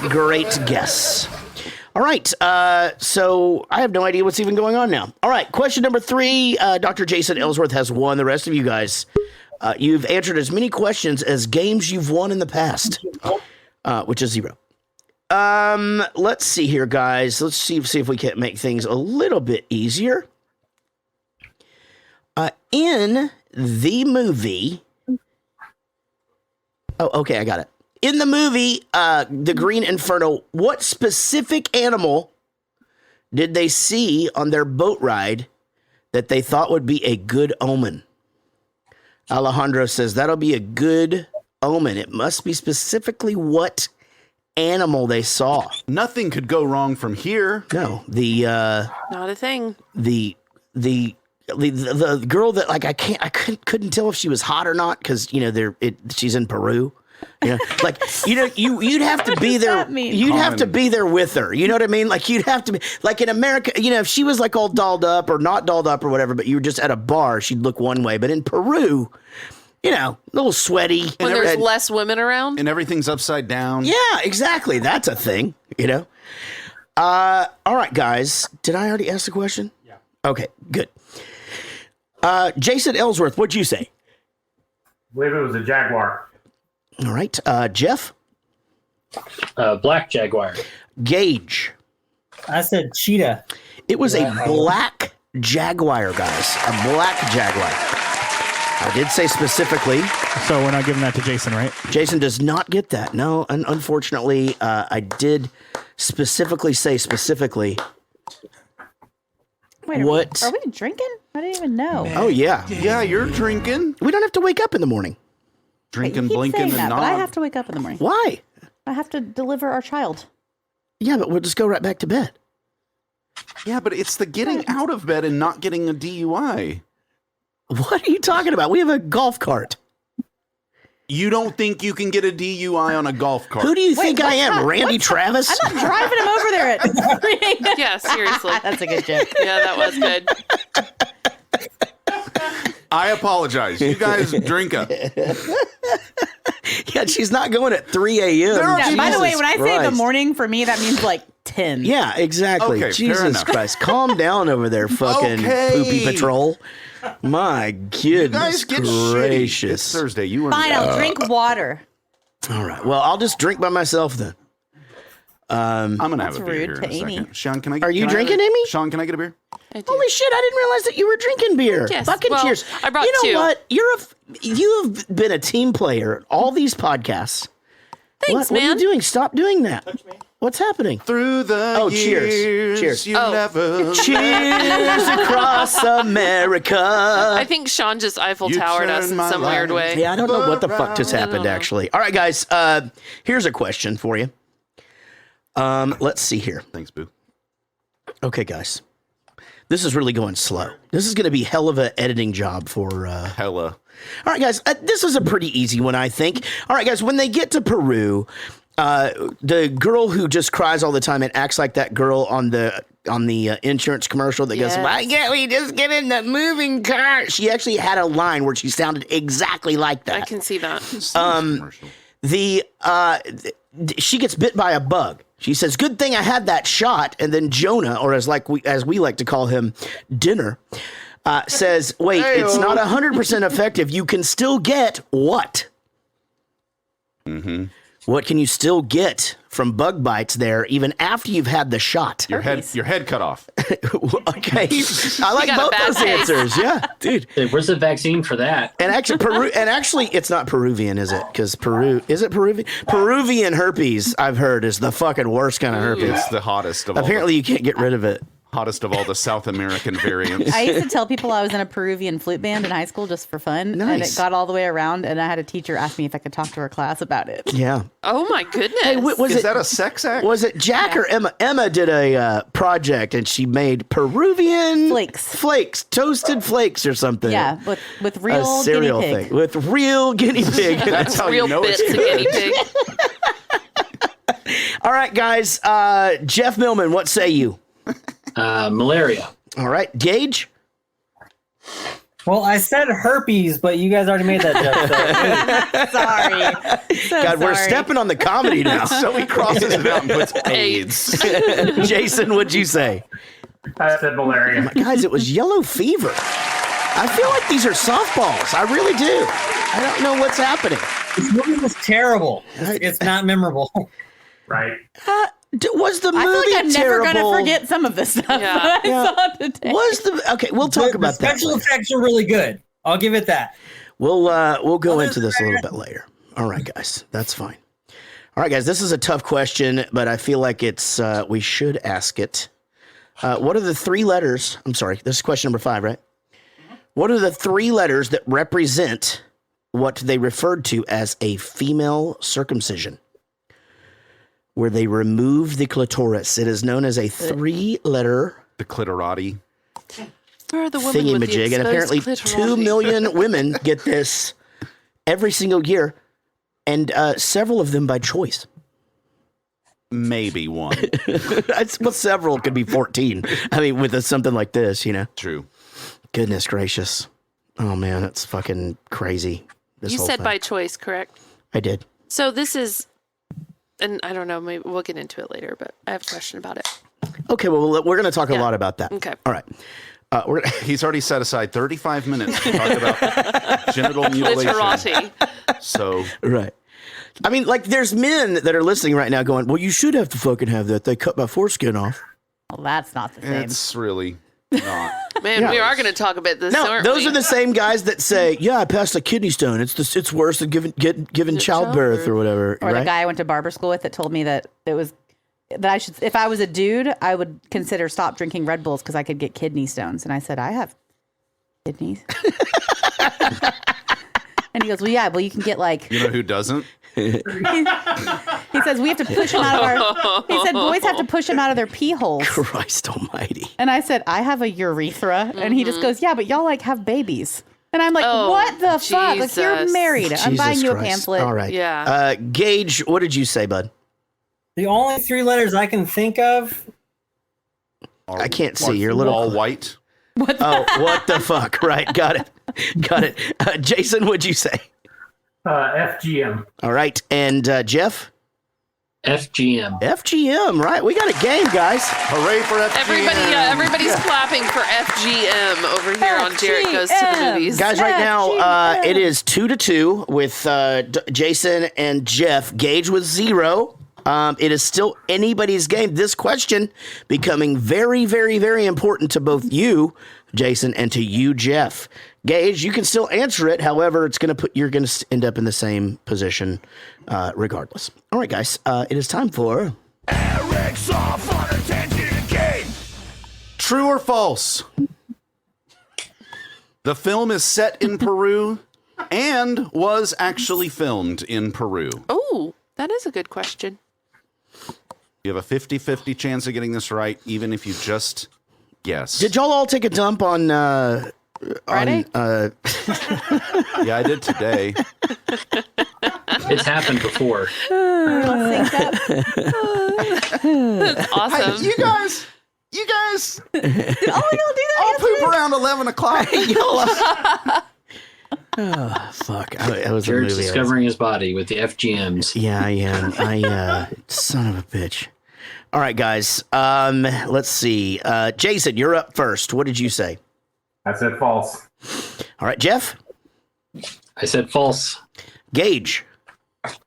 Great guess. All right. So I have no idea what's even going on now. All right. Question number 3. Dr. Jason Aylesworth has won. The rest of you guys, you've answered as many questions as games you've won in the past, which is 0. Let's see here, guys. Let's see if we can make things a little bit easier. In the movie. Oh, okay, I got it. In the movie, The Green Inferno, what specific animal did they see on their boat ride that they thought would be a good omen? Alejandro says that'll be a good omen. It must be specifically what animal they saw. Nothing could go wrong from here. No, Not a thing. the girl that I couldn't tell if she was hot or not because she's in Peru. You'd have to be there. You'd have to be there with her. You know what I mean? Like you'd have to be like in America. If she was like all dolled up or not dolled up or whatever, but you were just at a bar, she'd look one way. But in Peru, a little sweaty. When there's less women around. And everything's upside down. Yeah, exactly. That's a thing, All right, guys. Did I already ask the question? Yeah. Okay, good. Jason Aylesworth, what'd you say? I believe it was a jaguar. All right. Jeff? Black jaguar. Gage? I said cheetah. It was a black jaguar, guys. A black jaguar. I did say specifically. So we're not giving that to Jason, right? Jason does not get that. No, and unfortunately, I did specifically say specifically. Wait, what? Are we drinking? I didn't even know. Oh, yeah. Yeah, you're drinking. We don't have to wake up in the morning. Drinking, You keep blinking, saying and that, nodding. but I have to wake up in the morning. Why? I have to deliver our child. Yeah, but we'll just go right back to bed. Yeah, but it's the getting out of bed and not getting a DUI. What are you talking about? We have a golf cart. You don't think you can get a DUI on a golf cart? Who do you think I am, Randy Travis? I'm not driving him over there at 3 a.m. Yeah, seriously. That's a good joke. Yeah, that was good. I apologize. You guys drink up. Yeah, she's not going at 3 a.m. Yeah, by the way, when I say the Christ. morning, for me, that means like 10. Yeah, exactly. Okay, fair Jesus enough. Christ. Calm down over there, fucking Okay. poopy patrol. My You goodness guys get shitty. gracious. It's Thursday. You were Fine, I'll drink water. All right. Well, I'll just drink by myself then. I'm gonna have That's a beer rude here to in a Amy. second. Sean, can I? Are you can I have drinking, a- Amy? Sean, can I get a beer? I do. Holy shit, I didn't realize that you were drinking beer. Yes. Fucking Well, cheers. I brought you know two. what? You've been a team player all these podcasts. Thanks, what are man. you doing? Stop doing that. What's happening? Through the Oh, cheers. years, Cheers. you Oh. never. Cheers across America. I think Sean just Eiffel You Towered us turned in my some weird life. way. Yeah, I don't know what the fuck just happened, know. actually. All right, guys. Here's a question for you. Let's see here. Thanks, Boo. Okay, guys. This is really going slow. This is going to be hell of an editing job for... Hella. All right, guys. This is a pretty easy one, I think. All right, guys. When they get to Peru, the girl who just cries all the time and acts like that girl on the insurance commercial that goes, Yes. "Why can't we just get in the moving car?" She actually had a line where she sounded exactly like that. I can see that. Commercial. She gets bit by a bug. She says, "Good thing I had that shot." And then Jonah, or as we like to call him, Dinner, says, "Wait, it's not 100% effective. You can still get what?" Mm-hmm. What can you still get from bug bites there, even after you've had the shot? Your head cut off. Okay, I like got a both bad those taste. answers. Yeah, dude. Hey, where's the vaccine for that? And actually, it's not Peruvian, is it? Because is it Peruvian? Peruvian herpes, I've heard, is the fucking worst kind of herpes. It's the hottest of all. Apparently, you can't get rid of it. Hottest of all the South American variants. I used to tell people I was in a Peruvian flute band in high school just for fun. Nice. And it got all the way around, and I had a teacher ask me if I could talk to her class about it. Yeah. Oh my goodness. Hey, Is that a sex act? Was it Jack or Emma? Emma did a project, and she made Peruvian flakes, toasted flakes or something. Yeah, with real a cereal guinea pig. thing with real guinea pig. That's how real you know bits it's of good. guinea pig. All right, guys. Jeff Millman, what say you? Malaria. All right, Gage. Well, I said herpes, but you guys already made that joke. Sorry. So God, we're sorry. stepping on the comedy now. So he crosses it out and puts AIDS. Jason, what'd you say? I said malaria. Guys, it was yellow fever. I feel like these are softballs. I really do. I don't know what's happening. This movie was terrible. It's not memorable. Right. Was the movie I feel like I'm terrible? never going to forget some of this stuff that I saw today. Was the okay? We'll talk about the that. special later. effects are really good. I'll give it that. We'll go into this a little bit later. All right, guys, that's fine. All right, guys, this is a tough question, but I feel like it's we should ask it. What are the three letters? I'm sorry, this is question number 5, right? What are the three letters that represent what they referred to as a female circumcision, where they removed the clitoris? It is known as a 3-letter The clitorati. Where are the women with the thingy-majig, and apparently exposed 2 clitorati? million women get this every single year, and several of them by choice. Maybe one. Well, several could be 14. I mean, with something like this, you know. True. Goodness gracious. Oh, man, that's fucking crazy. This You whole said thing. by choice, correct? I did. So this is, and I don't know, maybe we'll get into it later, but I have a question about it. Okay, well, we're going to talk a lot about that. Okay. All right. He's already set aside 35 minutes to talk about genital mutilation. Clitorati. So, right. I mean, like, there's men that are listening right now going, well, you should have to fucking have that. They cut my foreskin off. Well, that's not the same. it's really not. Man, Yeah. we are going to talk about this, No, aren't those we? are the same guys that say, yeah, I passed a kidney stone. It's worse than giving childbirth or whatever. Or right? the guy I went to barber school with that told me that it was that I should, if I was a dude, I would consider stop drinking Red Bulls because I could get kidney stones. And I said, I have kidneys. And he goes, well, yeah, well, you can get like. You know who doesn't? He says we have to push them out of our. He said boys have to push them out of their pee holes. Christ Almighty! And I said I have a urethra, and he just goes, yeah, but y'all like have babies. And I'm like, Oh, what the fuck? Like you're Jesus. married. I'm buying Jesus you a Christ. pamphlet. All right. Yeah. Gage, what did you say, bud? The only 3 letters I can think of. I can't see. You're a little all white. Oh, what the fuck? Right. Got it. Got it. Jason, what'd you say? FGM. All right. And Jeff? FGM. FGM. Right. We got a game, guys. Hooray for FGM. Everybody's clapping for FGM over here on Jared Goes to the Movies. Guys, right now, it is 2-2 with Jason and Jeff. Gage with 0. It is still anybody's game. This question becoming very, very, very important to both you, Jason, and to you, Jeff. Gage, you can still answer it. However, you're going to end up in the same position regardless. All right, guys, it is time for Eric's off on a tangent game. True or false? The film is set in Peru and was actually filmed in Peru. Oh, that is a good question. You have a 50-50 chance of getting this right, even if you just guess. Did y'all all take a dump on Friday? Yeah, I did today. It's happened before. That's awesome. Hey, you guys. Oh, you'll do that? I'll poop around 11 o'clock. Oh, fuck. That was a Jared's movie. discovering his body with the FGMs. Yeah, I am. Son of a bitch. All right, guys. Let's see. Jason, you're up first. What did you say? I said false. All right, Jeff? I said false. Gage?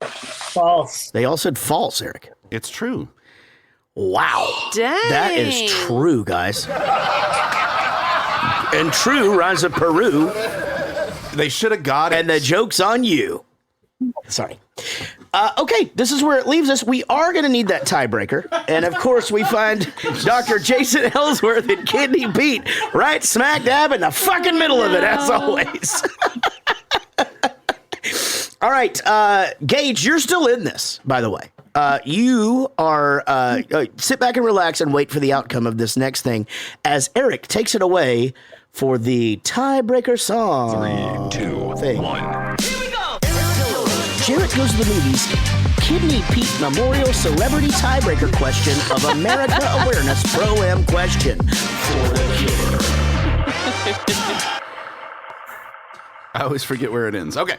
False. They all said false, Eric. It's true. Wow. Dang. That is true, guys. And true rhymes with Peru. They should have got it. And the joke's on you. Sorry. Okay, this is where it leaves us. We are going to need that tiebreaker. And of course, we find Dr. Jason Aylesworth and Kidney Pete right smack dab in the fucking middle of it, as always. All right, Gage, you're still in this, by the way. You are, sit back and relax and wait for the outcome of this next thing as Eric takes it away for the tiebreaker song. 3, 2, 1. Here we go. Jarrett Goes to the Movies. Kidney Pete Memorial Celebrity Tiebreaker Question of America Awareness Pro-Am Question for the Cure. I always forget where it ends. Okay.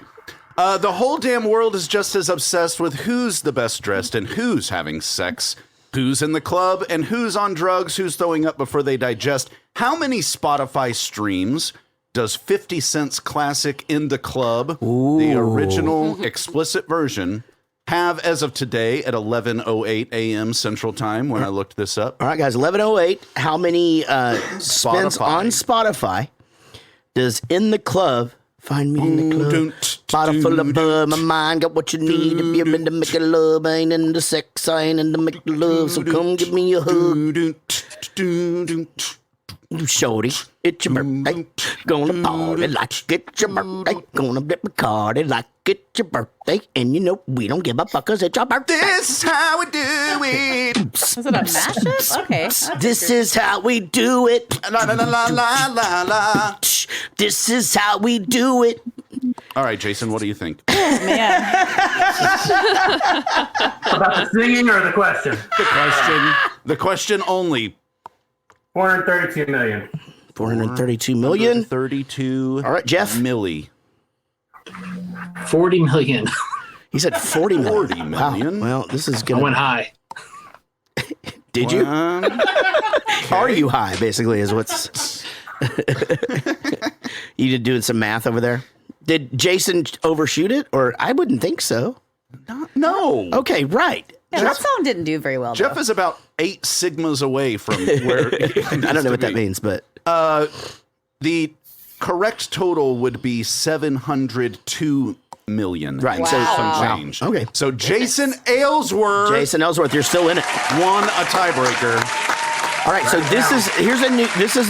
The whole damn world is just as obsessed with who's the best dressed and who's having sex, who's in the club and who's on drugs, who's throwing up before they digest. How many Spotify streams does 50 Cent's classic In the Club, the original explicit version, have as of today at 11:08 a.m. Central Time when I looked this up? All right, guys, 11:08. How many spins on Spotify does In the Club find me in the club? Bottle full of bud, my mind got what you need. If you're into making love, I ain't into sex, I ain't into making love. So come give me a hug. Shorty, it's your birthday. Gonna party like it's your birthday. Gonna blip a cardi like it's your birthday. And you know, we don't give a fuck 'cause it's your birthday. This is how we do it. Was it a mashup? Okay. This is how we do it. La la la la la la la. This is how we do it. All right, Jason, what do you think? Man. About the singing or the question? The question only. 432 million. 432 million. 32. All right, Jeff. Millie. 40 million. He said 40 million. 40 million. Wow. Well, this is I gonna. went high. Did you? Are you high? Basically, is what's. You did doing some math over there. Did Jason overshoot it, or I wouldn't think so. No. Okay, right. Yeah, that song didn't do very well. Jeff though. is about 8 sigmas away from where. I don't know what that means, but the correct total would be 702 million. Right. And So some wow. change. Okay. So Jason Aylesworth. Jason Aylesworth, you're still in it. Won a tiebreaker. All right, so this is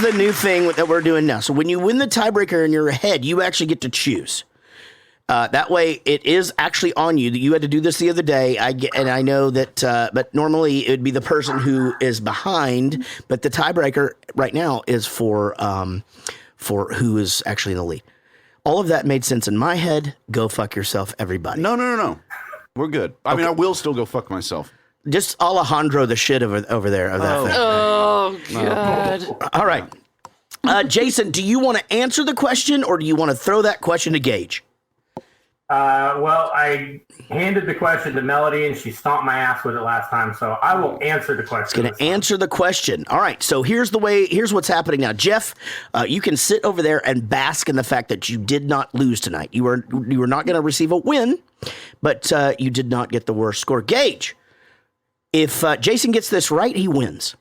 the new thing that we're doing now. So when you win the tiebreaker in your head, you actually get to choose. That way, it is actually on you. You had to do this the other day. I know that, but normally it would be the person who is behind. But the tiebreaker right now is for who is actually in the lead. All of that made sense in my head. Go fuck yourself, everybody. No. We're good. I mean, I will still go fuck myself. Just Alejandro the shit over there of that thing. Oh, God. All right. Jason, do you want to answer the question or do you want to throw that question to Gage? Well, I handed the question to Melody, and she stomped my ass with it last time, so I will answer the question. Going to answer the question. All right, so here's what's happening now. Jeff, you can sit over there and bask in the fact that you did not lose tonight. You were not going to receive a win, but you did not get the worst score. Gage, if Jason gets this right, he wins.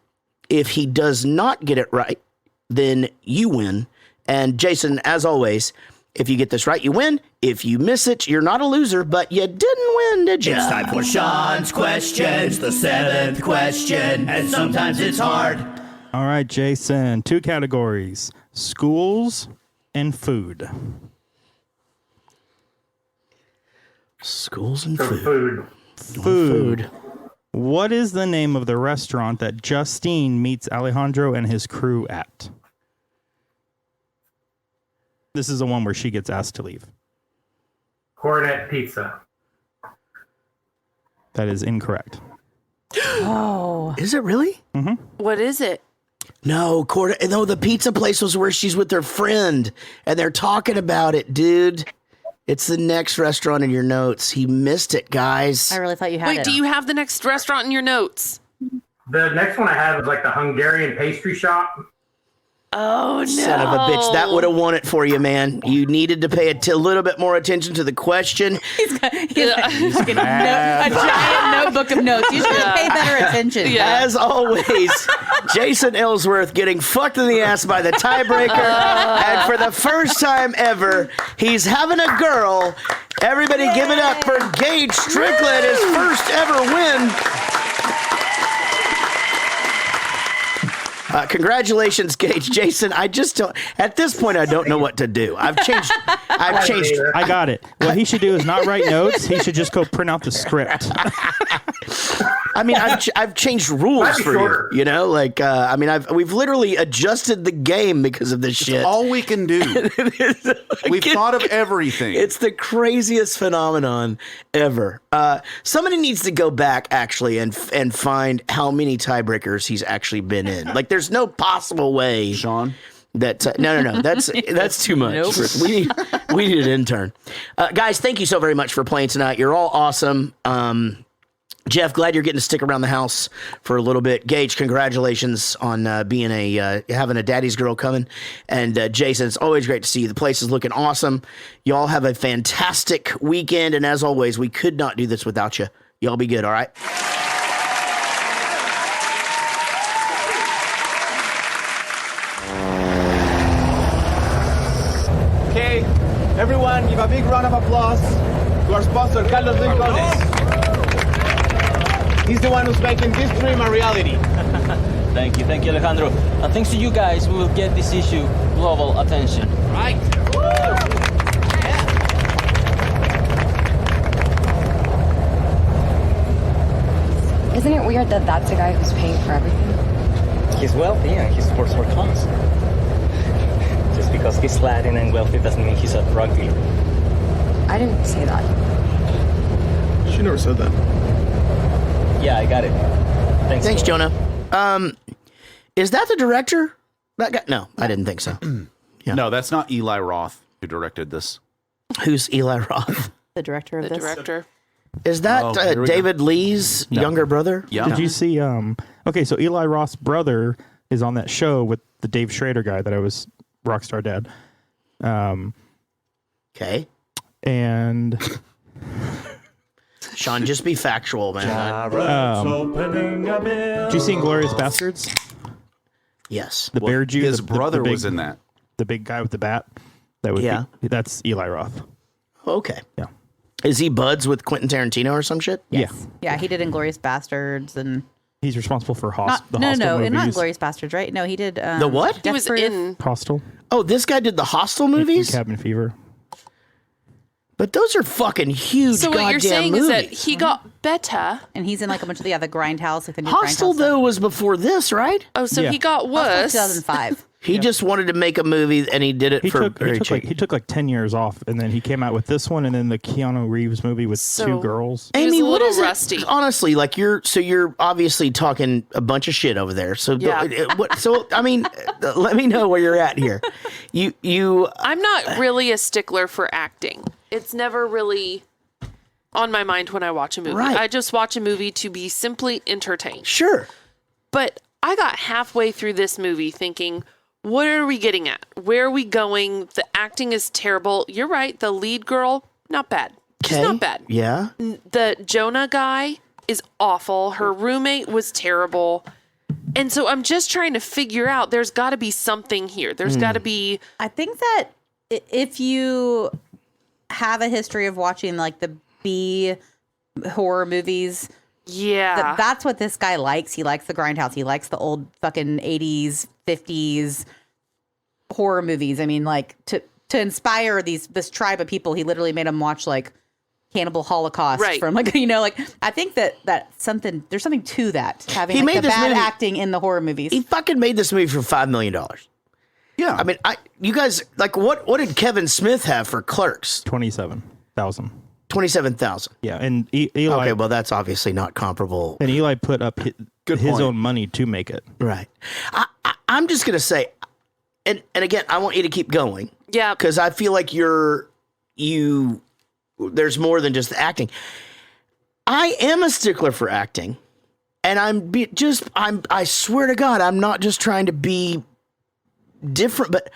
If he does not get it right, then you win. And Jason, as always, if you get this right, you win. If you miss it, you're not a loser, but you didn't win, did you? It's time for Sean's questions, the 7th question, and sometimes it's hard. All right, Jason, 2 categories, schools and food. Schools and So food. food. What is the name of the restaurant that Justine meets Alejandro and his crew at? This is the one where she gets asked to leave. Cornet Pizza. That is incorrect. Oh. Is it really? What is it? No, the pizza place was where she's with her friend, and they're talking about it, dude. It's the next restaurant in your notes. He missed it, guys. I really thought you had Wait, it. do you have the next restaurant in your notes? The next one I have is like the Hungarian pastry shop. Oh, no. Son of a bitch. That would have won it for you, man. You needed to pay a little bit more attention to the question. He's got a giant notebook of notes. You should have paid better attention. Yeah. As always, Jason Aylesworth getting fucked in the ass by the tiebreaker. And for the first time ever, he's having a girl Everybody give it up for Gage Stricklin, his first ever win. Congratulations, Gage. Jason, I just don't, at this point, I don't know what to do. I've changed. I got it. What he should do is not write notes. He should just go print out the script. I mean, I've changed rules for you. You know, like we've literally adjusted the game because of this shit. All we can do. We've thought of everything. It's the craziest phenomenon ever. Somebody needs to go back actually and find how many tiebreakers he's actually been in. Like, there's no possible way, Sean. That no, that's too much. Nope. We need an intern. Guys, thank you so very much for playing tonight. You're all awesome. Jeff, glad you're getting to stick around the house for a little bit. Gage, congratulations on being having a daddy's girl coming. And Jason, it's always great to see you. The place is looking awesome. Y'all have a fantastic weekend. And as always, we could not do this without you. Y'all be good, all right? Okay, everyone, give a big round of applause to our sponsor, Carlos Rincones. He's the one who's making this dream a reality. Thank you, Alejandro. And thanks to you guys, we will get this issue global attention. Right. Isn't it weird that that's the guy who's paying for everything? He's wealthy and he supports our cause. Just because he's Latin and wealthy doesn't mean he's a drug dealer. I didn't say that. She never said that. Yeah, I got it. Thanks, Jonah. Is that the director? That guy? No, I didn't think so. Yeah. No, that's not Eli Roth who directed this. Who's Eli Roth? The director of The this. director. Is that David Lee's younger brother? Yeah. Did you see? Okay, so Eli Roth's brother is on that show with the Dave Schrader guy that I was Rockstar Dad. Okay. And Sean, just be factual, man. did you see Inglourious Bastards? Yes. The bear Jew. His the brother big, was in that. The big guy with the bat. That would be, that's Eli Roth. Okay. Yeah. Is he buds with Quentin Tarantino or some shit? Yes. Yeah, he did Inglourious Bastards and He's responsible for the no, Hostel not movies. Inglourious Bastards, right? No, he did The what? He was in. Hostel. Oh, this guy did the Hostel movies? Cabin Fever. But those are fucking huge So what you're goddamn saying movies. is that he got better. and he's in like a bunch of the other Grindhouse, like the new Hostel, Grindhouse though, was before this, right? Oh, so Yeah. he got worse. 2005. He just wanted to make a movie, and he did it He for took, very he, took cheap. like, he took like 10 years off, and then he came out with this one, and then the Keanu Reeves movie with So- two girls. He was Amy, a what little is rusty. it? Honestly, like you're obviously talking a bunch of shit over there. So, Yeah. I mean, let me know where you're at here. You. I'm not really a stickler for acting. It's never really on my mind when I watch a movie. Right. I just watch a movie to be simply entertained. Sure. But I got halfway through this movie thinking, what are we getting at? Where are we going? The acting is terrible. You're right. The lead girl, not bad. She's Okay. not bad. Yeah. The Jonah guy is awful. Her roommate was terrible. And so I'm just trying to figure out there's got to be something here. There's got to be. I think that if you have a history of watching like the B horror movies, Yeah. that's what this guy likes. He likes the Grindhouse. He likes the old fucking 80s, 50s horror movies. I mean, like to inspire this tribe of people, he literally made them watch like Cannibal Holocaust Right. from like, you know, like I think that there's something to that, having He like, made the this bad movie- acting in the horror movies. He fucking made this movie for $5 million. Yeah. I mean, you guys, like, what did Kevin Smith have for Clerks? 27,000. 27,000. Yeah, and Eli. Okay, well, that's obviously not comparable. And Eli put up his point. own money to make it. Right. I'm just gonna say, and again, I want you to keep going. Yeah. Because I feel like there's more than just the acting. I am a stickler for acting, and I swear to God, I'm not just trying to be different, but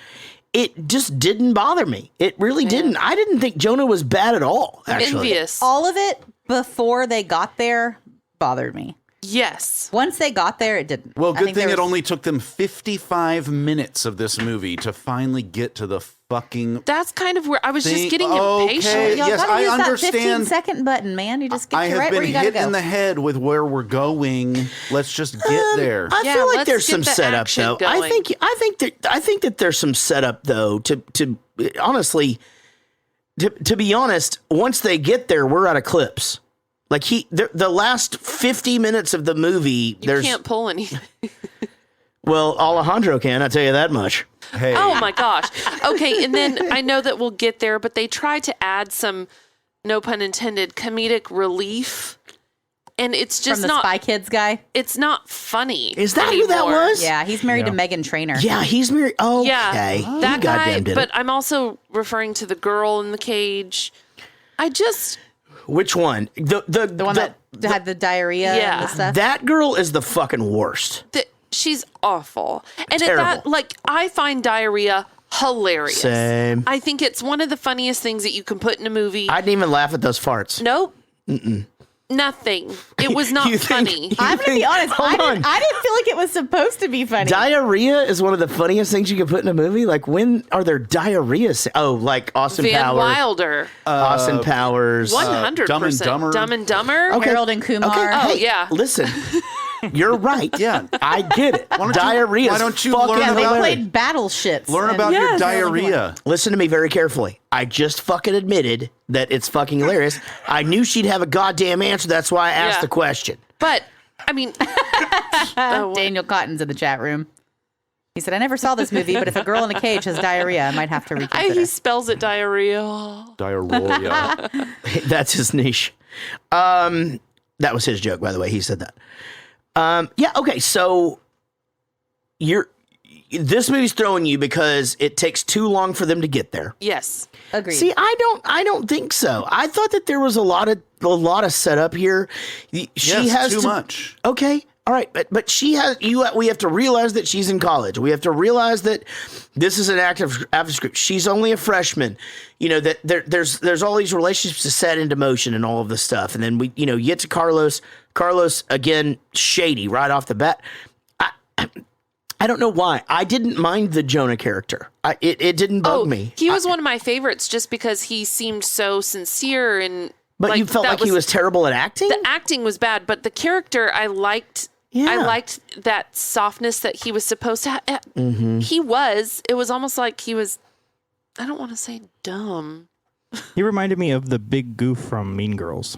it just didn't bother me. It really didn't. I didn't think Jonah was bad at all, actually. Envious. All of it before they got there bothered me. Yes. Once they got there, it didn't. Well, I good think thing there it was- only took them 55 minutes of this movie to finally get to the fucking. That's kind of where I was just Thing- getting okay, impatient. Y'all yes, gotta I use that understand. 15-second button, man. You just I get you have right been where you gotta hit go. in the head with where we're going. Let's just get there. I Yeah, feel like let's there's get some the setup action though. going. I think that there's some setup though to honestly to be honest, once they get there, we're out of clips. Like the last 50 minutes of the movie, You can't pull anything. well, Alejandro can, I tell you that much. Hey. Oh my gosh. Okay, and then I know that we'll get there, but they try to add some, no pun intended, comedic relief. And it's just From the not Spy Kids guy. It's not funny. Is that who that anymore. was? Yeah, he's married to Megan Trainor. Yeah, he's married. Oh, Yeah, okay. that You guy. goddamn did But it. I'm also referring to the girl in the cage. I just Which one? The one that had the diarrhea and the stuff. That girl is the fucking worst. she's awful. And Terrible. at that, like, I find diarrhea hilarious. Same. I think it's one of the funniest things that you can put in a movie. I didn't even laugh at those farts. Nope. Mm-mm. Nothing. It was not funny. I'm gonna be honest. Hold I on. didn't feel like it was supposed to be funny. Diarrhea is one of the funniest things you can put in a movie. Like, when are there diarrhea? Oh, like Austin Van Powers. Wilder. Austin Powers. 100%. Dumb and Dumber. Dumb and Dumber. Okay. Harold and Kumar. Okay. Oh, Hey, yeah. Listen, you're right. Yeah. I get it. Diarrhea. Why don't you fucking learn Yeah, they about played battleships. Learn and- about your Yes, diarrhea. Listen to me very carefully. I just fucking admitted that it's fucking hilarious. I knew she'd have a goddamn answer. That's why I asked Yeah. the question. But, I mean, Daniel Cotton's in the chat room. He said, I never saw this movie, but if a girl in a cage has diarrhea, I might have to reconsider. he spells it diarrhea. Diarrhea. That's his niche. That was his joke, by the way. He said that. Yeah. Okay. So this movie's throwing you because it takes too long for them to get there. Yes. Agreed. See, I don't think so. I thought that there was a lot of setup here. She Yes, has too to, much. Okay. All right, but she has we have to realize that she's in college. We have to realize that this is an active script. She's only a freshman. You know that there's all these relationships to set into motion and all of this stuff. And then we get to Carlos. Carlos again, shady right off the bat. I don't know why. I didn't mind the Jonah character. It didn't bug me. He was one of my favorites just because he seemed so sincere and. But you felt that like he was terrible at acting? The acting was bad, but the character I liked. Yeah. I liked that softness that he was supposed to have. Mm-hmm. He was. It was almost like he was. I don't want to say dumb. He reminded me of the big goof from Mean Girls.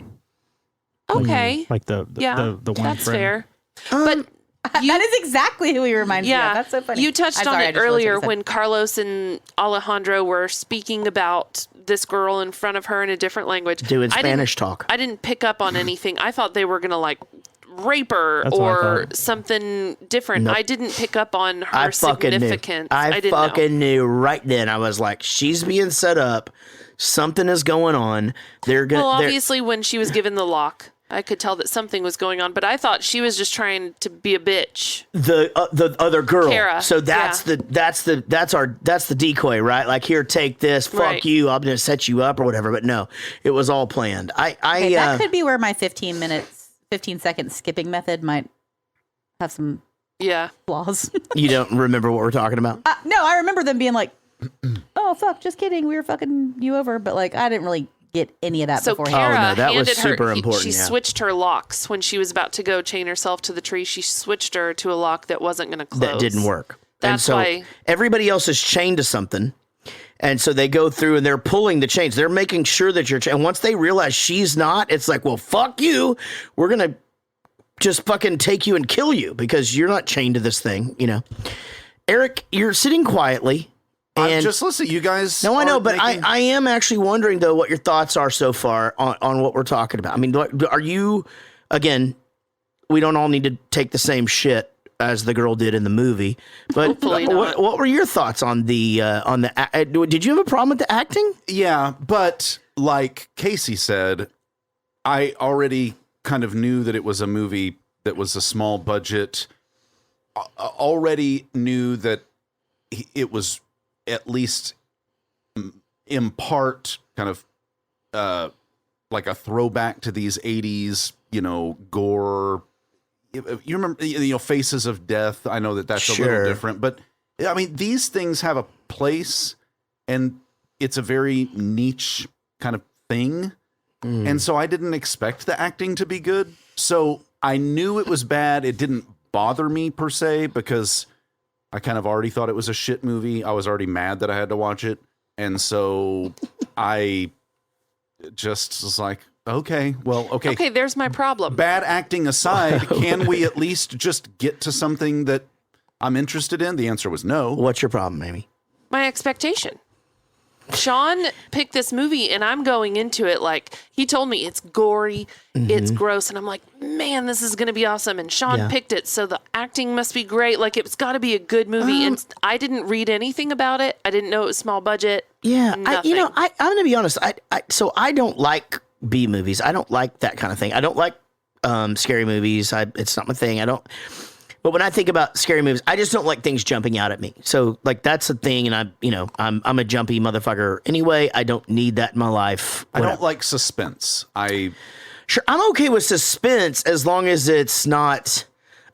Okay. Like the one that's friend. fair. But that is exactly who he reminds me of. yeah, That's so funny. you touched I'm on sorry, I it just realized what earlier you said. when Carlos and Alejandro were speaking about this girl in front of her in a different language. Doing I Spanish didn't- talk. I didn't pick up on anything. I thought they were gonna like rape her That's what I or thought. something different. Nope. I didn't pick up on her I fucking knew. significance. I didn't know. fucking knew right then. I was like, she's being set up. Something is going on. They're gonna. Well, obviously, when she was given the lock, I could tell that something was going on. But I thought she was just trying to be a bitch. The other girl. Kara, So that's yeah. that's the decoy, right? Like, here, take this. Fuck Right. you. I'm gonna set you up or whatever. But no, it was all planned. Okay, that could be where my 15-second skipping method might have some Yeah. flaws. You don't remember what we're talking about? No, I remember them being like, "Oh fuck, just kidding, we were fucking you over," but like I didn't really get any of that So beforehand. Kara Oh, no, that was handed her. super important, She yeah. switched her locks when she was about to go chain herself to the tree. She switched her to a lock that wasn't going to close. That didn't work. And That's so why. everybody else is chained to something. And so they go through and they're pulling the chains. They're making sure that you're chained. And once they realize she's not, it's like, well, fuck you. We're going to just fucking take you and kill you because you're not chained to this thing, you know. Eric, you're sitting quietly. And Just listen, you guys. no, I know, are but making- I am actually wondering, though, what your thoughts are so far on what we're talking about. I mean, are you, again, we don't all need to take the same shit as the girl did in the movie, but Hopefully not. what were your thoughts on the did you have a problem with the acting? Yeah, but like Casey said, I already kind of knew that it was a movie that was a small budget. Already knew that it was at least in part kind of like a throwback to these 80s, gore, you remember, Faces of Death. I know that's a little different, but I mean, these things have a place, and it's a very niche kind of thing. And so I didn't expect the acting to be good. So I knew it was bad. It didn't bother me per se because I kind of already thought it was a shit movie. I was already mad that I had to watch it. And so I just was like, okay. Okay, there's my problem. Bad acting aside, can we at least just get to something that I'm interested in? The answer was no. What's your problem, Amy? My expectation. Sean picked this movie, and I'm going into it like, he told me it's gory, it's gross, and I'm like, man, this is going to be awesome. And Sean picked it, so the acting must be great. Like, it's got to be a good movie. And I didn't read anything about it. I didn't know it was small budget. Yeah, nothing. I'm going to be honest. So I don't like B movies. I don't like that kind of thing. I don't like scary movies. It's not my thing. But when I think about scary movies, I just don't like things jumping out at me. So like that's the thing, and I'm a jumpy motherfucker anyway. I don't need that in my life. I don't like suspense. I'm okay with suspense as long as it's not.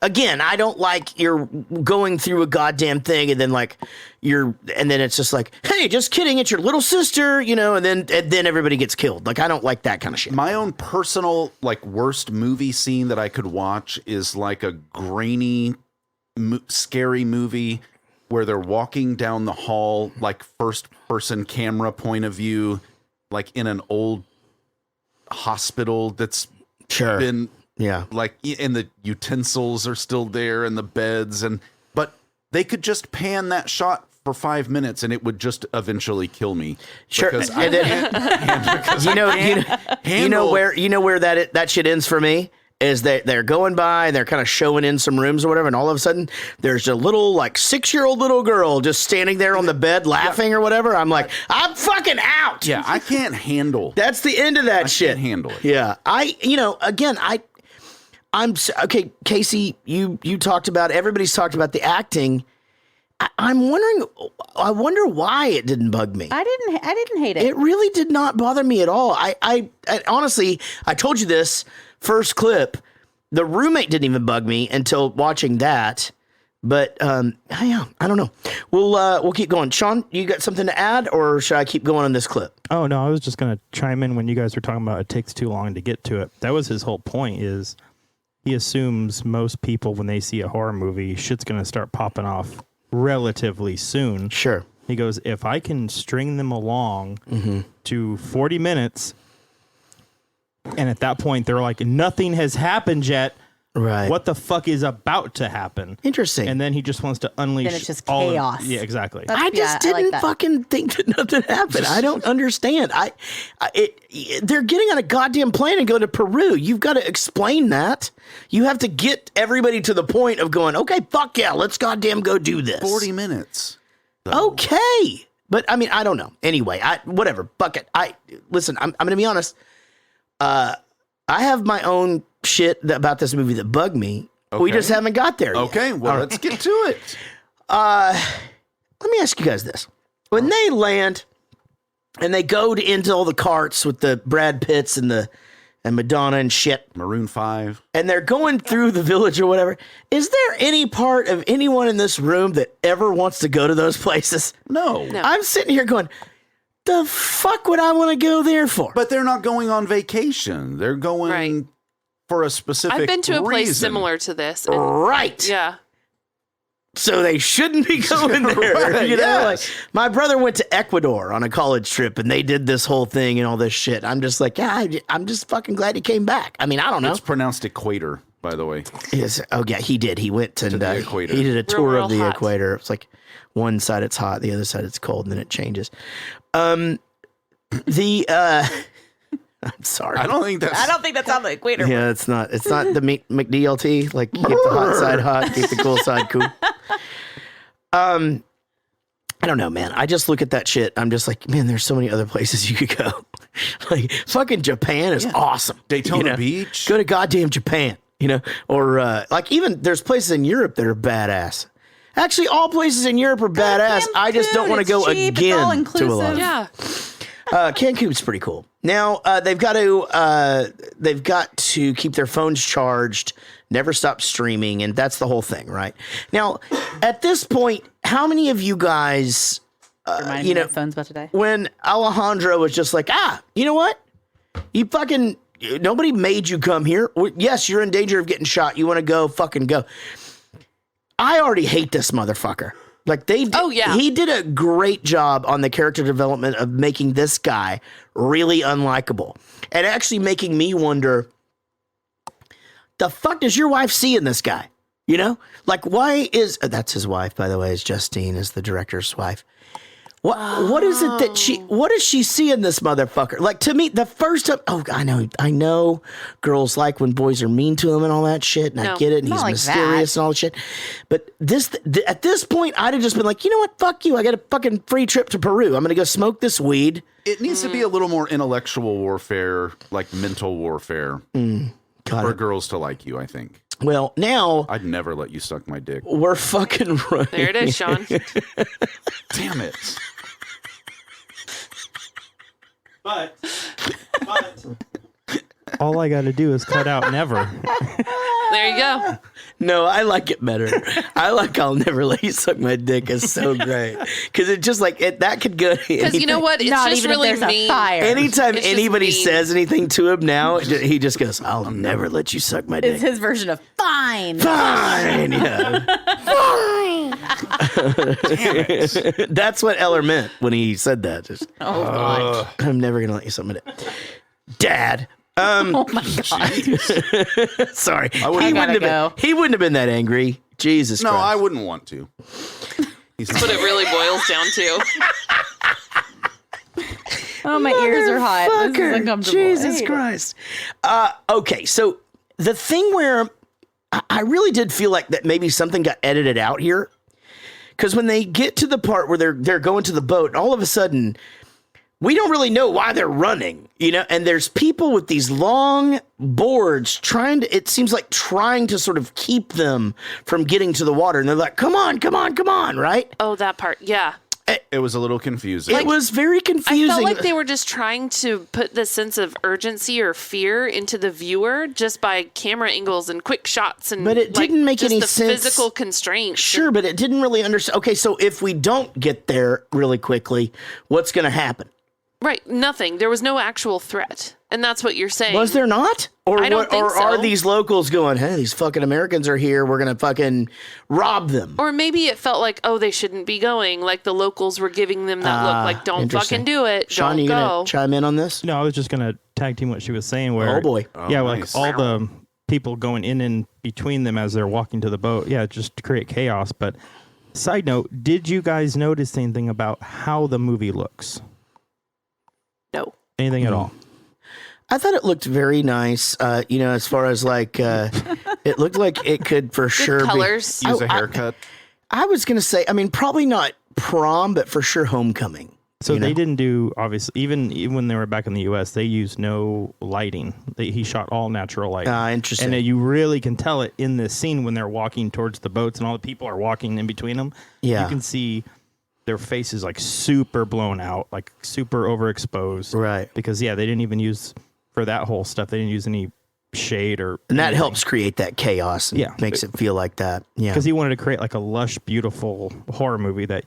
Again, I don't like you're going through a goddamn thing and then and then it's just like, hey, just kidding, it's your little sister, and then everybody gets killed. Like I don't like that kind of shit. My own personal worst movie scene that I could watch is like a grainy, scary movie where they're walking down the hall, like first person camera point of view, like in an old hospital that's been. Yeah. And the utensils are still there and the beds but they could just pan that shot for 5 minutes and it would just eventually kill me. Sure. Because I you know where that shit ends for me is that they're going by and they're kind of showing in some rooms or whatever, and all of a sudden there's a little 6-year-old little girl just standing there on the bed laughing or whatever. I'm like, I'm fucking out. Yeah, I can't handle. That's the end of that shit. I can't handle it. Yeah. I'm okay, Casey, you talked about, everybody's talked about the acting. I wonder why it didn't bug me. I didn't hate it. It really did not bother me at all. I honestly, I told you this first clip. The roommate didn't even bug me until watching that. But I don't know. We'll keep going. Sean, you got something to add, or should I keep going on this clip? Oh no, I was just gonna chime in when you guys were talking about it takes too long to get to it. That was his whole point. Is he assumes most people, when they see a horror movie, shit's going to start popping off relatively soon. Sure. He goes, if I can string them along to 40 minutes, and at that point they're like, nothing has happened yet. Right. What the fuck is about to happen? Interesting. And then he just wants to unleash. Then it's just chaos. Yeah, exactly. I just didn't fucking think that nothing happened. I don't understand. They're getting on a goddamn plane and go to Peru. You've got to explain that. You have to get everybody to the point of going, okay, fuck yeah, let's goddamn go do this. 40 minutes. Okay. But I mean, I don't know. Anyway, whatever. Fuck it. Listen, I'm going to be honest. I have my own shit about this movie that bugged me. Okay. We just haven't got there yet. Okay, well, let's get to it. Let me ask you guys this. When they land and they go into all the carts with the Brad Pitts and Madonna and shit. Maroon 5. And they're going through the village or whatever. Is there any part of anyone in this room that ever wants to go to those places? No. I'm sitting here going, the fuck would I want to go there for? But they're not going on vacation. They're going for a specific I've been to a place reason. Similar to this. Right. Yeah. So they shouldn't be going there. Right, yes. My brother went to Ecuador on a college trip and they did this whole thing and all this shit. I'm just like, I'm just fucking glad he came back. I mean, I don't know. It's pronounced equator, by the way. Yes. Oh yeah, he did. He went to the equator. He did a tour real of the hot. equator. It's like one side it's hot, the other side it's cold, and then it changes. I'm sorry. I don't think that's on the equator. Yeah, it's not the McDLT. Like keep the hot side hot, keep the cool side cool. I don't know, man. I just look at that shit. I'm just like, man, there's so many other places you could go. Like fucking Japan is awesome. Daytona Beach. Go to goddamn Japan, or like even there's places in Europe that are badass. Actually, all places in Europe are badass. I just don't want to go cheap. again It's all to a inclusive. lot. Yeah. Cancun's pretty cool. Now they've got to keep their phones charged never stopped streaming, and that's the whole thing, right? Now, at this point, how many of you guys, Reminding me of phones about today. when Alejandro was just like, you know what? Nobody made you come here. Yes, you're in danger of getting shot. You want to go, fucking go. I already hate this motherfucker. Like he did a great job on the character development of making this guy really unlikable and actually making me wonder, the fuck does your wife see in this guy? You know, like that's his wife, by the way, is Justine, is the director's wife. What is it that what does she see in this motherfucker? Like, to me, the first time, I know girls like when boys are mean to them and all that shit, and I get it, and he's mysterious and all that shit. But at this point, I'd have just been like, you know what, fuck you, I got a fucking free trip to Peru. I'm going to go smoke this weed. It needs to be a little more intellectual warfare, like mental warfare, for girls to like you, I think. Well, now... I'd never let you suck my dick. We're fucking running. There it is, Sean. Damn it. But all I got to do is cut out never. There you go. No, I like it better. I like I'll never let you suck my dick. It's so great. Because it's just like, that could go... Because you know what? It's Not just even if really there's a mean. fire. Anytime It's just anybody mean. says anything to him now, he just goes, I'll never let you suck my dick. It's his version of fine. Fine. Yeah. Damn it. That's what Eller meant when he said that. Just, God. I'm never going to let you suck my dick. Dad. Oh my God. Sorry. I gotta go. He wouldn't have been that angry. Jesus No, Christ. I wouldn't want to. That's what it really boils down to. Oh, my ears are hot. This is Motherfucker. uncomfortable. Jesus Christ. Okay, so the thing where I really did feel like that maybe something got edited out here, because when they get to the part where they're going to the boat, all of a sudden we don't really know why they're running, you know, and there's people with these long boards trying to sort of keep them from getting to the water, and they're like, come on, right? Oh, that part. Yeah. It was a little confusing. It was very confusing. I felt like they were just trying to put this sense of urgency or fear into the viewer just by camera angles and quick shots, and but it didn't make just any the sense. physical constraints. Sure, but it didn't really understand. Okay, so if we don't get there really quickly, what's going to happen? Right. Nothing. There was no actual threat. And that's what you're saying. Was there not? Or I don't think or so. are these locals going, hey, these fucking Americans are here, we're going to fucking rob them? Or maybe it felt like, oh, they shouldn't be going. Like the locals were giving them that look like, don't interesting. fucking do it. Sean, don't you go. going to chime in on this? No, I was just going to tag team what she was saying. Where, Oh, boy. Yeah, nice. like all the people going in and between them as they're walking to the boat. Yeah, just to create chaos. But side note, did you guys notice anything about how the movie looks? No. Anything at all? I thought it looked very nice, as far as like, it looked like it could for sure colors. be... Use a haircut. I was going to say, I mean, probably not prom, but for sure homecoming. So they didn't do, obviously, even when they were back in the U.S., they used no lighting. He shot all natural light. Interesting. And you really can tell it in this scene when they're walking towards the boats and all the people are walking in between them. Yeah. You can see their faces like super blown out, like super overexposed. Right. Because, they didn't even use, for that whole stuff, they didn't use any shade or... And that anything. helps create that chaos and makes it feel like that. Yeah. Because he wanted to create like a lush, beautiful horror movie that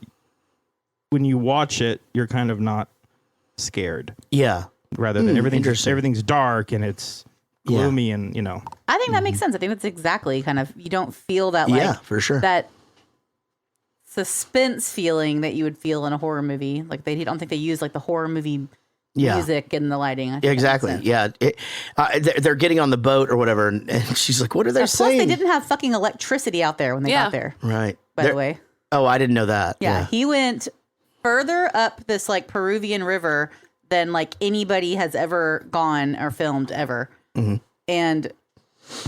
when you watch it, you're kind of not scared. Yeah. Rather than everything's dark and it's gloomy and, I think that makes sense. I think that's exactly kind of, you don't feel that like, for sure. that suspense feeling that you would feel in a horror movie. Like I don't think they use like the horror movie music and the lighting. I think exactly. Yeah. They're getting on the boat or whatever. And she's like, what are they saying? Plus they didn't have fucking electricity out there when they got there. Right. By the way. Oh, I didn't know that. Yeah. He went further up this like Peruvian river than like anybody has ever gone or filmed ever. Mm-hmm. And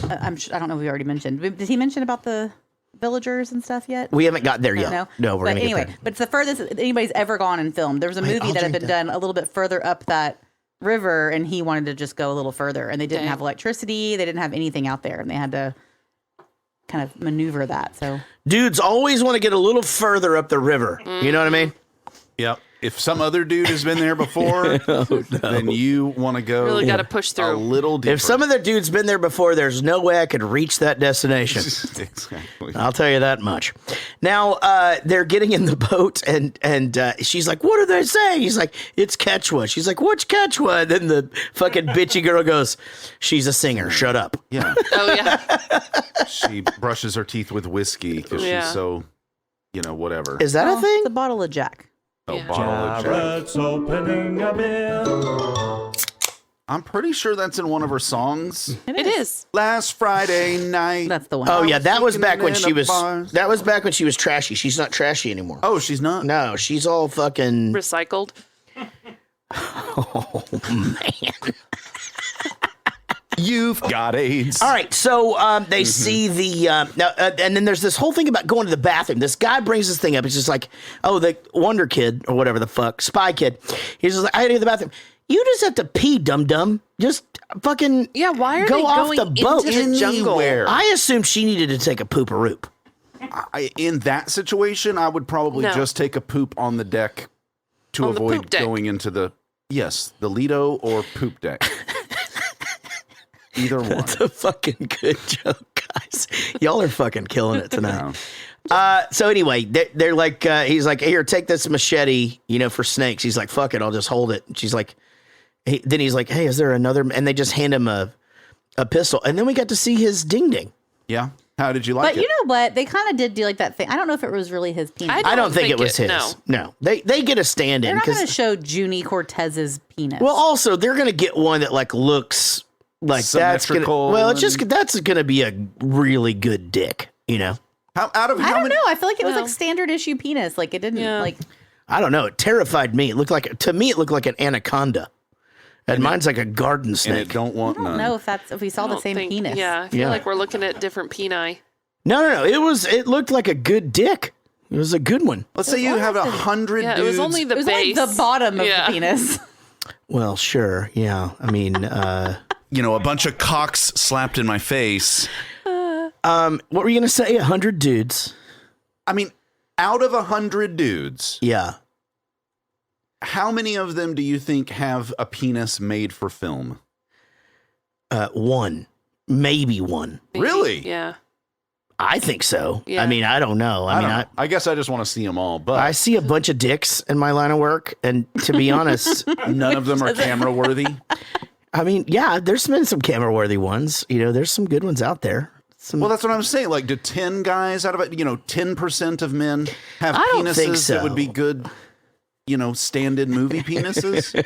I don't know if we already mentioned. Did he mention about the villagers and stuff yet? We haven't got there yet. No, we're but going to anyway, get there. But it's the furthest anybody's ever gone and filmed. There was a movie that had been done a little bit further up that river, and he wanted to just go a little further. And they didn't have electricity. They didn't have anything out there, and they had to kind of maneuver that. So dudes always want to get a little further up the river. You know what I mean? Yep. if some other dude has been there before, then you want to go. Really got to push through a little deeper. If some other dude's been there before, there's no way I could reach that destination. Exactly. I'll tell you that much. Now, they're getting in the boat, and she's like, what do they say? He's like, it's Quechua. She's like, what's Quechua? And then the fucking bitchy girl goes, she's a singer. Shut up. Yeah. Oh, yeah. She brushes her teeth with whiskey because she's so, whatever. Is that a thing? It's a bottle of Jack. A bottle of Jack. Jared's opening a beer. I'm pretty sure that's in one of her songs. It is. Last Friday night. That's the one. Oh yeah, that was back when in she a was. bar. That was back when she was trashy. She's not trashy anymore. Oh, she's not? No, she's all fucking. Recycled. Oh man. You've got AIDS. All right, so they see the now, and then there's this whole thing about going to the bathroom. This guy brings this thing up. It's just like, oh, the Wonder Kid or whatever the fuck, Spy Kid. He's just like, I gotta go to the bathroom. You just have to pee, dum dum. Just fucking why are go they off going the boat into the jungle? Anywhere. I assumed she needed to take a pooparoop. In that situation, I would probably No. just take a poop on the deck to On the avoid poop deck. going into the Lido or poop deck. Either one. That's a fucking good joke, guys. Y'all are fucking killing it tonight. So anyway, they're like, he's like, here, take this machete, for snakes. He's like, fuck it, I'll just hold it. And she's like, then he's like, hey, is there another? And they just hand him a pistol. And then we got to see his ding ding. Yeah. How did you like But it? you know what? They kind of did do like that thing. I don't know if it was really his penis. I don't think it was his. No. No. They get a stand They're in not going to because, show Junie Cortez's penis. well, also they're going to get one that like looks like that's going to, Symmetrical well, it's just, and- that's going to be a really good dick, How out of I how don't many? know. I feel like it was Well. like standard issue penis. Like it didn't like. I don't know. It terrified me. It looked like, to me, it looked like an anaconda. And mine's like a garden And snake. it don't want I don't none. know if we saw I the don't same think- penis. Yeah, I feel Yeah. like we're looking at different peni. No. It looked like a good dick. It was a good one. Let's say you have 100 Yeah, dudes. it was only the It was base. like the bottom of Yeah. the penis. Well, sure. Yeah. I mean, a bunch of cocks slapped in my face. what were you going to say? 100 dudes. I mean, out of 100 dudes, Yeah. how many of them do you think have a penis made for film? One. Maybe one. Maybe. Really? Yeah. I think so. Yeah. I mean, I don't know. I mean, I guess I just want to see them all, but I see a bunch of dicks in my line of work. And to be honest, none of them are camera worthy. I mean, yeah, there's been some camera worthy ones. There's some good ones out there. Well, that's what I'm saying. Like, do 10 guys out of it, 10% of men have I don't penises think that would be so. good, stand-in movie penises?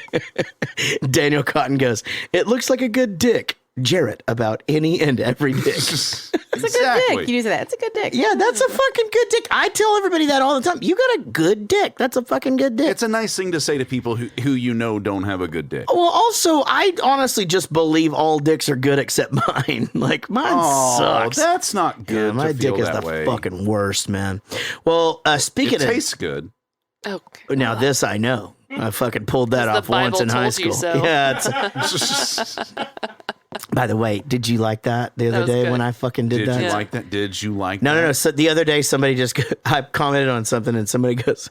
Daniel Cotton goes, it looks like a good dick. Jarrett, about any and every dick. It's a good dick. You say that. It's a good dick. Yeah, that's a fucking good dick. I tell everybody that all the time. You got a good dick. That's a fucking good dick. It's a nice thing to say to people who don't have a good dick. Well, also, I honestly just believe all dicks are good except mine. Like, mine sucks. That's not good. Yeah, my to feel dick is that the way. fucking worst, man. Well, speaking It of... tastes good. Okay. Now, this I know. I fucking pulled that off The Bible once in high told you school. so. Yeah. It's, by the way, did you like that the other was day good. when I fucking did that? you like that? Did you like No, that? no. So the other day, somebody I commented on something and somebody goes,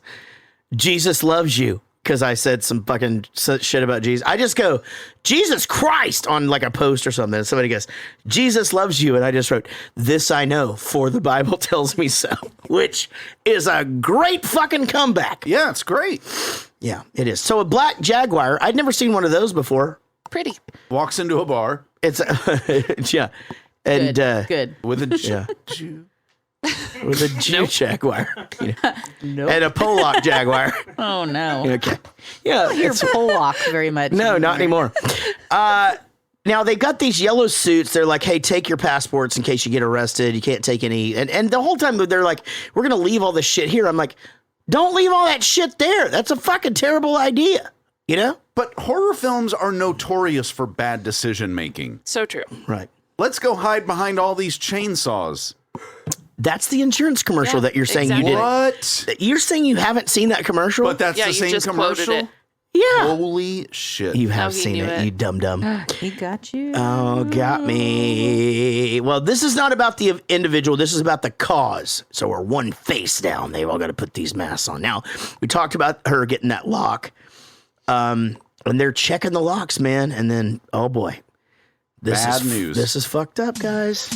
Jesus loves you. Because I said some fucking shit about Jesus. I just go, Jesus Christ, on like a post or something. And somebody goes, Jesus loves you. And I just wrote, this I know, for the Bible tells me so. Which is a great fucking comeback. Yeah, it's great. Yeah, it is. So a black Jaguar, I'd never seen one of those before. Pretty. Walks into a bar. It's, yeah. And, Good. With a Yeah. Jew. With a Jew Jaguar. Nope. And a Pollock Jaguar. Oh, no. Okay. Yeah. You're it's- Pollock very much. No, not anymore. Now they got these yellow suits. They're like, hey, take your passports in case you get arrested. You can't take any. And the whole time they're like, we're going to leave all this shit here. I'm like, don't leave all that shit there. That's a fucking terrible idea. But horror films are notorious for bad decision making. So true. Right. Let's go hide behind all these chainsaws. That's the insurance commercial that you're saying exactly. you did. What? You're saying you haven't seen that commercial? But that's Yeah, the you same just quoted commercial? it. Yeah. Holy shit. You have seen it, you dum-dum. He got you. Oh, got me. Well, this is not about the individual. This is about the cause. So we're one face down. They've all got to put these masks on. Now, we talked about her getting that lock. And they're checking the locks, man. And then, oh boy. Bad news. This is fucked up, guys.